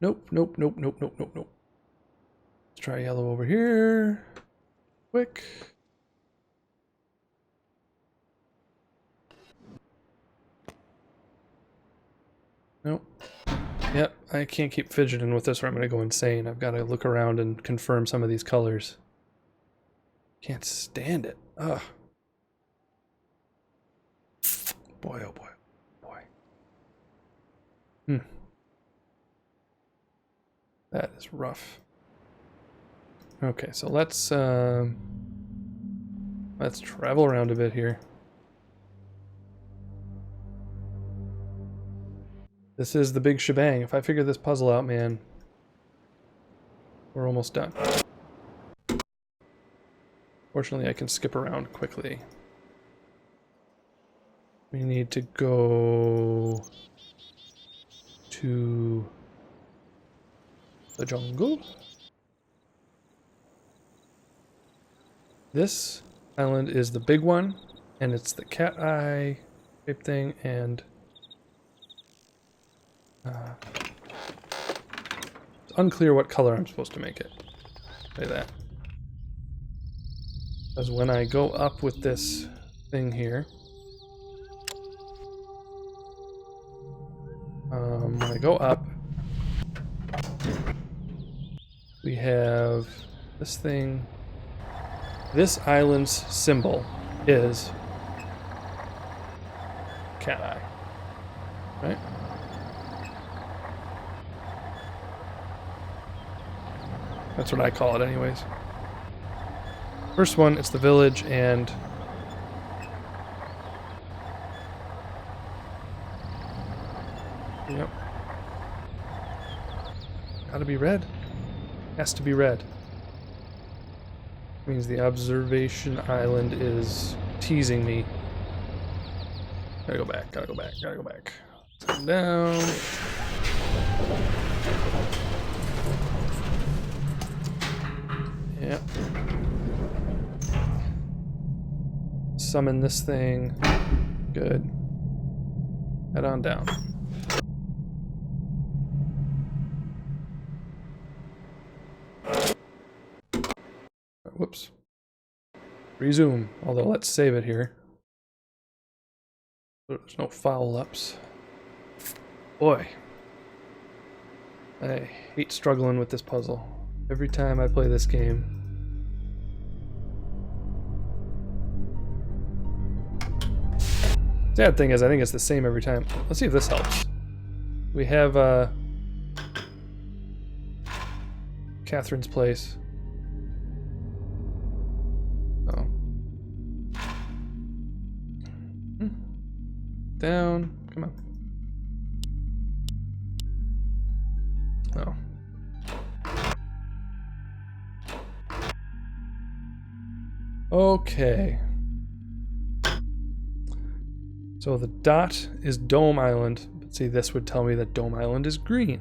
Nope, nope, nope, nope, nope, nope, nope. Let's try yellow over here. Quick. Nope. Yep, I can't keep fidgeting with this or I'm going to go insane. I've got to look around and confirm some of these colors. Can't stand it. Ugh. Boy, oh boy. Boy. That is rough. Okay, so let's travel around a bit here. This is the big shebang. If I figure this puzzle out, man, we're almost done. Fortunately, I can skip around quickly. We need to go to the jungle. This island is the big one, and it's the cat eye shaped thing, and it's unclear what color I'm supposed to make it. Say that. Because when I go up with this thing here, when I go up, we have this thing. This island's symbol is cat eye, right? That's what I call it anyways. First one, it's the village, and Yep. Gotta be red. Has to be red. Means the observation island is teasing me. Gotta go back, gotta go back, gotta go back. Come down. Yep. Summon this thing. Good. Head on down. Whoops. Resume. Although let's save it here. There's no foul ups. Boy. I hate struggling with this puzzle. Every time I play this game. Sad thing is, I think it's the same every time. Let's see if this helps. We have Catherine's place. Oh. Down. Come on. Oh. Okay. So the dot is Dome Island, but see, this would tell me that Dome Island is green.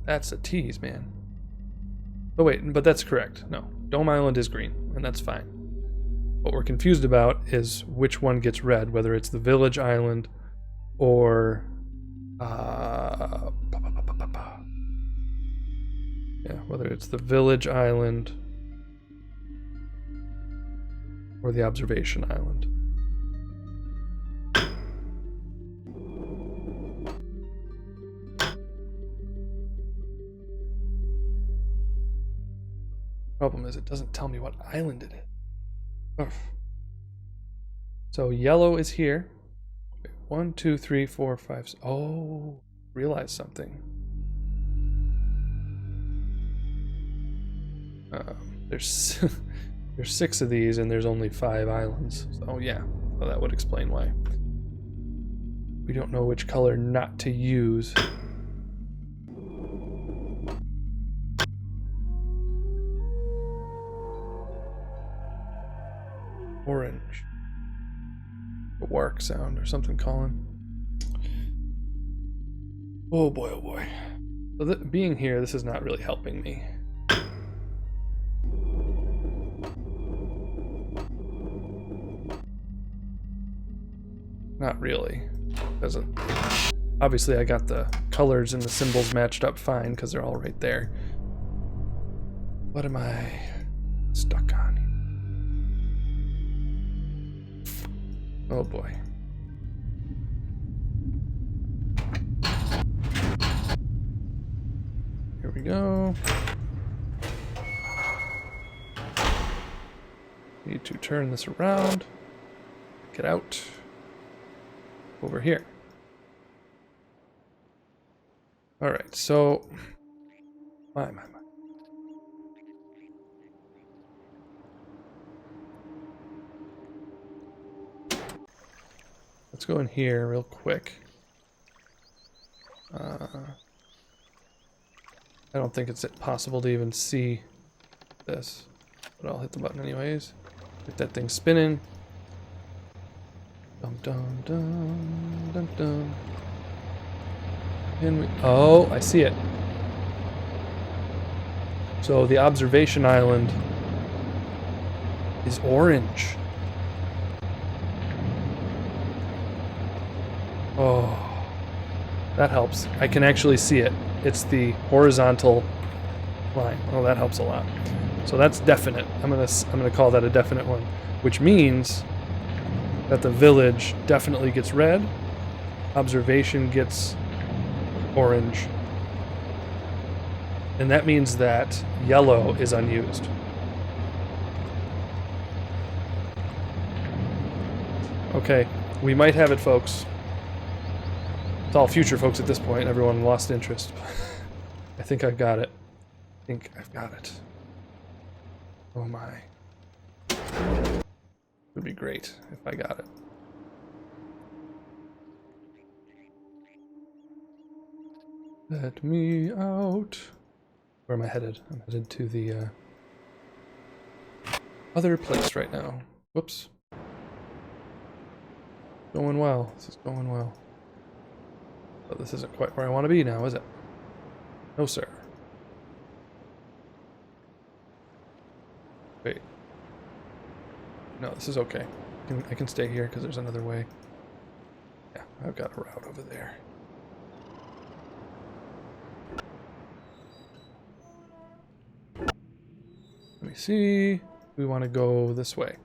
That's a tease, man. Oh wait, but that's correct. No, Dome Island is green, and that's fine. What we're confused about is which one gets red, whether it's the Village Island or yeah, whether it's the Village Island or the Observation Island. Problem is, it doesn't tell me what island it is. Ugh. So yellow is here. 1, 2, 3, 4, 5. Oh, realize something. There's there's 6 of these, and there's only 5 islands. So yeah, well, that would explain why. We don't know which color not to use. Orange. A wark sound or something calling. Oh boy, oh boy. So being here, this is not really helping me. Not really. Doesn't. Obviously, I got the colors and the symbols matched up fine because they're all right there. What am I stuck on? Oh boy. Here we go. Need to turn this around. Get out. Over here. Alright, so my. Let's go in here real quick. I don't think it's possible to even see this, but I'll hit the button anyways. Get that thing spinning. Dum dum dum dum dum. And oh, I see it. So the observation island is orange. Oh, that helps. I can actually see it. It's the horizontal line. Oh, that helps a lot. So that's definite. I'm gonna call that a definite one, which means that the village definitely gets red, observation gets orange, and that means that yellow is unused. Okay, we might have it, folks. It's all future folks at this point. Everyone lost interest. I think I've got it. I think I've got it. Oh my. Would be great if I got it. Let me out. Where am I headed? I'm headed to the other place right now. Whoops. Going well. This is going well. But this isn't quite where I want to be now, is it? No, sir. Wait. No, this is okay. I can stay here because there's another way. Yeah, I've got a route over there. Let me see. We want to go this way.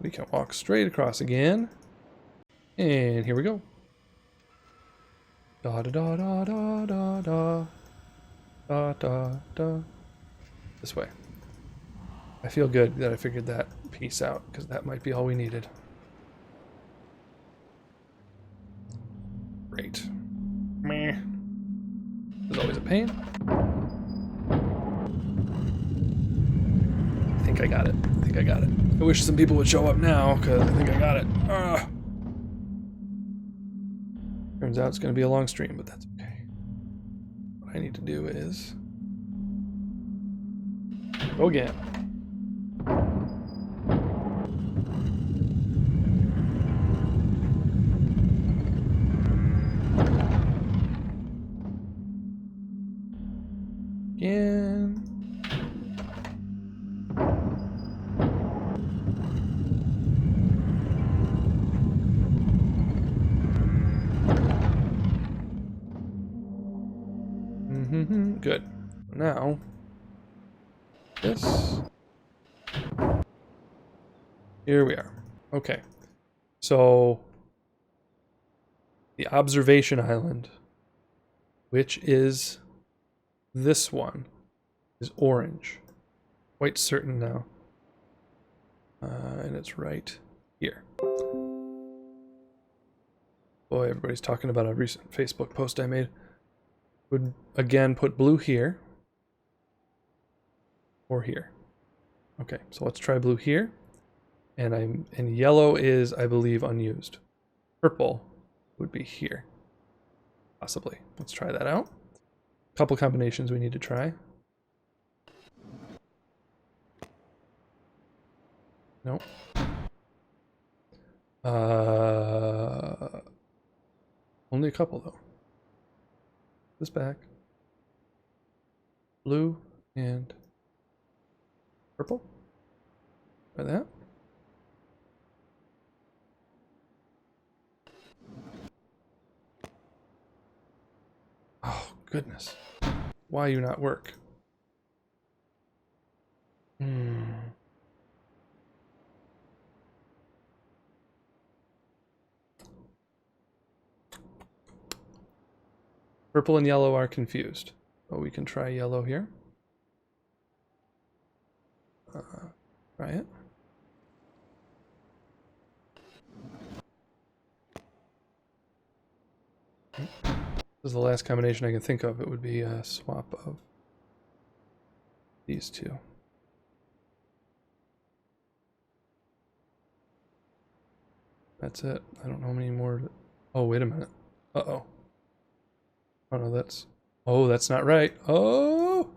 We can walk straight across again. And here we go. Da da da da da da da. Da da da. This way. I feel good that I figured that piece out, because that might be all we needed. Great. Meh. There's always a pain. I think I got it. I think I got it. I wish some people would show up now, because I think I got it. Turns out it's going to be a long stream, but that's okay. What I need to do is go again. Again. Good. Now, this. Here we are. Okay. So, the observation island, which is this one, is orange. Quite certain now. And it's right here. Boy, everybody's talking about a recent Facebook post I made. Would again put blue here. Or here. Okay, so let's try blue here. And yellow is, I believe, unused. Purple would be here. Possibly. Let's try that out. A couple combinations we need to try. Nope. Only a couple though. This back. Blue and purple. Try that. Oh, goodness. Why you not work? Purple and yellow are confused. So we can try yellow here. Try it. This is the last combination I can think of. It would be a swap of these two. That's it. I don't know how many more. Oh, wait a minute. Uh-oh. Oh, no, that's... Oh, that's not right. Oh!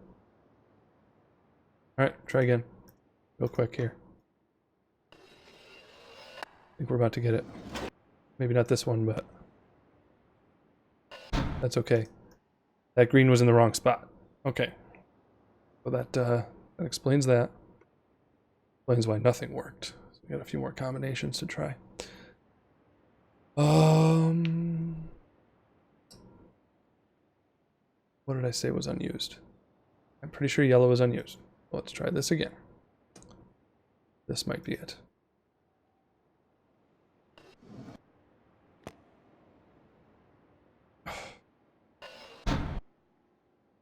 Alright, try again. Real quick here. I think we're about to get it. Maybe not this one, but... That's okay. That green was in the wrong spot. Okay. So that explains that. Explains why nothing worked. So we got a few more combinations to try. What did I say was unused? I'm pretty sure yellow is unused. Let's try this again. This might be it.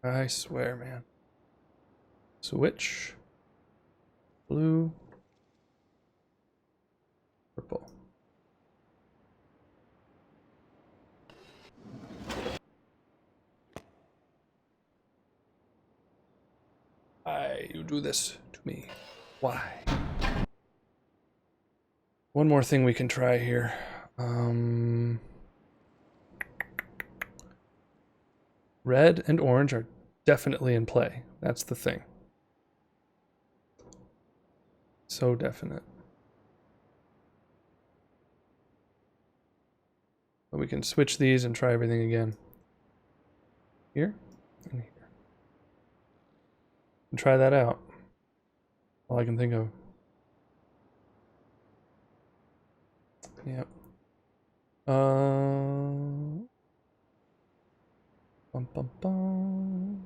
I swear, man. Switch. Blue. Purple. Why you do this to me? Why? One more thing we can try here. Red and orange are definitely in play. That's the thing. So definite. But we can switch these and try everything again. Here and here. And try that out. All I can think of. Yep. Bum, bum, bum.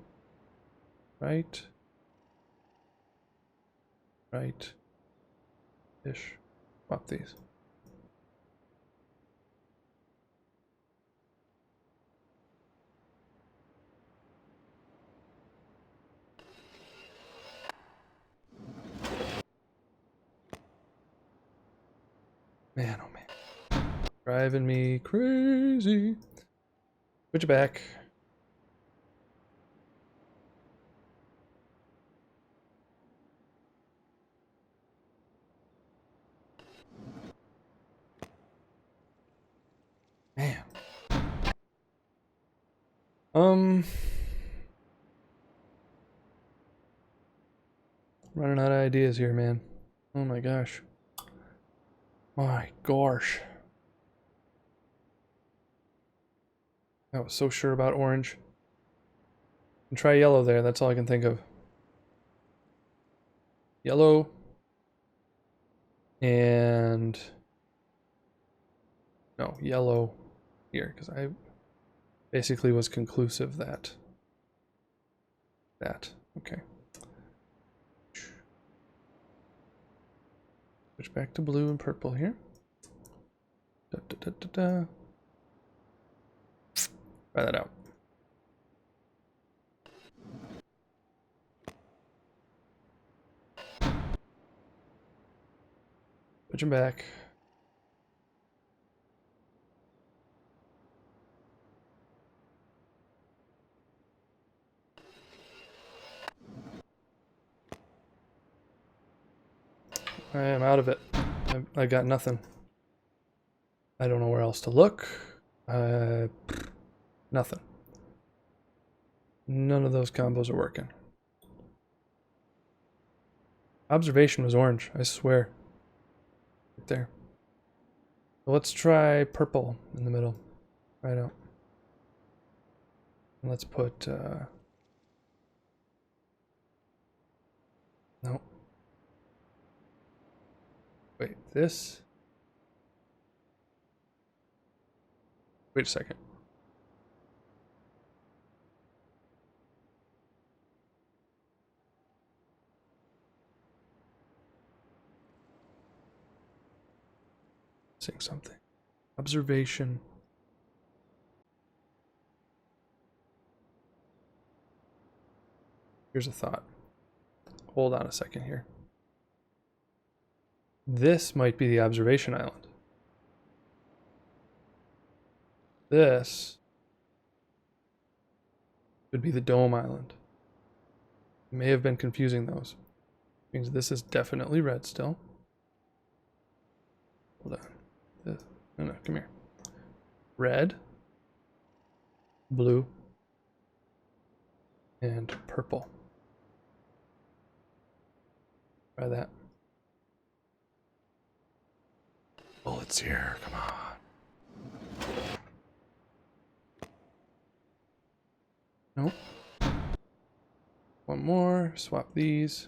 Right. Right. Ish. Swap these. Man, oh man. Driving me crazy. Switch it back. Man. Running out of ideas here, man. Oh my gosh. My gosh. I was so sure about orange. And try yellow there, that's all I can think of. Yellow. And... no, yellow here, because I basically was conclusive that. Okay. Switch back to blue and purple here. Da, da, da, da, da. Try that out. Switch them back. I am out of it. I got nothing. I don't know where else to look. Nothing. None of those combos are working. Observation was orange, I swear. Right there. So let's try purple in the middle. Right out. And let's put no. Wait, this. Wait a second. Saying something. Observation. Here's a thought. Hold on a second here. This might be the observation island. This could be the dome island. May have been confusing those. Means this is definitely red still. Hold on. No, come here. Red, blue, and purple. Try that. Bullets here, come on. Nope. One more, swap these.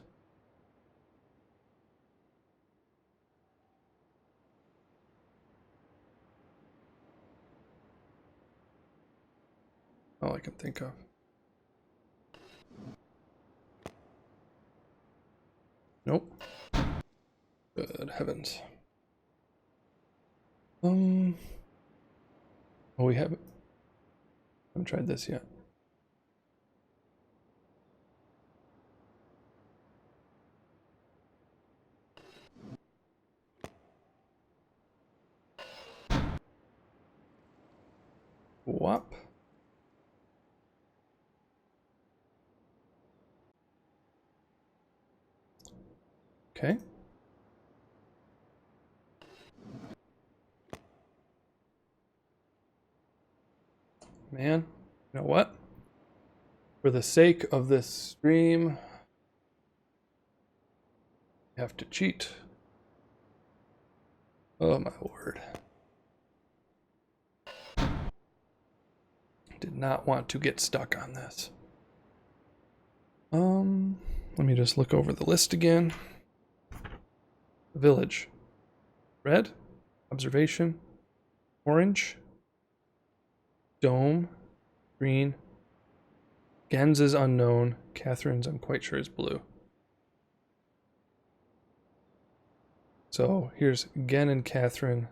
All I can think of. Nope. Good heavens. Oh, we haven't tried this yet. Whop. Okay. Man, you know what? For the sake of this stream, I have to cheat. Oh my word. Did not want to get stuck on this. Let me just look over the list again. Village. Red. Observation. Orange. Dome. Green. Gens is unknown. Catherine's I'm quite sure is blue. So here's Gen and Catherine.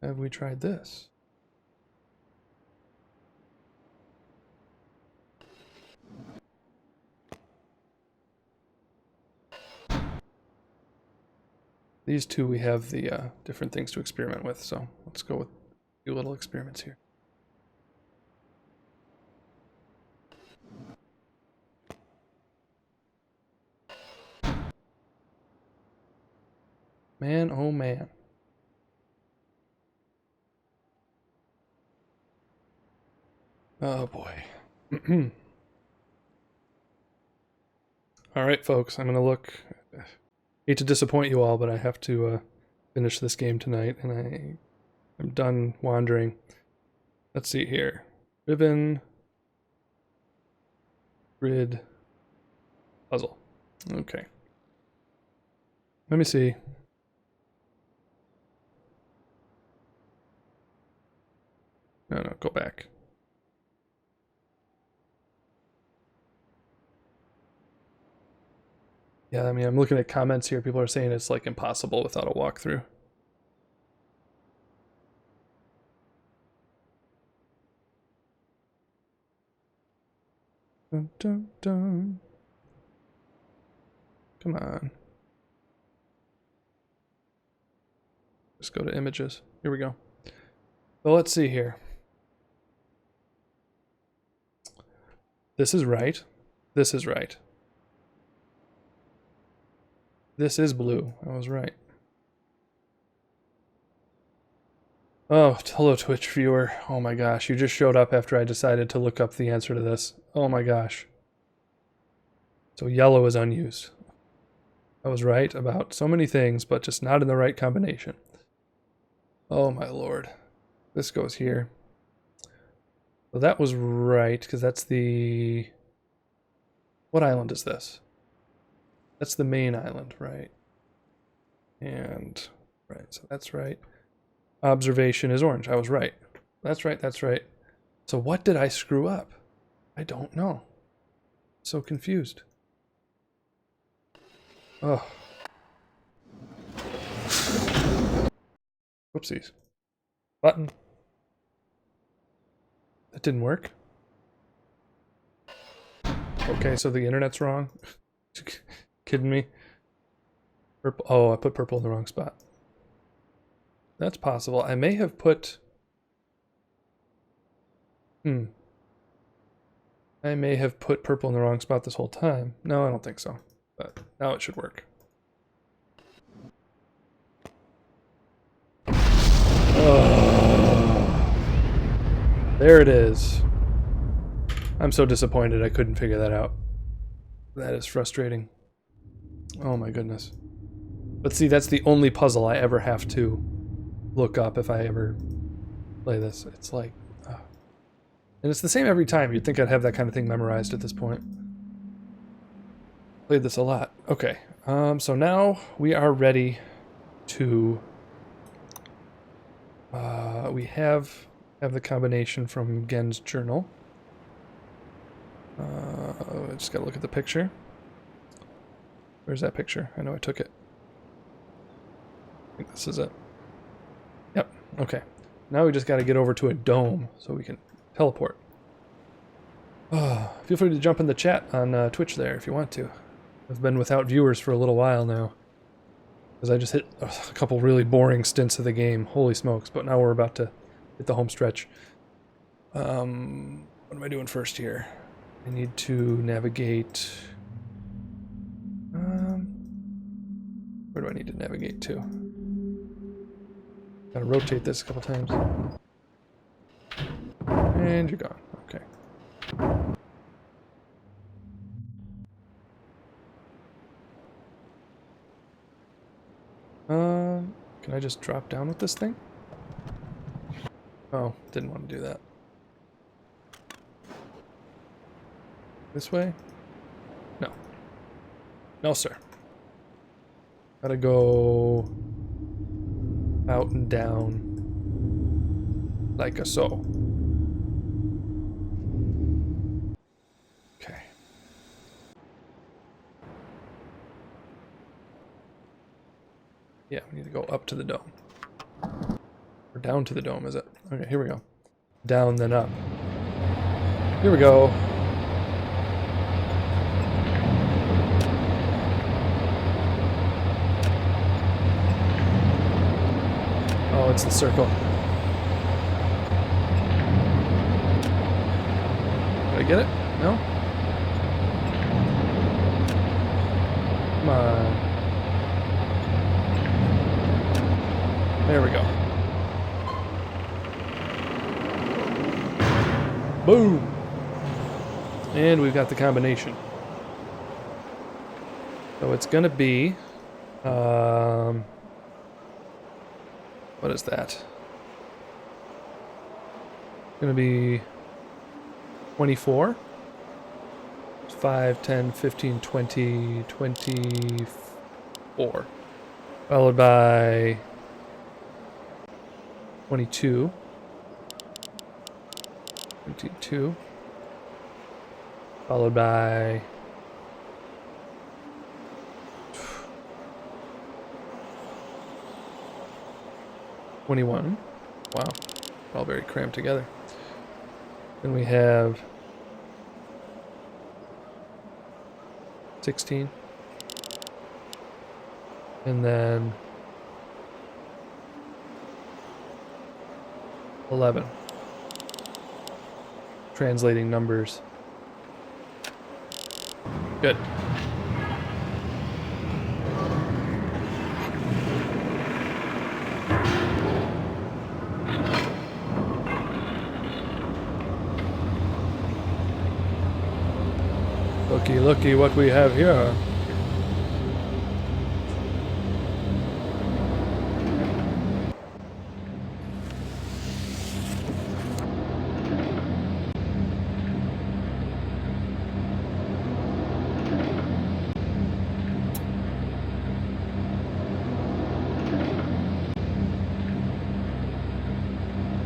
Have we tried this? These two we have the different things to experiment with, so let's go with a few little experiments here. Man, oh man. Oh boy. All right, folks, I'm going to look. Hate to disappoint you all, but I have to finish this game tonight, and I'm done wandering. Let's see here. Riven. Grid. Puzzle. Okay. Let me see. No, go back. Yeah, I mean, I'm looking at comments here. People are saying it's like impossible without a walkthrough. Dun, dun, dun. Come on. Just go to images. Here we go. Well, let's see here. This is right. This is right. This is blue. I was right. Oh, hello Twitch viewer. Oh my gosh, you just showed up after I decided to look up the answer to this. Oh my gosh. So yellow is unused. I was right about so many things, but just not in the right combination. Oh my lord. This goes here. Well, that was right, because that's the... What island is this? That's the main island, right? And... Right, so that's right. Observation is orange. I was right. That's right, that's right. So what did I screw up? I don't know. So confused. Oh. Whoopsies. Button. That didn't work. Okay, so the internet's wrong. Kidding me? Purple. Oh, I put purple in the wrong spot. That's possible. I may have put... I may have put purple in the wrong spot this whole time. No, I don't think so. But now it should work. Oh. There it is. I'm so disappointed I couldn't figure that out. That is frustrating. Oh my goodness. But see, that's the only puzzle I ever have to look up if I ever play this. It's like... And it's the same every time. You'd think I'd have that kind of thing memorized at this point. Played this a lot. Okay. So now we are ready to... we have the combination from Gen's journal. I just gotta look at the picture. Where's that picture? I know I took it. I think this is it. Yep, okay. Now we just gotta get over to a dome so we can teleport. Feel free to jump in the chat on Twitch there if you want to. I've been without viewers for a little while now. Because I just hit a couple really boring stints of the game. Holy smokes, but now we're about to hit the home stretch. What am I doing first here? I need to navigate... where do I need to navigate to? Gotta rotate this a couple times. And you're gone. Okay. Can I just drop down with this thing? Oh, didn't want to do that. This way? No. No, sir. Gotta go out and down like a so. Okay. Yeah, we need to go up to the dome. Or down to the dome, is it? Okay, here we go. Down, then up. Here we go. Oh, it's the circle. Did I get it? No? Come on. There we go. Boom! And we've got the combination. So it's gonna be... what is that? It's gonna be 24. 5, 10, 15, 20, 24. Followed by 22. 22. Followed by 21. Wow. All very crammed together. Then we have 16. And then 11. Translating numbers. Good. Looky, looky what we have here.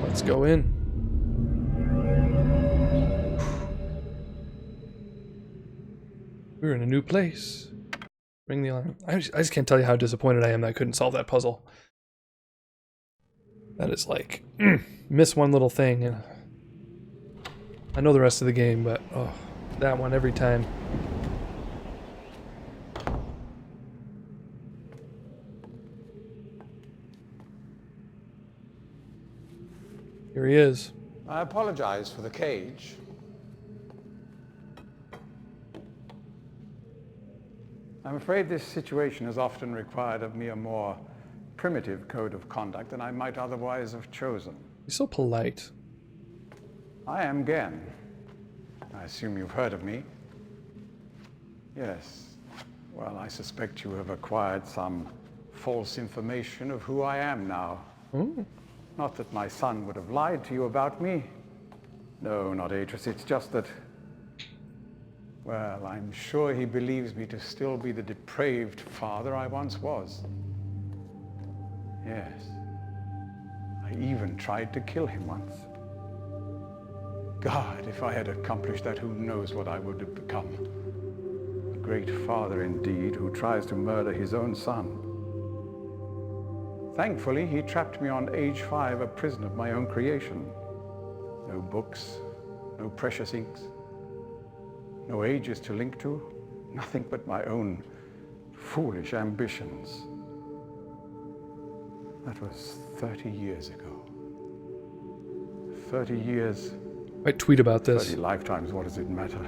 Let's go in. We're in a new place. Ring the alarm. I just can't tell you how disappointed I am that I couldn't solve that puzzle. That is like, miss one little thing. And I know the rest of the game, but oh, that one every time. Here he is. I apologize for the cage. I'm afraid this situation has often required of me a more primitive code of conduct than I might otherwise have chosen. He's so polite. I am Gen. I assume you've heard of me. Yes. Well, I suspect you have acquired some false information of who I am now. Ooh. Not that my son would have lied to you about me. No, not Atris. It's just that, well, I'm sure he believes me to still be the depraved father I once was. Yes. I even tried to kill him once. God, if I had accomplished that, who knows what I would have become. A great father indeed, who tries to murder his own son. Thankfully, he trapped me on age 5, a prison of my own creation. No books, no precious inks, no ages to link to, nothing but my own foolish ambitions. That was 30 years ago. 30 years. I tweet about this. 30 lifetimes, what does it matter?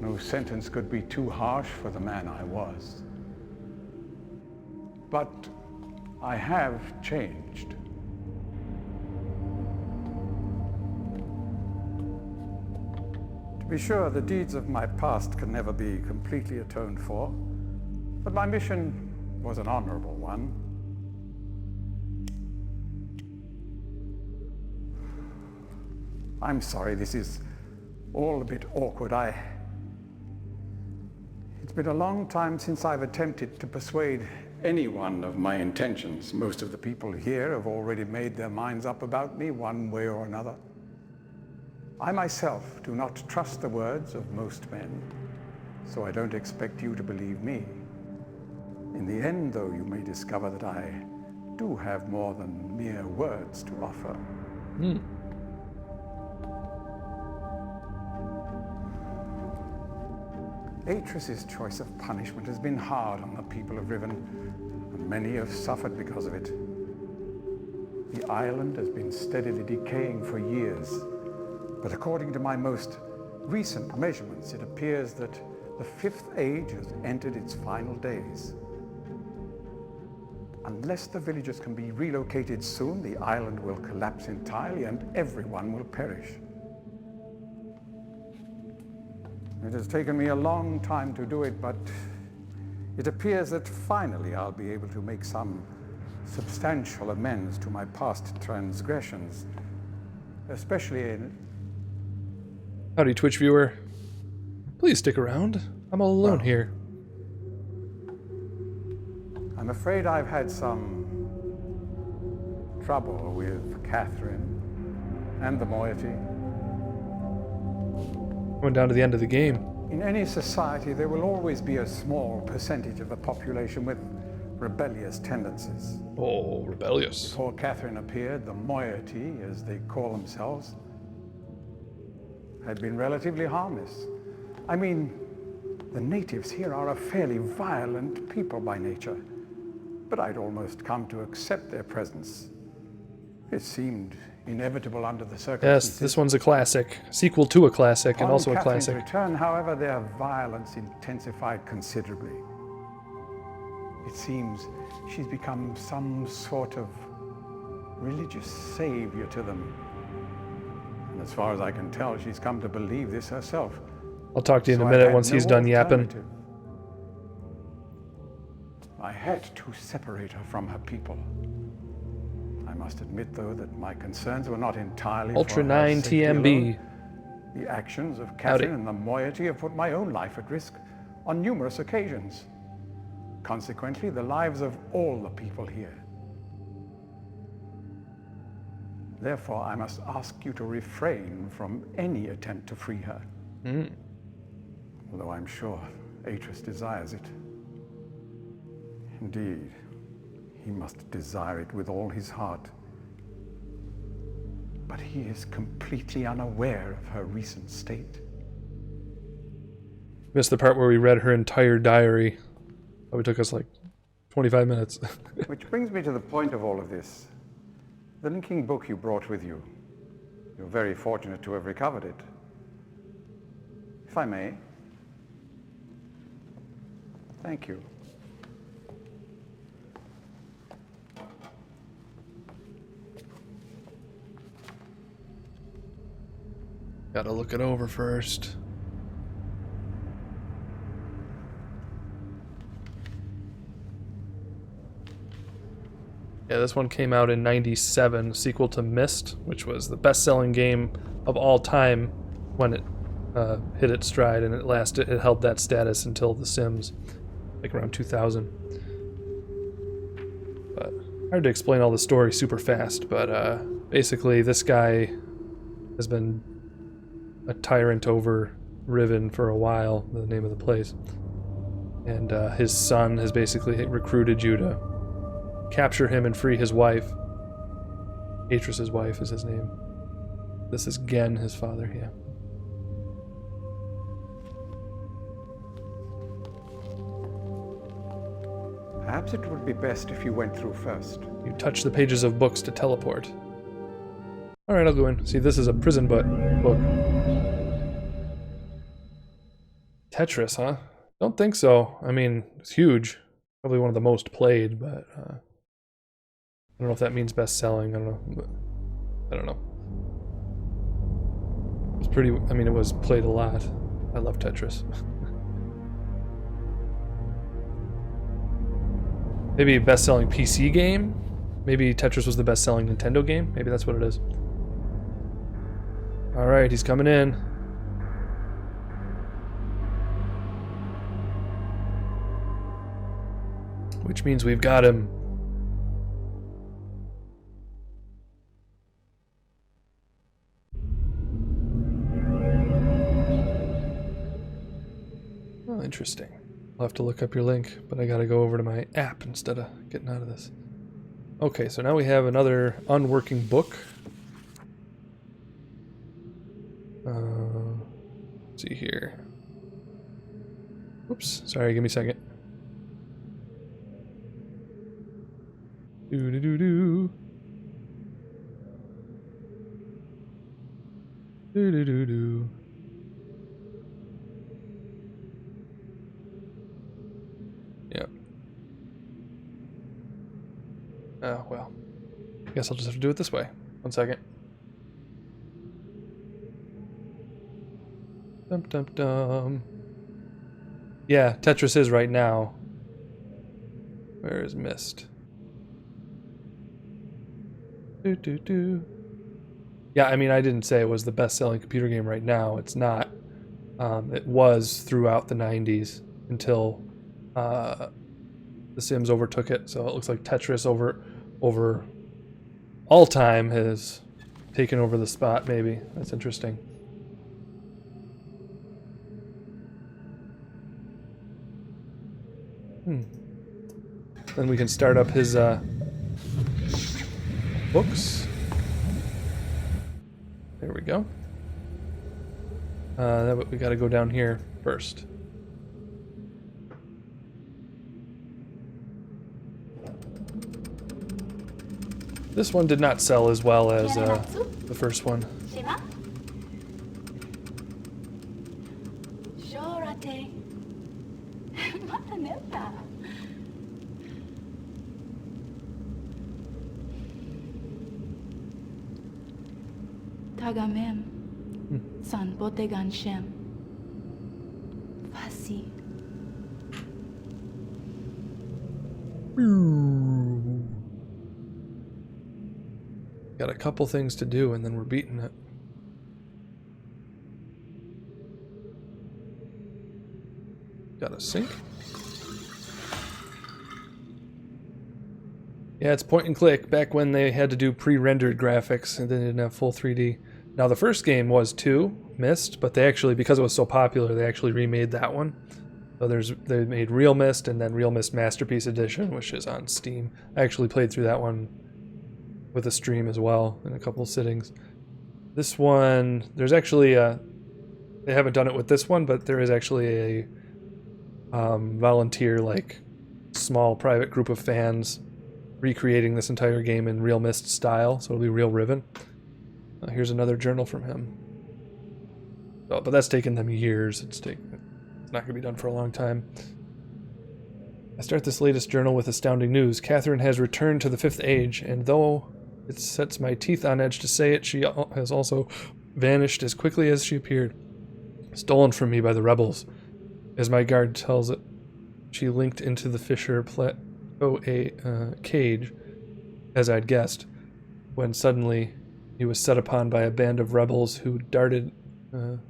No sentence could be too harsh for the man I was. But I have changed. To be sure, the deeds of my past can never be completely atoned for, but my mission was an honorable one. I'm sorry, this is all a bit awkward. It's been a long time since I've attempted to persuade anyone of my intentions. Most of the people here have already made their minds up about me one way or another. I myself do not trust the words of most men, so I don't expect you to believe me. In the end, though, you may discover that I do have more than mere words to offer. Atris's choice of punishment has been hard on the people of Riven, and many have suffered because of it. The island has been steadily decaying for years, but according to my most recent measurements, it appears that the Fifth Age has entered its final days. Unless the villagers can be relocated soon, the island will collapse entirely and everyone will perish. It has taken me a long time to do it, but it appears that finally I'll be able to make some substantial amends to my past transgressions, especially in... Howdy, Twitch viewer. Please stick around. I'm all alone here. I'm afraid I've had some trouble with Catherine and the moiety. Going down to the end of the game. In any society, there will always be a small percentage of the population with rebellious tendencies. Oh, rebellious. Before Catherine appeared, the moiety, as they call themselves, had been relatively harmless. I mean, the natives here are a fairly violent people by nature, but I'd almost come to accept their presence. It seemed inevitable under the circumstances. Yes, this one's a classic. Sequel to a classic, and Upon also a Catherine's classic. return, however, their violence intensified considerably. It seems she's become some sort of religious savior to them. And as far as I can tell, she's come to believe this herself. I'll talk to you in So a I minute had once he's no done yapping. alternative. I had to separate her from her people. I must admit, though, that my concerns were not entirely Ultra for her 9 safety TMB. alone. The actions of Catherine Howdy. and the moiety have put my own life at risk on numerous occasions. Consequently, the lives of all the people here. Therefore, I must ask you to refrain from any attempt to free her. Although I'm sure Atris desires it. Indeed, he must desire it with all his heart. But he is completely unaware of her recent state. Missed the part where we read her entire diary. Probably took us like 25 minutes. Which brings me to the point of all of this. The linking book you brought with you. You're very fortunate to have recovered it. If I may. Thank you. Gotta look it over first. Yeah, this one came out in '97, sequel to Myst, which was the best-selling game of all time when it hit its stride, and it held that status until The Sims, like around 2000. But hard to explain all the story super fast, but basically this guy has been a tyrant over Riven for a while, the name of the place. And his son has basically recruited you to capture him and free his wife. Atris's wife is his name. This is Gen, his father, yeah. Perhaps it would be best if you went through first. You touch the pages of books to teleport. Alright, I'll go in. See, this is a prison book. Tetris, huh? Don't think so. I mean, it's huge. Probably one of the most played, but I don't know if that means best-selling. I don't know. But I don't know. It's pretty... I mean, it was played a lot. I love Tetris. Maybe a best-selling PC game? Maybe Tetris was the best-selling Nintendo game? Maybe that's what it is. Alright, he's coming in. Which means we've got him. Oh, interesting. I'll have to look up your link, but I gotta go over to my app instead of getting out of this. Okay, so now we have another unworking book. Let's see here. Oops, sorry, give me a second. Do-do-do-do. Do-do-do-do. Yep. Oh, well. I guess I'll just have to do it this way. 1 second. Dum dum dum. Yeah, Tetris is right now. Where is Myst? Do do do. Yeah, I mean, I didn't say it was the best-selling computer game right now. It's not. It was throughout the 90s until The Sims overtook it. So it looks like Tetris over all time has taken over the spot. Maybe that's interesting. Then we can start up his books. There we go. We got to go down here first. This one did not sell as well as the first one. Tagamem. San Botegan Shem. Fasi. Got a couple things to do and then we're beating it. Got a sink. Yeah, it's point and click back when they had to do pre-rendered graphics and they didn't have full 3D. Now the first game was too, Myst, but they actually, because it was so popular, they actually remade that one. So they made Real Myst and then Real Myst Masterpiece Edition, which is on Steam. I actually played through that one with a stream as well in a couple of sittings. This one, there's actually they haven't done it with this one, but there is actually a volunteer, like, small private group of fans recreating this entire game in Real Myst style, so it'll be Real Riven. Here's another journal from him. Oh, but that's taken them years. It's not going to be done for a long time. I start this latest journal with astounding news. Catherine has returned to the 5th age, and though it sets my teeth on edge to say it, she has also vanished as quickly as she appeared. Stolen from me by the rebels. As my guard tells it, she linked into the Fisher cage, as I'd guessed, when suddenly he was set upon by a band of rebels who darted him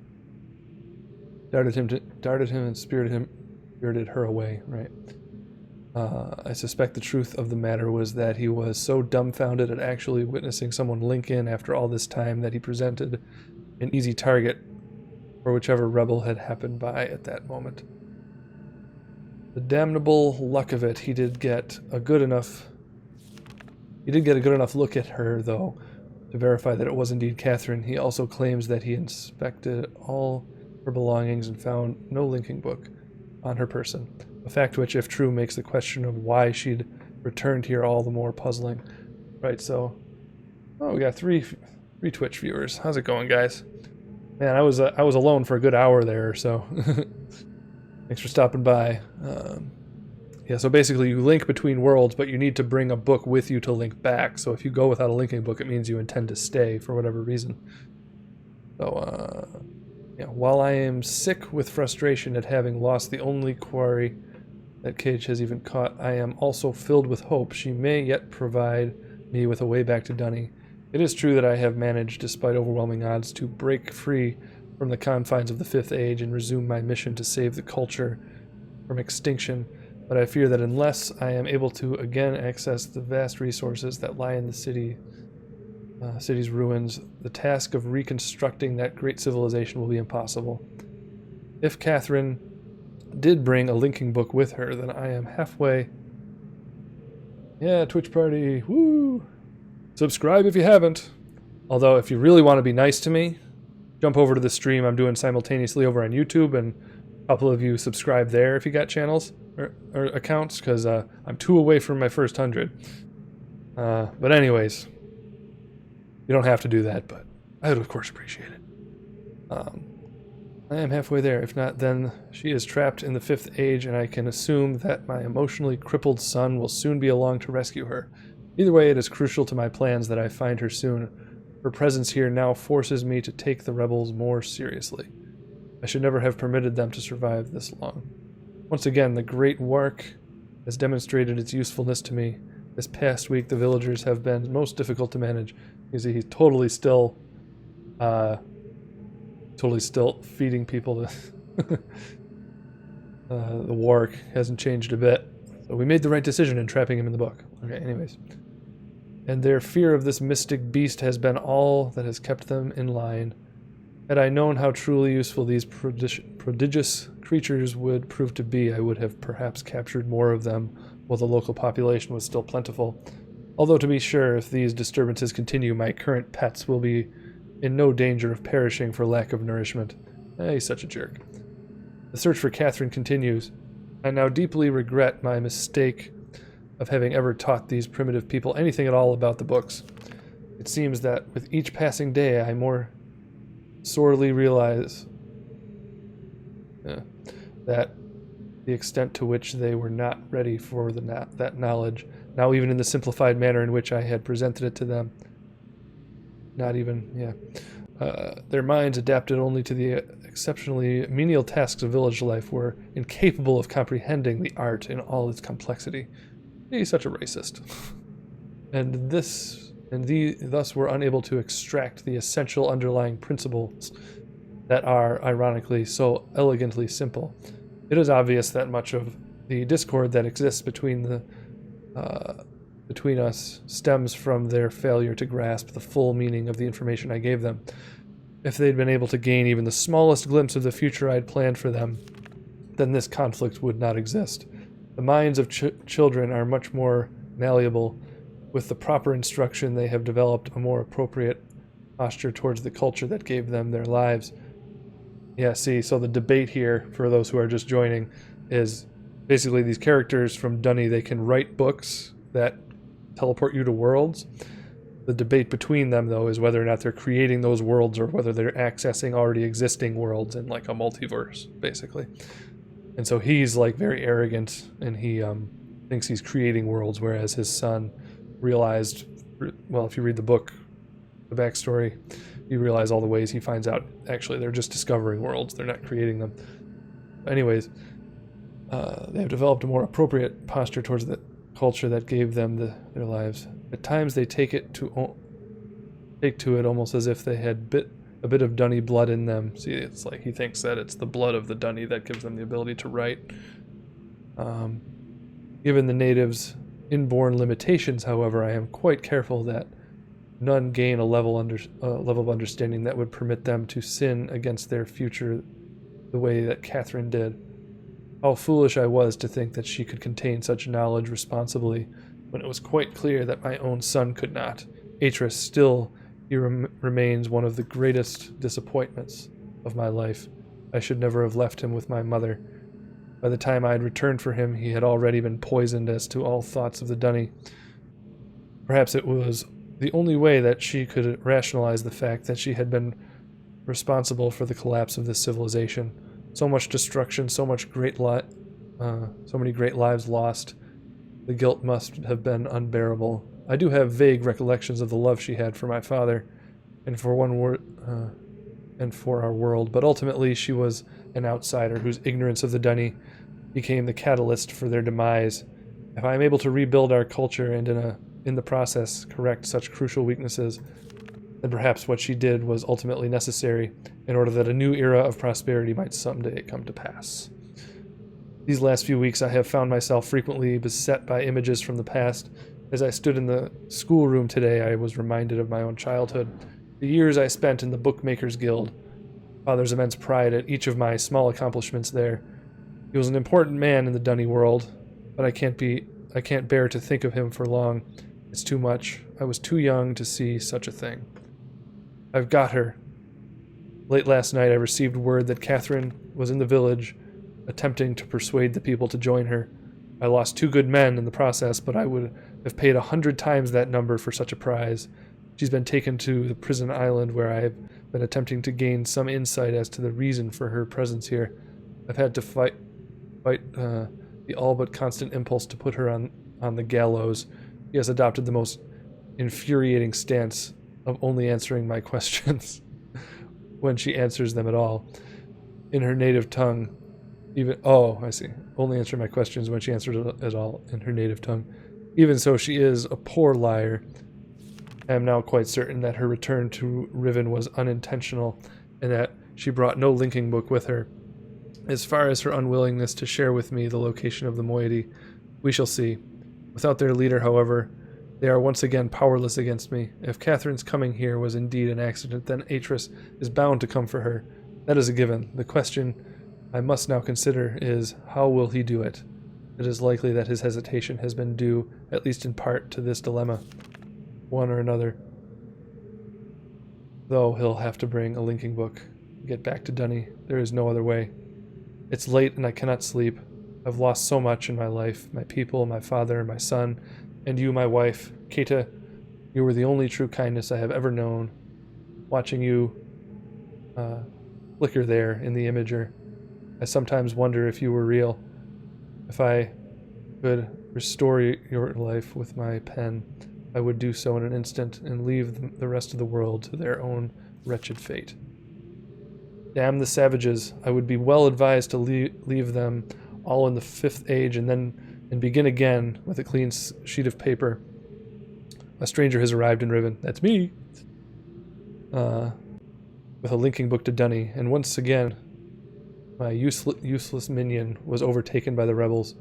and spirited her away. Right. I suspect the truth of the matter was that he was so dumbfounded at actually witnessing someone link in after all this time that he presented an easy target for whichever rebel had happened by at that moment. The damnable luck of it, he did get a good enough look at her, though, to verify that it was indeed Catherine. He also claims that he inspected all her belongings and found no linking book on her person. A fact which, if true, makes the question of why she'd returned here all the more puzzling. Right, so... Oh, we got three Twitch viewers. How's it going, guys? Man, I was alone for a good hour there, so... Thanks for stopping by. Yeah, so basically you link between worlds, but you need to bring a book with you to link back. So if you go without a linking book, it means you intend to stay for whatever reason. So, yeah, while I am sick with frustration at having lost the only quarry that cage has even caught, I am also filled with hope. She may yet provide me with a way back to Dunny. It is true that I have managed, despite overwhelming odds, to break free from the confines of the Fifth Age and resume my mission to save the culture from extinction, but I fear that unless I am able to again access the vast resources that lie in the city's ruins, the task of reconstructing that great civilization will be impossible. If Catherine did bring a linking book with her, then I am halfway. Yeah, Twitch party, woo! Subscribe if you haven't. Although, if you really want to be nice to me, jump over to the stream I'm doing simultaneously over on YouTube, and a couple of you subscribe there if you got channels or accounts, because I'm 2 away from my first 100. But anyways, you don't have to do that, but I would of course appreciate it. I am halfway there. If not, then she is trapped in the Fifth Age, and I can assume that my emotionally crippled son will soon be along to rescue her. Either way, it is crucial to my plans that I find her soon. Her presence here now forces me to take the rebels more seriously. I should never have permitted them to survive this long. Once again, the Great Wark has demonstrated its usefulness to me. This past week, the villagers have been most difficult to manage. You see, he's totally still feeding people to the Wark hasn't changed a bit. So we made the right decision in trapping him in the book. Okay, anyways. And their fear of this mystic beast has been all that has kept them in line. Had I known how truly useful these prodigious creatures would prove to be, I would have perhaps captured more of them while the local population was still plentiful. Although, to be sure, if these disturbances continue, my current pets will be in no danger of perishing for lack of nourishment. He's such a jerk. The search for Catherine continues. I now deeply regret my mistake of having ever taught these primitive people anything at all about the books. It seems that with each passing day, I more sorely realize that the extent to which they were not ready for that knowledge, now even in the simplified manner in which I had presented it to them. Their minds, adapted only to the exceptionally menial tasks of village life, were incapable of comprehending the art in all its complexity. He's such a racist. And thus were unable to extract the essential underlying principles that are, ironically, so elegantly simple. It is obvious that much of the discord that exists between us stems from their failure to grasp the full meaning of the information I gave them. If they'd been able to gain even the smallest glimpse of the future I'd planned for them, then this conflict would not exist. The minds of children are much more malleable. With the proper instruction, they have developed a more appropriate posture towards the culture that gave them their lives. Yeah, see, so the debate here, for those who are just joining, is basically these characters from Dunny, they can write books that teleport you to worlds. The debate between them, though, is whether or not they're creating those worlds or whether they're accessing already existing worlds in like a multiverse, basically. And so he's like very arrogant, and he thinks he's creating worlds, whereas his son realized, well, if you read the book, the backstory, you realize all the ways he finds out actually they're just discovering worlds, they're not creating them. Anyways, they have developed a more appropriate posture towards the culture that gave them their lives. At times they take to it almost as if they had a bit of Dunny blood in them. See, it's like he thinks that it's the blood of the Dunny that gives them the ability to write. Given the natives' inborn limitations, however, I am quite careful that none gain a level of understanding that would permit them to sin against their future the way that Catherine did. How foolish I was to think that she could contain such knowledge responsibly, when it was quite clear that my own son could not. Atris still remains one of the greatest disappointments of my life. I should never have left him with my mother. By the time I had returned for him, he had already been poisoned as to all thoughts of the Dunny. Perhaps it was the only way that she could rationalize the fact that she had been responsible for the collapse of this civilization. So much destruction, so many great lives lost. The guilt must have been unbearable. I do have vague recollections of the love she had for my father, and for our world, but ultimately she was an outsider whose ignorance of the Dunny became the catalyst for their demise. If I am able to rebuild our culture and in the process correct such crucial weaknesses, then perhaps what she did was ultimately necessary in order that a new era of prosperity might someday come to pass. These last few weeks I have found myself frequently beset by images from the past. As I stood in the schoolroom today, I was reminded of my own childhood, the years I spent in the Bookmakers Guild, Father's immense pride at each of my small accomplishments there. He was an important man in the Dunny world, but I can't bear to think of him for long. It's too much. I was too young to see such a thing. I've got her. Late last night I received word that Catherine was in the village, attempting to persuade the people to join her. I lost 2 good men in the process, but I would have paid 100 times that number for such a prize. She's been taken to the prison island where I have been attempting to gain some insight as to the reason for her presence here. I've had to fight the all but constant impulse to put her on the gallows. He has adopted the most infuriating stance of only answering my questions when she answers them at all in her native tongue. I see. Only answer my questions when she answers at all in her native tongue. Even so, she is a poor liar. I am now quite certain that her return to Riven was unintentional and that she brought no linking book with her. As far as her unwillingness to share with me the location of the moiety, we shall see. Without their leader, however, they are once again powerless against me. If Catherine's coming here was indeed an accident, then Atris is bound to come for her. That is a given. The question I must now consider is, how will he do it? It is likely that his hesitation has been due, at least in part, to this dilemma. One or another. Though he'll have to bring a linking book. Get back to Dunny. There is no other way. It's late and I cannot sleep. I've lost so much in my life. My people, my father, my son, and you, my wife. Keita, you were the only true kindness I have ever known. Watching you flicker there in the imager, I sometimes wonder if you were real. If I could restore your life with my pen, I would do so in an instant and leave the rest of the world to their own wretched fate. Damn the savages. I would be well advised to leave them all in the 5th age and begin again with a clean sheet of paper. A stranger has arrived in Riven. That's me. With a linking book to Dunny, and once again my useless minion was overtaken by the rebels.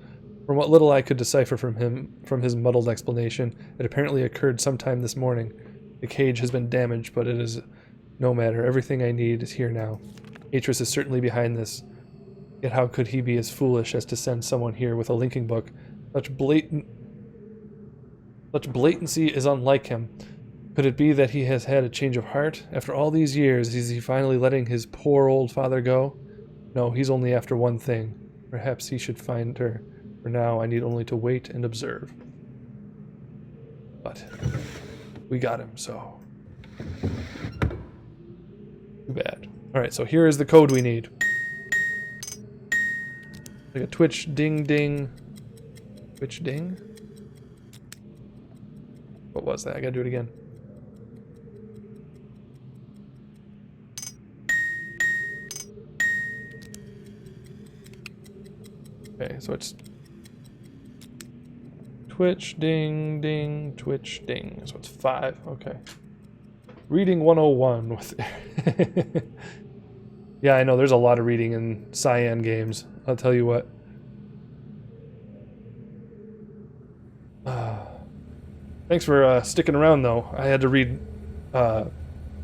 From what little I could decipher from his muddled explanation, it apparently occurred sometime this morning. The cage has been damaged, but it is no matter. Everything I need is here now. Atris is certainly behind this. Yet how could he be as foolish as to send someone here with a linking book? Such blatancy is unlike him. Could it be that he has had a change of heart? After all these years, is he finally letting his poor old father go? No, he's only after one thing. Perhaps he should find her. For now, I need only to wait and observe. But we got him, so too bad. Alright, so here is the code we need. Like a Twitch ding ding. Twitch ding? What was that? I gotta do it again. Okay, so it's Twitch ding ding, Twitch ding. So it's 5. Okay. Reading 101 with Yeah, I know there's a lot of reading in Cyan games. I'll tell you what. Thanks for sticking around though. I had to read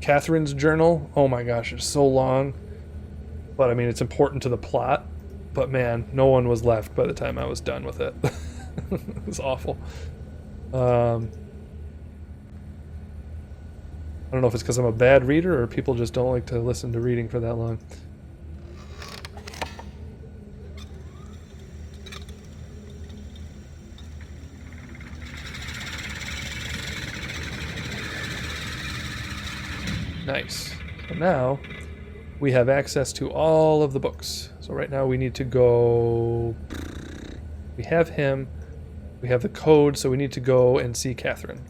Catherine's journal. Oh my gosh, it's so long. But I mean, it's important to the plot. But man, no one was left by the time I was done with it. It was awful. I don't know if it's because I'm a bad reader or people just don't like to listen to reading for that long. Nice. So now we have access to all of the books. So right now we need to go... We have him. We have the code, so we need to go and see Catherine.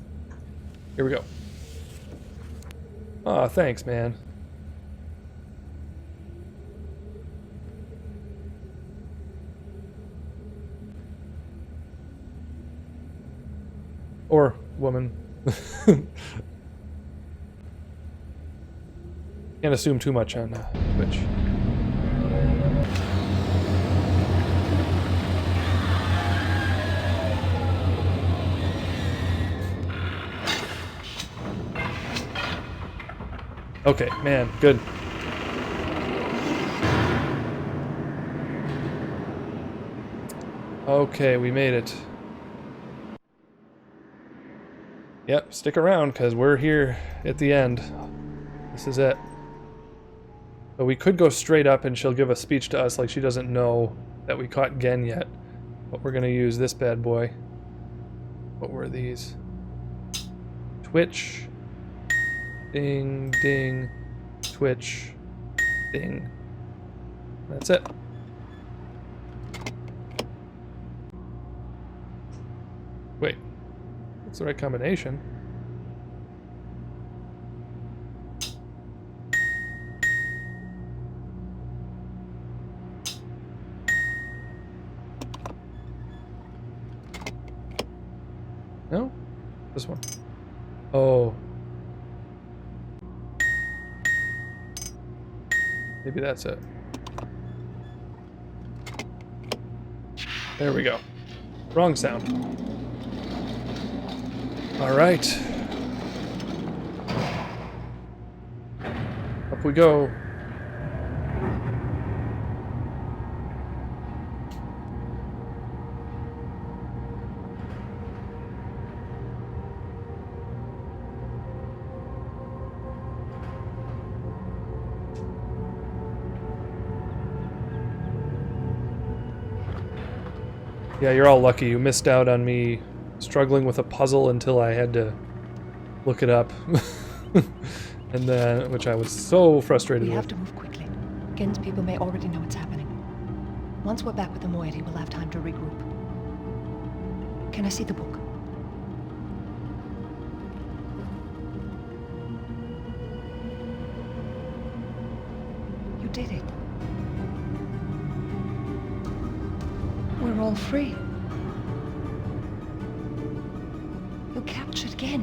Here we go. Aw, thanks, man. Or woman. Can't assume too much on Twitch. Okay, man, good. Okay, we made it. Yep, stick around, because we're here at the end. This is it. But we could go straight up and she'll give a speech to us like she doesn't know that we caught Gen yet. But we're going to use this bad boy. What were these? Twitch. Ding, ding. Twitch. Ding. That's it. Wait. That's the right combination. No? This one. Oh. Maybe that's it. There we go. Wrong sound. All right. Up we go. Yeah, you're all lucky. You missed out on me struggling with a puzzle until I had to look it up. And then, which I was so frustrated We with. have to move quickly. Gen's people may already know what's happening. Once we're back with the moiety, we'll have time to regroup. Can I see the book? You did it. We're all free. You captured Gen.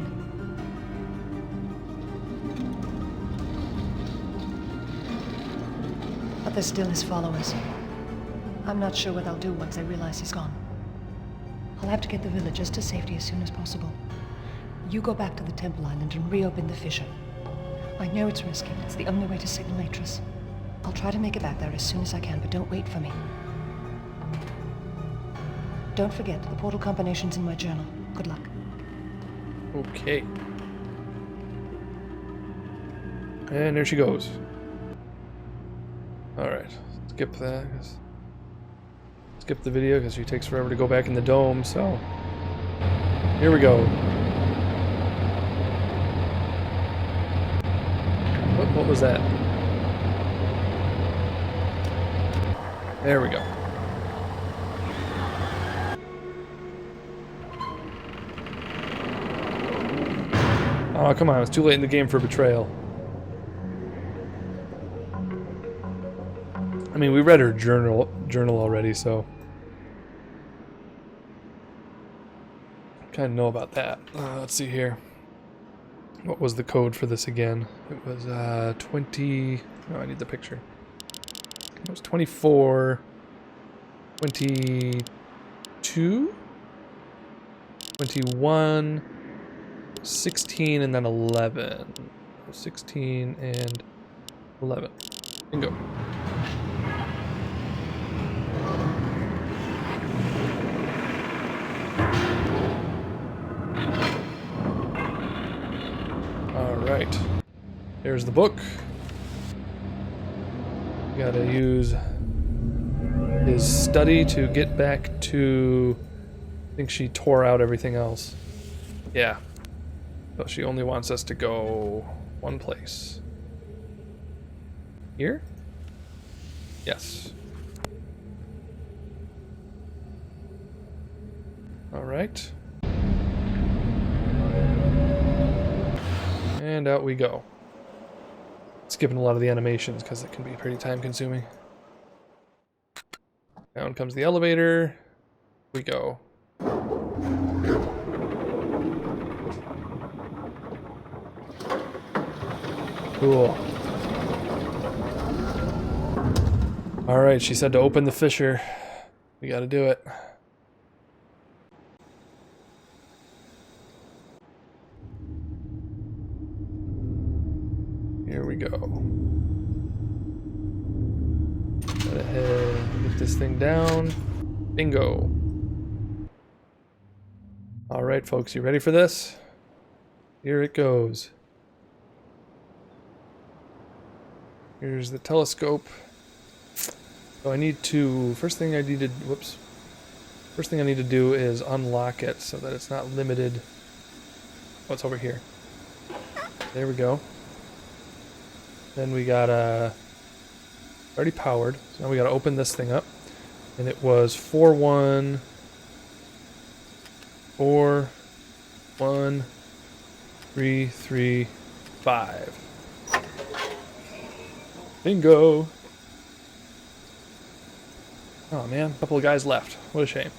But there's still his followers. I'm not sure what they'll do once they realize he's gone. I'll have to get the villagers to safety as soon as possible. You go back to the Temple Island and reopen the fissure. I know it's risky, but it's the only way to signal Atris. I'll try to make it back there as soon as I can, but don't wait for me. Don't forget, the portal combination's in my journal. Good luck. Okay. And there she goes. Alright. Skip that. Skip the video because she takes forever to go back in the dome, so. Here we go. What was that? There we go. Oh, come on, it's too late in the game for betrayal. I mean, we read her journal already, so kind of know about that. Let's see here. What was the code for this again? It was 20... No, I need the picture. It was 24, 22, 21, 16, and then 11. 16 and 11. Bingo. Alright. There's the book. Gotta use his study to get back to... I think she tore out everything else. Yeah. So she only wants us to go one place. Here? Yes. Alright. And out we go. Skipping a lot of the animations because it can be pretty time consuming. Down comes the elevator. We go. Cool. Alright, she said to open the fissure. We gotta do it. Here we go. Gotta get this thing down. Bingo. Alright, folks, you ready for this? Here it goes. Here's the telescope. So I need to, first thing I need to do is unlock it so that it's not limited. Oh, it's over here. There we go. Then we got already powered. So now we got to open this thing up. And it was 41335. Bingo. Oh man, a couple of guys left. What a shame.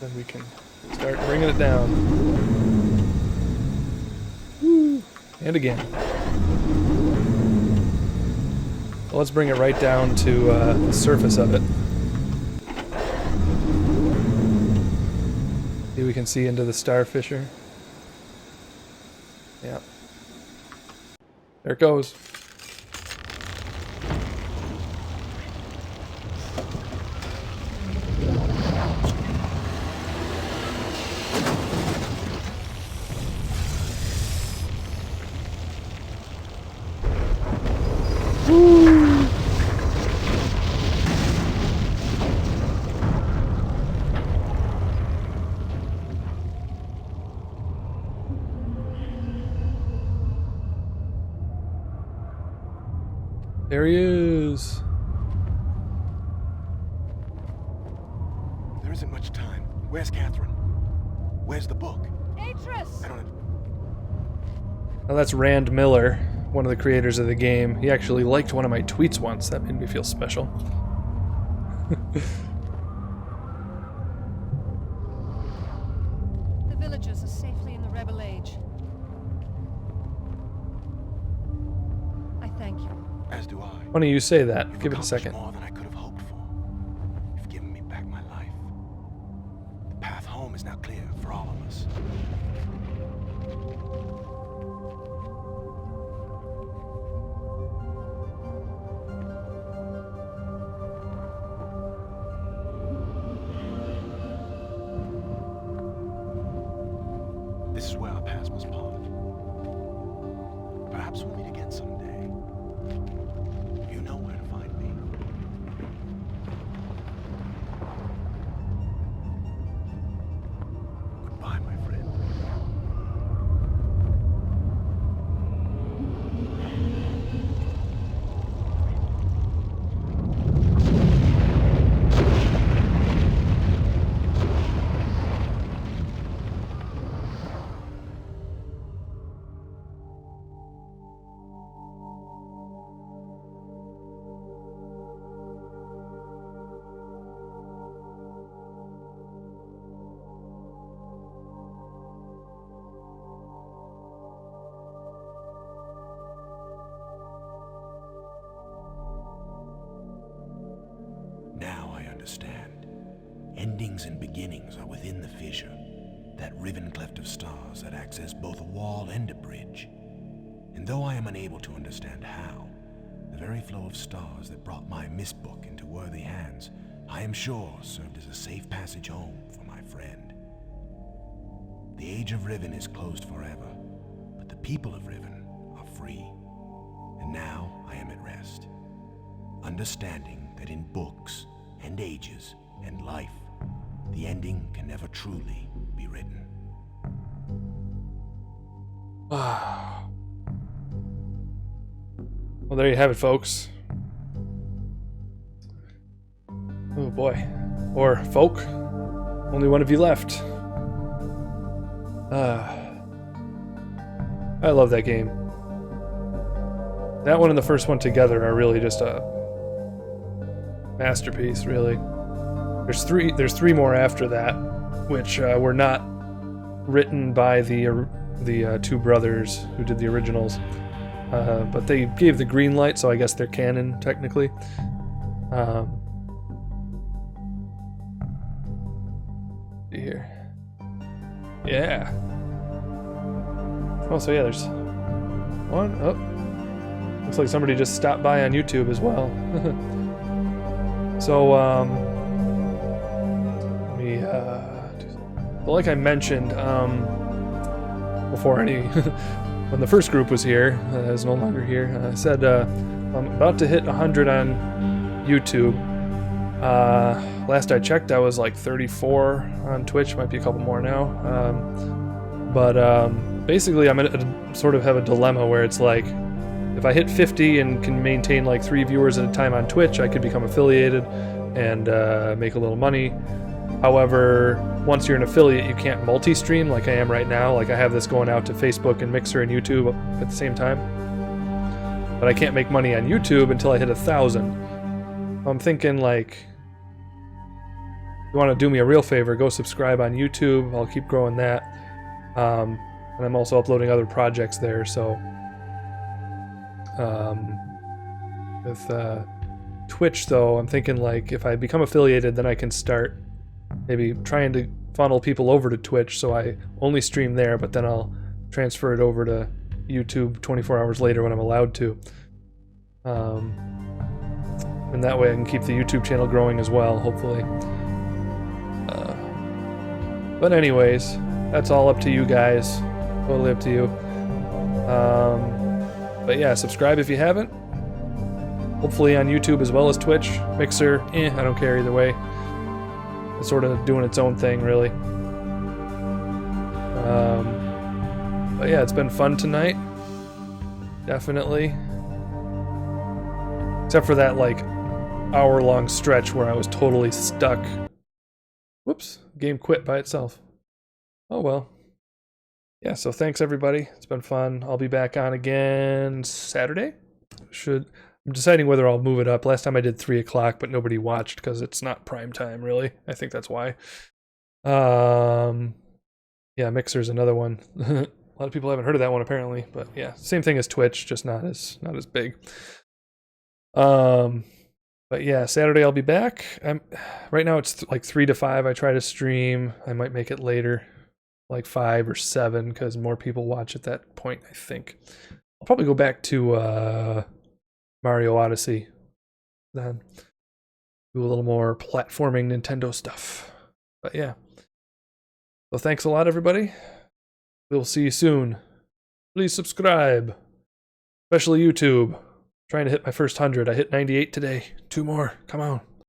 Then we can start bringing it down. Woo. And again. Well, let's bring it right down to the surface of it. See, we can see into the star fissure. Yeah. There it goes. There he is. There isn't much time. Where's Catherine? Where's the book? Atris! I don't... Now that's Rand Miller, one of the creators of the game. He actually liked one of my tweets once. That made me feel special. The villagers are safely in the Rebel Age. I thank you. As do I. Funny you say that. You've Give it a accomplished second. more than I could have hoped for. You've given me back my life. The path home is now clear for all of us. This is where our paths must part. Perhaps we'll meet again someday. You know where to find me. Goodbye, my friend. Now I understand. Endings and beginnings are within the fissure, that riven cleft of stars that acts as both a wall and a bridge. And though I am unable to understand how, the very flow of stars that brought my Myst book into worthy hands, I am sure served as a safe passage home for my friend. The age of Riven is closed forever, but the people of Riven are free. And now I am at rest, understanding that in books and ages and life, the ending can never truly be written. Wow. Well, there you have it, folks. Oh boy. Or folk. Only one of you left. I love that game. That one and the first one together are really just a masterpiece, really. There's three more after that, which were not written by the two brothers who did the originals, but they gave the green light, so I guess they're canon technically. Here, yeah. Oh, so yeah, there's one. Oh, looks like somebody just stopped by on YouTube as well. So, let me, but like I mentioned, before when the first group was here, is no longer here, I said, I'm about to hit 100 on YouTube. Last I checked, I was like 34 on Twitch, might be a couple more now. Basically, I'm gonna sort of have a dilemma where it's like, if I hit 50 and can maintain like 3 viewers at a time on Twitch, I could become affiliated and make a little money. However, once you're an affiliate, you can't multi-stream like I am right now. Like I have this going out to Facebook and Mixer and YouTube at the same time. But I can't make money on YouTube until I hit 1,000. I'm thinking like, if you want to do me a real favor, go subscribe on YouTube. I'll keep growing that. And I'm also uploading other projects there, so with Twitch though, I'm thinking like if I become affiliated, then I can start maybe trying to funnel people over to Twitch, so I only stream there, but then I'll transfer it over to YouTube 24 hours later when I'm allowed to. And that way I can keep the YouTube channel growing as well, hopefully. But anyways, that's all up to you guys. Totally up to you. But yeah, subscribe if you haven't. Hopefully on YouTube as well as Twitch. Mixer, I don't care either way. It's sort of doing its own thing, really. But yeah, it's been fun tonight. Definitely. Except for that, like, hour-long stretch where I was totally stuck. Whoops, game quit by itself. Oh well. Yeah, so thanks everybody. It's been fun. I'll be back on again Saturday. I'm deciding whether I'll move it up. Last time I did 3 o'clock, but nobody watched because it's not prime time, really. I think that's why. Yeah, Mixer's another one. A lot of people haven't heard of that one apparently, but yeah, same thing as Twitch, just not as big. But yeah, Saturday I'll be back. Right now it's like 3 to 5. I try to stream. I might make it later, like 5 or 7, because more people watch at that point, I think. I'll probably go back to Mario Odyssey then. Do a little more platforming Nintendo stuff. But yeah. So thanks a lot, everybody. We'll see you soon. Please subscribe. Especially YouTube. Trying to hit my first 100. I hit 98 today. 2 more. Come on.